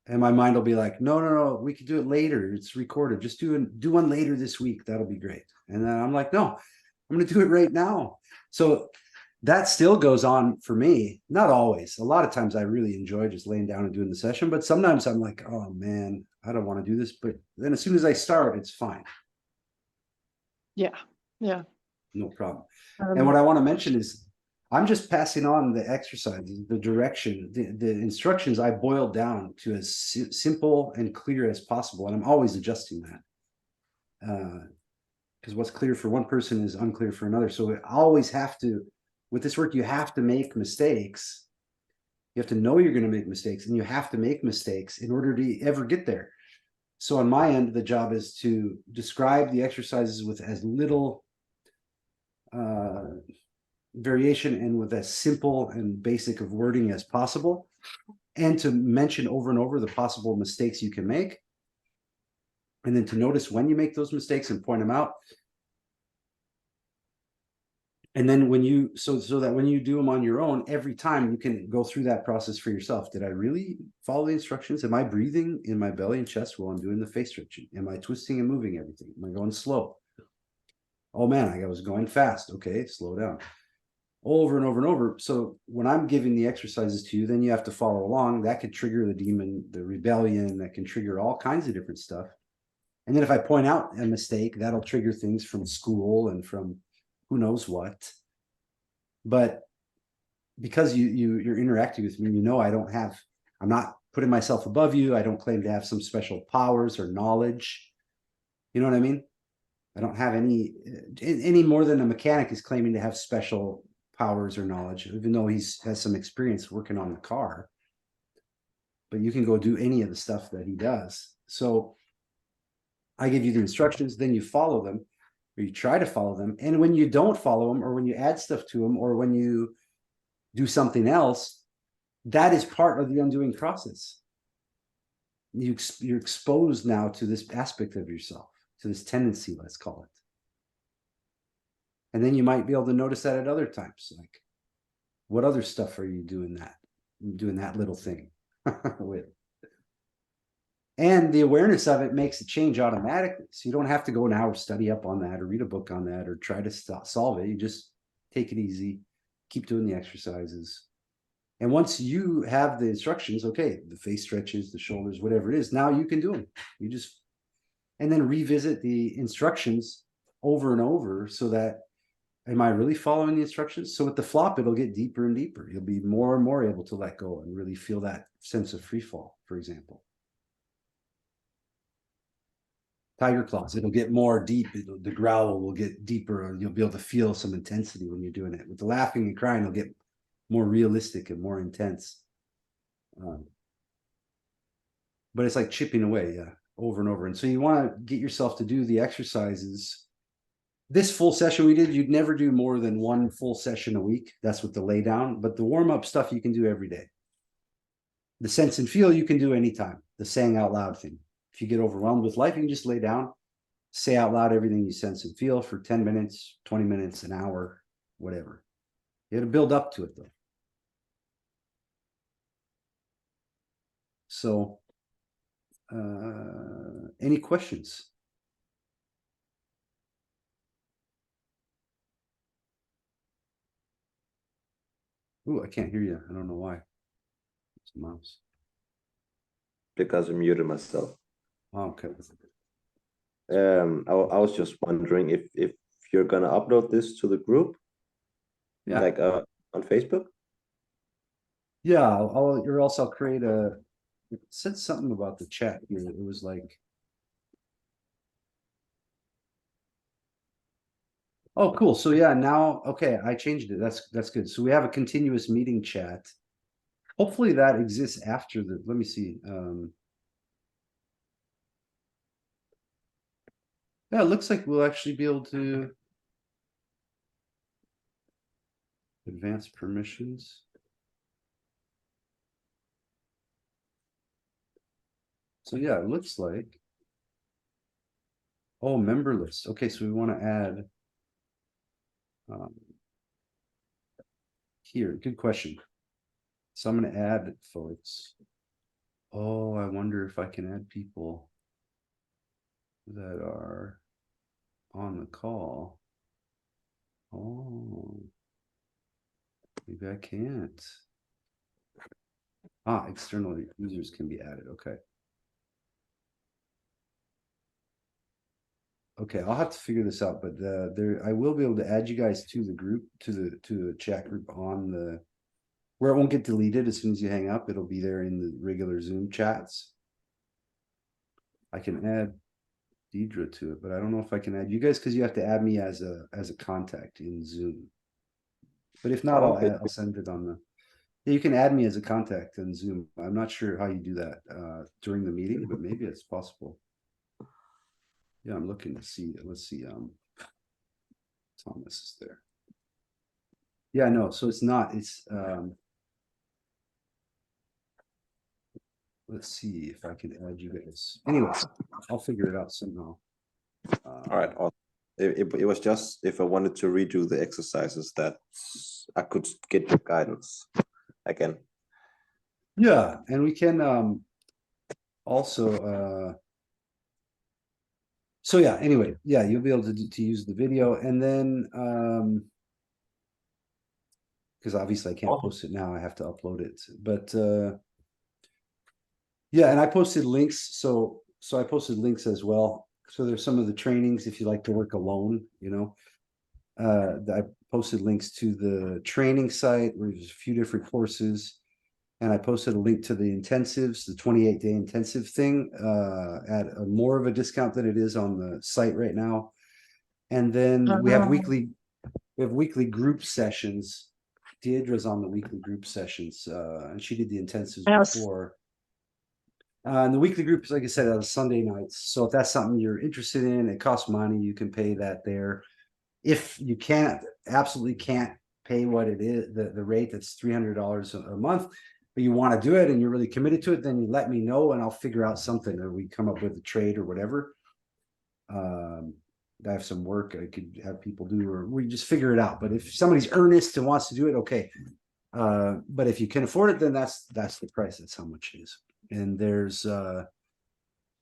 And my mind will be like, no, we can do it later. It's recorded. Just do one later this week. That'll be great. And then I'm like, no, I'm going to do it right now. So that still goes on for me. Not always. A lot of times I really enjoy just laying down and doing the session, but sometimes I'm like, oh man, I don't want to do this. But then as soon as I start, it's fine. Yeah. No problem. And what I want to mention is I'm just passing on the exercises, the direction, the instructions I boiled down to as simple and clear as possible. And I'm always adjusting that. Because what's clear for one person is unclear for another. So I always have to, with this work, you have to make mistakes. You have to know you're going to make mistakes, and you have to make mistakes in order to ever get there. So on my end, the job is to describe the exercises with as little variation and with as simple and basic of wording as possible, and to mention over and over the possible mistakes you can make, and then to notice when you make those mistakes and point them out. And then when you so that when you do them on your own, every time you can go through that process for yourself. Did I really follow the instructions? Am I breathing in my belly and chest while I'm doing the face stretching? Am I twisting and moving everything? Am I going slow? Oh man, I was going fast. Okay, slow down. Over and over and over. So when I'm giving the exercises to you, then you have to follow along. That could trigger the demon, the rebellion, that can trigger all kinds of different stuff. And then if I point out a mistake, that'll trigger things from school and from who knows what. But because you're interacting with me, you know I'm not putting myself above you. I don't claim to have some special powers or knowledge. You know what I mean? I don't have any more than a mechanic is claiming to have special powers or knowledge, even though he has some experience working on the car. But you can go do any of the stuff that he does. So I give you the instructions, then you follow them, or you try to follow them. And when you don't follow them, or when you add stuff to them, or when you do something else, that is part of the undoing process. You're exposed now to this aspect of yourself, to this tendency, let's call it. And then you might be able to notice that at other times. Like, what other stuff are you doing that little thing with? And the awareness of it makes it change automatically. So you don't have to go an hour study up on that or read a book on that or try to solve it. You just take it easy, keep doing the exercises. And once you have the instructions, okay, the face stretches, the shoulders, whatever it is, now you can do them. And then revisit the instructions over and over so that, am I really following the instructions? So with the flop, it'll get deeper and deeper. You'll be more and more able to let go and really feel that sense of free fall, for example. Tiger claws, it'll get more deep. The growl will get deeper, and you'll be able to feel some intensity when you're doing it. With the laughing and crying, it'll get more realistic and more intense. But it's like chipping away, over and over. And so you want to get yourself to do the exercises. This full session we did, you'd never do more than one full session a week. That's with the lay down. But the warm-up stuff you can do every day. The sense and feel you can do anytime. The saying out loud thing. If you get overwhelmed with life, you can just lay down, say out loud everything you sense and feel for 10 minutes, 20 minutes, an hour, whatever. You have to build up to it though. So, any questions? Ooh, I can't hear you. I don't know why. It's a mouse. Because I muted myself. Oh, okay. I was just wondering if you're gonna upload this to the group, Yeah. like on Facebook. Yeah, I'll create a. It said something about the chat here. It was like. Oh, cool. So yeah, now, okay, I changed it. That's good. So we have a continuous meeting chat. Hopefully that exists after let me see. Yeah, it looks like we'll actually be able to advance permissions. So yeah, it looks like Oh, member list. Okay, so we want to add. Here, good question. So I'm going to add folks. Oh, I wonder if I can add people that are on the call. Oh, maybe I can't. Ah, external users can be added. Okay. Okay, I'll have to figure this out, but there I will be able to add you guys to the group, to the chat group on the where it won't get deleted as soon as you hang up. It'll be there in the regular Zoom chats. I can add Deidre to it, but I don't know if I can add you guys because you have to add me as a contact in Zoom. But if not, Okay. I'll send it on the. Yeah, you can add me as a contact in Zoom. I'm not sure how you do that during the meeting, but maybe it's possible. Yeah, I'm looking to see. Let's see. Thomas is there. Yeah, no, so it's not. It's let's see if I can add you guys. Anyway, I'll figure it out somehow. All right. Awesome. It was just if I wanted to redo the exercises that I could get your guidance again. Yeah, and we can also so yeah, anyway, yeah, you'll be able to use the video and then because obviously I can't post it now, I have to upload it. But yeah, and I posted links, so I posted links as well. So there's some of the trainings if you like to work alone, you know. I posted links to the training site where there's a few different courses. And I posted a link to the intensives, the 28-day intensive thing, at a more of a discount than it is on the site right now. And then we have weekly group sessions. Deirdre's on the weekly group sessions, and she did the intensives Yes. before. And the weekly groups, like I said, on Sunday nights. So if that's something you're interested in, it costs money. You can pay that there. If you absolutely can't pay what it is, the rate that's $300 a month, but you want to do it and you're really committed to it, then you let me know and I'll figure out something, or we come up with a trade or whatever. I have some work I could have people do, or we just figure it out. But if somebody's earnest and wants to do it, okay. But if you can afford it, then that's the price. That's how much it is. And there's like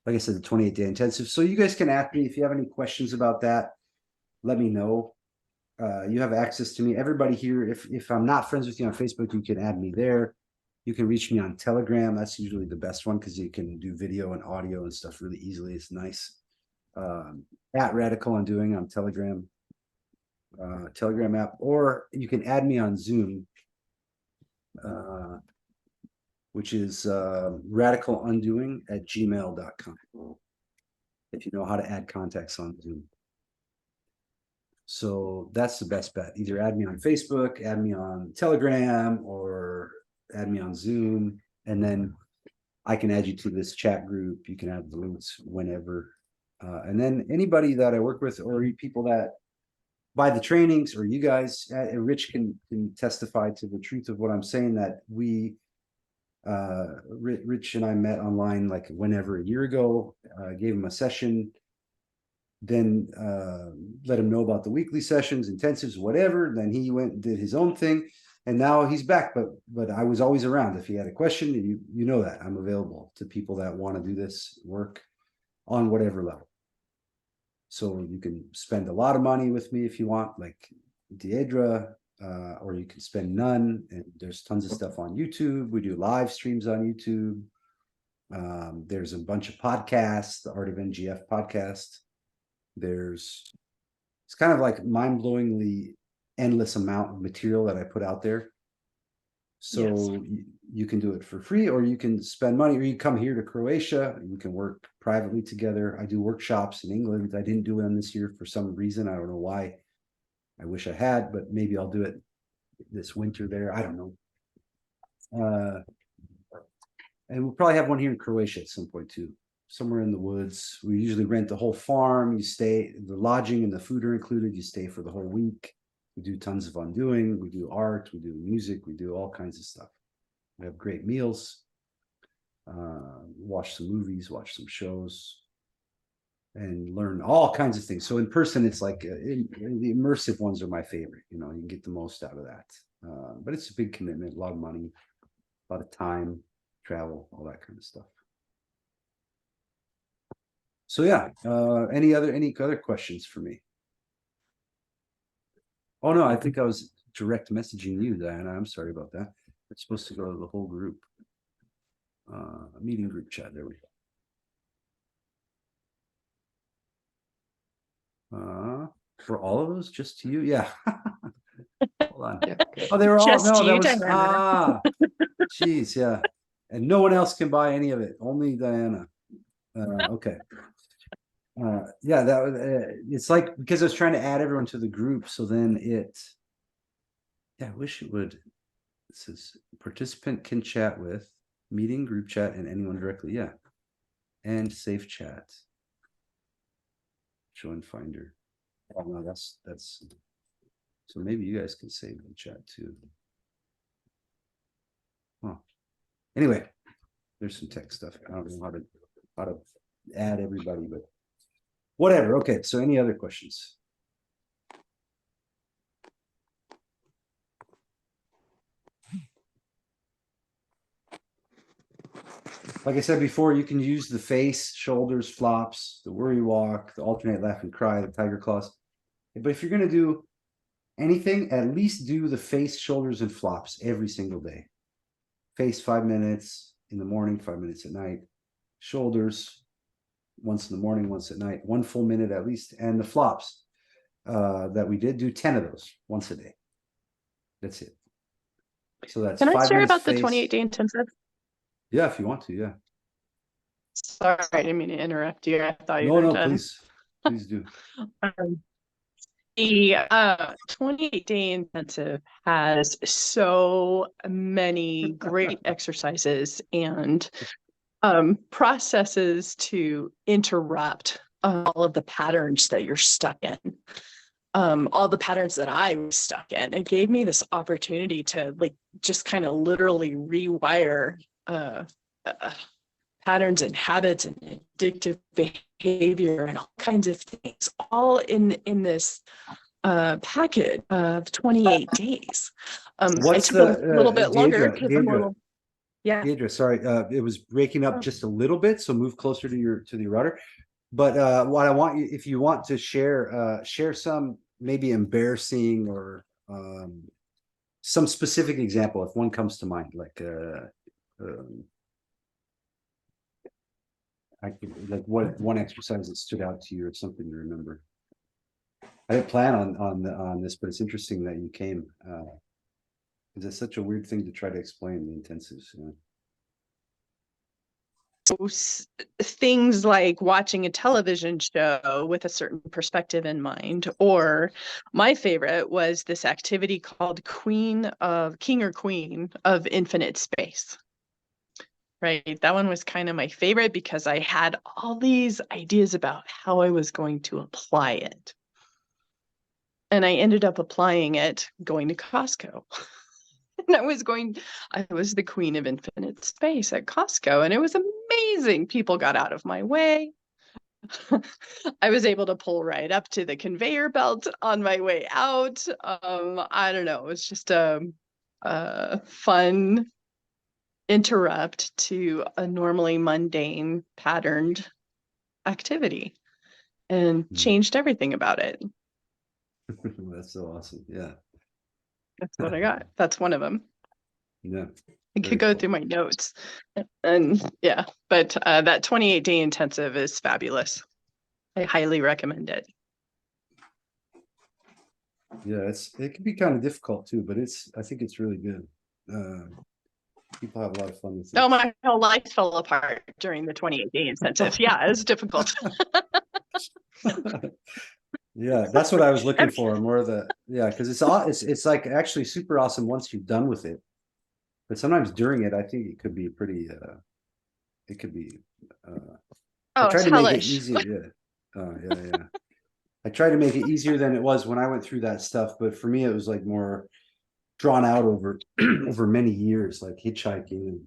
I said, the 28-day intensive. So you guys can ask me if you have any questions about that. Let me know. You have access to me. Everybody here, if I'm not friends with you on Facebook, you can add me there. You can reach me on Telegram. That's usually the best one because you can do video and audio and stuff really easily. It's nice. At Radical Undoing on Telegram, Telegram app, or you can add me on Zoom, which is radicalundoing@gmail.com. If you know how to add contacts on Zoom. So that's the best bet. Either add me on Facebook, add me on Telegram, or add me on Zoom. And then I can add you to this chat group. You can have the links whenever. And then anybody that I work with, or people that buy the trainings, or you guys, Rich can testify to the truth of what I'm saying, that Rich and I met online like whenever a year ago, gave him a session, then let him know about the weekly sessions, intensives, whatever. Then he went and did his own thing, and now he's back. But I was always around. If he had a question, you know that I'm available to people that want to do this work on whatever level. So you can spend a lot of money with me if you want, like Deidre, or you can spend none. And there's tons of stuff on YouTube. We do live streams on YouTube. There's a bunch of podcasts, the Art of NGF podcast. It's kind of like mind-blowingly endless amount of material that I put out there. So you can do it for free, or you can spend money, or you come here to Croatia. You can work privately together. I do workshops in England. I didn't do them this year for some reason. I don't know why. I wish I had, but maybe I'll do it this winter there. I don't know. And we'll probably have one here in Croatia at some point too, somewhere in the woods. We usually rent the whole farm. You stay, the lodging and the food are included. You stay for the whole week. We do tons of undoing. We do art. We do music. We do all kinds of stuff. We have great meals. Watch some movies. Watch some shows. and learn all kinds of things. So in person, it's like the immersive ones are my favorite. You know, you can get the most out of that. But it's a big commitment, a lot of money, a lot of time, travel, all that kind of stuff. So yeah, any other questions for me? Oh no, I think I was direct messaging you, Diana. I'm sorry about that. It's supposed to go to the whole group. Meeting group chat. There we go. For all of those, just to you? Yeah. Hold on. Oh, they were all Just no, to that you, was Diana. geez, yeah. And no one else can buy any of it, only Diana. Okay. Yeah, that was it's like because I was trying to add everyone to the group, so then I wish it would. It says participant can chat with meeting, group chat, and anyone directly. Yeah. And safe chat. Join Finder. Oh no, that's so maybe you guys can save the chat too. Huh. Anyway, there's some tech stuff. I don't know how to add everybody, but whatever. Okay, so any other questions? Like I said before, you can use the face, shoulders, flops, the worry walk, the alternate laugh and cry, the tiger claws. But if you're gonna do anything, at least do the face, shoulders, and flops every single day. Face 5 minutes in the morning, 5 minutes at night. Shoulders once in the morning, once at night, 1 full minute at least. And the flops that we did, do 10 of those once a day. That's it. So that's Can I 5 share minutes about the face. 28-day intensive? Yeah, if you want to, yeah. Sorry, I didn't mean to interrupt you. I thought you No, were no, done. please do. The 28-day intensive has so many great exercises and processes to interrupt all of the patterns that you're stuck in. All the patterns that I was stuck in. It gave me this opportunity to like just kind of literally rewire patterns and habits and addictive behavior and all kinds of things, all in this packet of 28 days. I What's took a little bit longer Deidre, because I'm a little, yeah. Deidre, sorry, it was breaking up just a little bit, so move closer to the router. But what I want you, if you want to share some maybe embarrassing or some specific example, if one comes to mind, like like what one exercise that stood out to you or something you remember. I didn't plan on this, but it's interesting that you came. Because it's such a weird thing to try to explain the intensives. You know? Things like watching a television show with a certain perspective in mind, or my favorite was this activity called King or Queen of Infinite Space. Right, that one was kind of my favorite because I had all these ideas about how I was going to apply it. And I ended up applying it going to Costco. And I was the queen of infinite space at Costco, and it was amazing. People got out of my way. I was able to pull right up to the conveyor belt on my way out. I don't know, it was just a fun interrupt to a normally mundane patterned activity and changed everything about it. That's so awesome. Yeah. That's what I got. That's one of them. Yeah. I could go through my notes and yeah, but that 28-day intensive is fabulous. I highly recommend it. Yeah, it can be kind of difficult too, but I think it's really good. People have a lot of fun with it. Oh, my whole life fell apart during the 28-day intensive. Yeah, it was difficult. Yeah, that's what I was looking for. More of the because it's like actually super awesome once you're done with it. But sometimes during it, I think it could be pretty. It could be. I tried to make it easier. Yeah. I tried to make it easier than it was when I went through that stuff. But for me, it was like more drawn out over over many years, like hitchhiking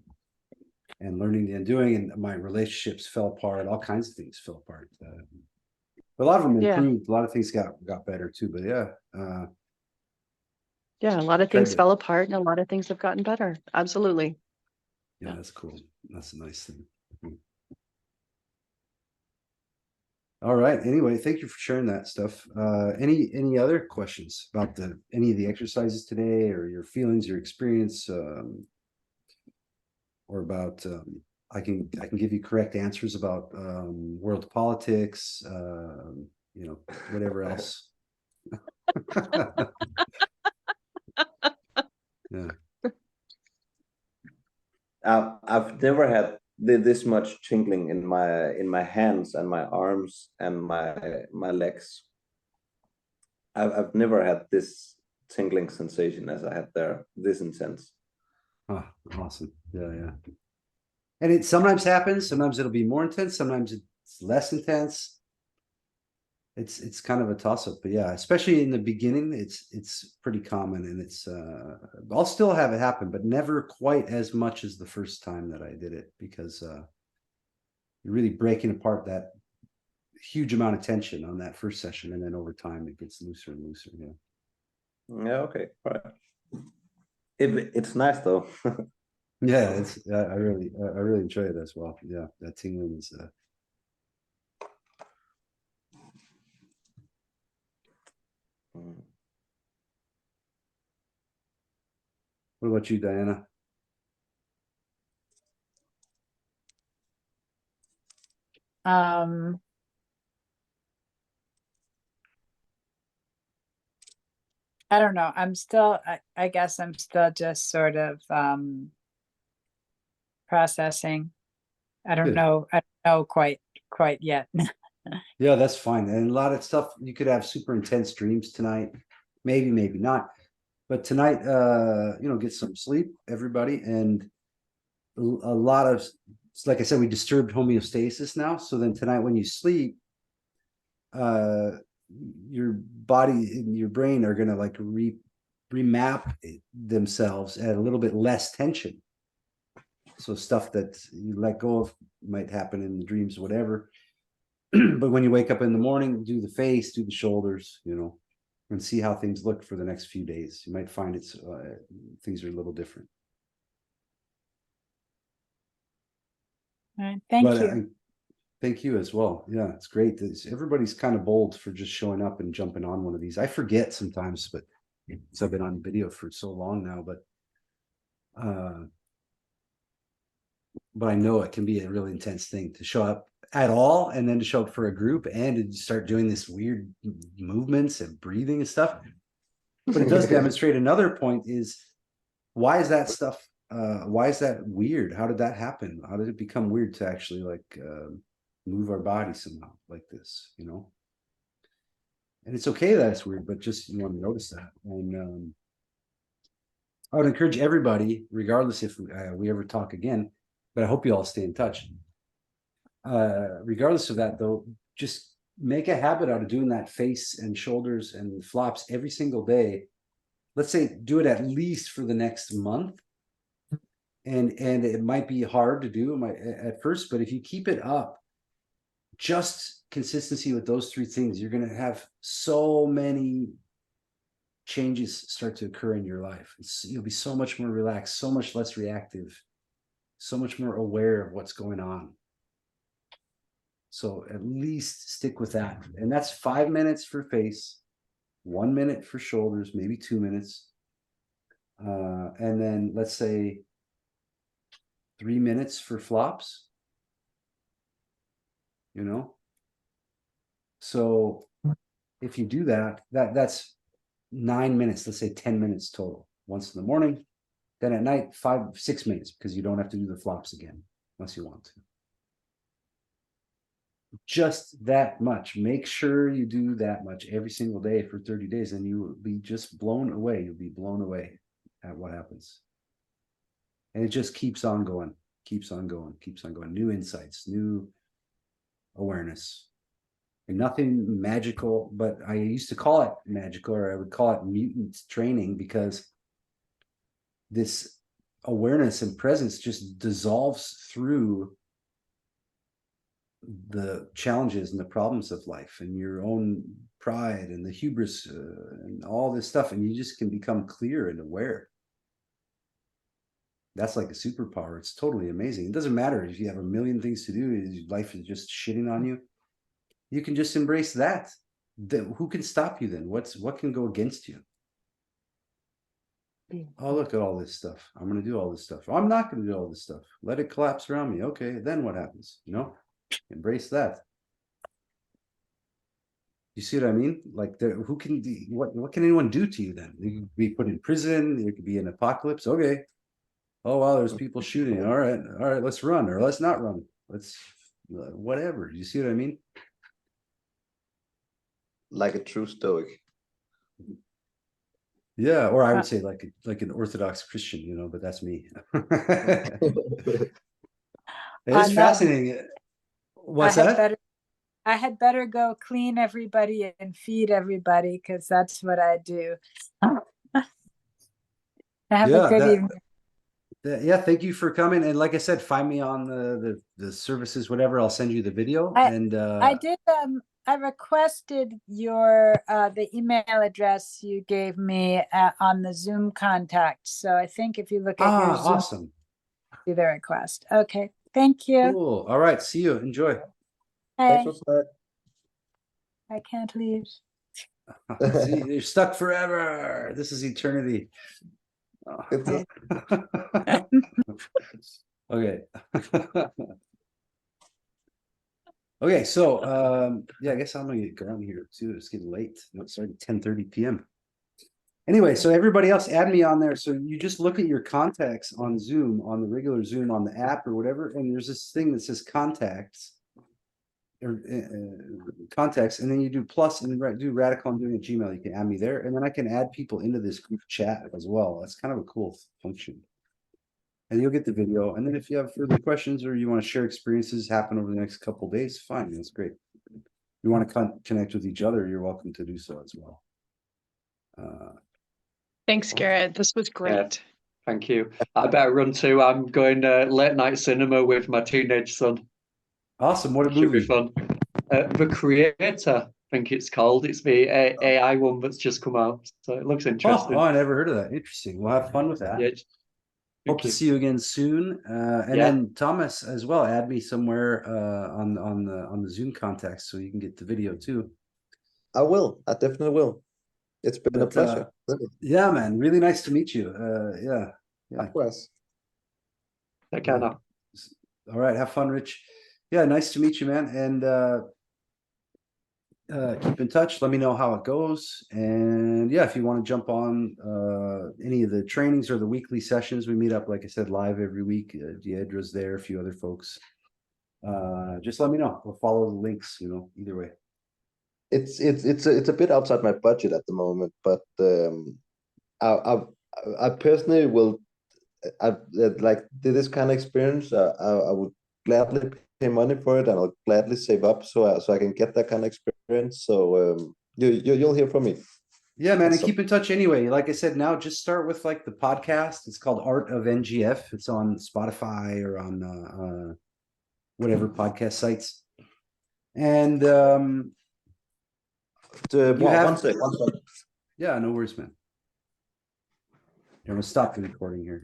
and learning and doing, and my relationships fell apart. All kinds of things fell apart. A lot of them Yeah. improved. A lot of things got better too. But yeah, Yeah, a lot of Tried things to- fell apart and a lot of things have gotten better. Absolutely. yeah, Yeah. that's cool. That's a nice thing. All right. Anyway, thank you for sharing that stuff. Any other questions about any of the exercises today, or your feelings, your experience, or about I can give you correct answers about world politics, whatever else. Yeah. I've never had this much tingling in my hands and my arms and my legs. I've never had this tingling sensation as I had there, this intense. Oh, awesome. Yeah. And it sometimes happens, sometimes it'll be more intense, sometimes it's less intense. It's kind of a toss-up, but yeah, especially in the beginning, it's pretty common, and it's I'll still have it happen, but never quite as much as the first time that I did it, because you're really breaking apart that huge amount of tension on that first session, and then over time it gets looser and looser. Yeah. Yeah, okay, all right. It's nice though. Yeah, I really enjoy it as well. Yeah, that tingling is Mm. What about you, Diana? Um, I don't know. I guess I'm still just sort of processing. I don't Good. know. I don't know quite yet. Yeah, that's fine. And a lot of stuff, you could have super intense dreams tonight. Maybe not. But tonight, get some sleep, everybody. And a lot of, like I said, we disturbed homeostasis now. So then tonight when you sleep, your body and your brain are gonna like remap themselves at a little bit less tension. So stuff that you let go of might happen in the dreams, whatever. But when you wake up in the morning, do the face, do the shoulders, and see how things look for the next few days. You might find things are a little different. All right, thank But you. thank you as well. Yeah, it's great. Everybody's kind of bold for just showing up and jumping on one of these. I forget sometimes, but because I've been on video for so long now, but I know it can be a really intense thing to show up at all, and then to show up for a group and to start doing this weird movements and breathing and stuff. But it does demonstrate another point is, why is that stuff why is that weird? How did that happen? How did it become weird to actually move our body somehow like this, And it's okay that it's weird, but just you want to notice that. And I would encourage everybody, regardless if we ever talk again, but I hope you all stay in touch. Regardless of that, though, just make a habit out of doing that face and shoulders and flops every single day. Let's say do it at least for the next month. And it might be hard to do at first, but if you keep it up, just consistency with those three things, you're going to have so many changes start to occur in your life. You'll be so much more relaxed, so much less reactive, so much more aware of what's going on. So at least stick with that. And that's 5 minutes for face, 1 minute for shoulders, maybe 2 minutes. And then let's say 3 minutes for flops. So if you do that's 9 minutes, let's say 10 minutes total, once in the morning, then at night 5-6 minutes, because you don't have to do the flops again unless you want to. Just that much. Make sure you do that much every single day for 30 days, and you will be just blown away. You'll be blown away at what happens. And it just keeps on going, keeps on going. New insights, new awareness. And nothing magical, but I used to call it magical, or I would call it mutant training, because this awareness and presence just dissolves through the challenges and the problems of life and your own pride and the hubris and all this stuff, and you just can become clear and aware. That's like a superpower. It's totally amazing. It doesn't matter if you have a million things to do, life is just shitting on you. You can just embrace that. Who can stop you then? What can go against you? Oh, look at all this stuff. I'm going to do all this stuff. I'm not going to do all this stuff. Let it collapse around me. Okay, then what happens? You know, embrace that. You see what I mean? Like, who can what can anyone do to you then? You could be put in prison. There could be an apocalypse. Okay. Oh wow, there's people shooting. All right, let's run or let's not run. Let's whatever. You see what I mean? Like a true Stoic. Yeah, or I would say like an Orthodox Christian, you know, but that's me. It's fascinating. What's that? I had better go clean everybody and feed everybody because that's what I do. Have a good evening. Yeah, thank you for coming. And like I said, find me on the services, whatever. I'll send you the video. I did I requested your the email address you gave me on the Zoom contact. So I think if you look at your Zoom, awesome. do the request. Okay, thank you. Cool. All right, see you. Enjoy. Hey, Thanks for I can't leave. See, you're stuck forever. This is eternity. that. Okay. Okay, so yeah, I guess I'm gonna get going here too. It's getting late. No, it's already 10:30 p.m. Anyway, so everybody else add me on there. So you just look at your contacts on Zoom, on the regular Zoom, on the app or whatever, and there's this thing that says contacts or contacts, and then you do plus and do radical undoing at Gmail. You can add me there, and then I can add people into this group chat as well. That's kind of a cool function. And you'll get the video. And then if you have further questions or you want to share experiences happen over the next couple of days, fine, that's great. If you want to connect with each other, you're welcome to do so as well. Thanks, Garrett. This was great. Thank you. I better run too. I'm going late night cinema with my teenage son. Awesome. What a Should be movie. fun. The Creator, I think it's called. It's the AI one that's just come out. So it looks interesting. Oh, I never heard of that. Interesting. We'll have fun with that. Yeah, Hope to see you again soon. And then Thomas as well, add me somewhere on the Zoom contacts so you can get the video too. I will. I definitely will. It's been a pleasure. Really. Yeah, man. Really nice to meet you. Yeah. Likewise. Take care now. All right. Have fun, Rich. Yeah, nice to meet you, man. And keep in touch. Let me know how it goes. And yeah, if you want to jump on any of the trainings or the weekly sessions, we meet up, like I said, live every week. Deedra's there, a few other folks. Just let me know. We'll follow the links, you know, either way. It's a bit outside my budget at the moment, but I personally will. I like this kind of experience. I would gladly pay money for it, and I'll gladly save up so I can get that kind of experience. So you'll hear from me. Yeah, man, and keep in touch anyway. Like I said, now just start with like the podcast. It's called Art of NGF. It's on Spotify or on whatever podcast sites. And one sec. yeah, no worries, man. I'm gonna stop the recording here.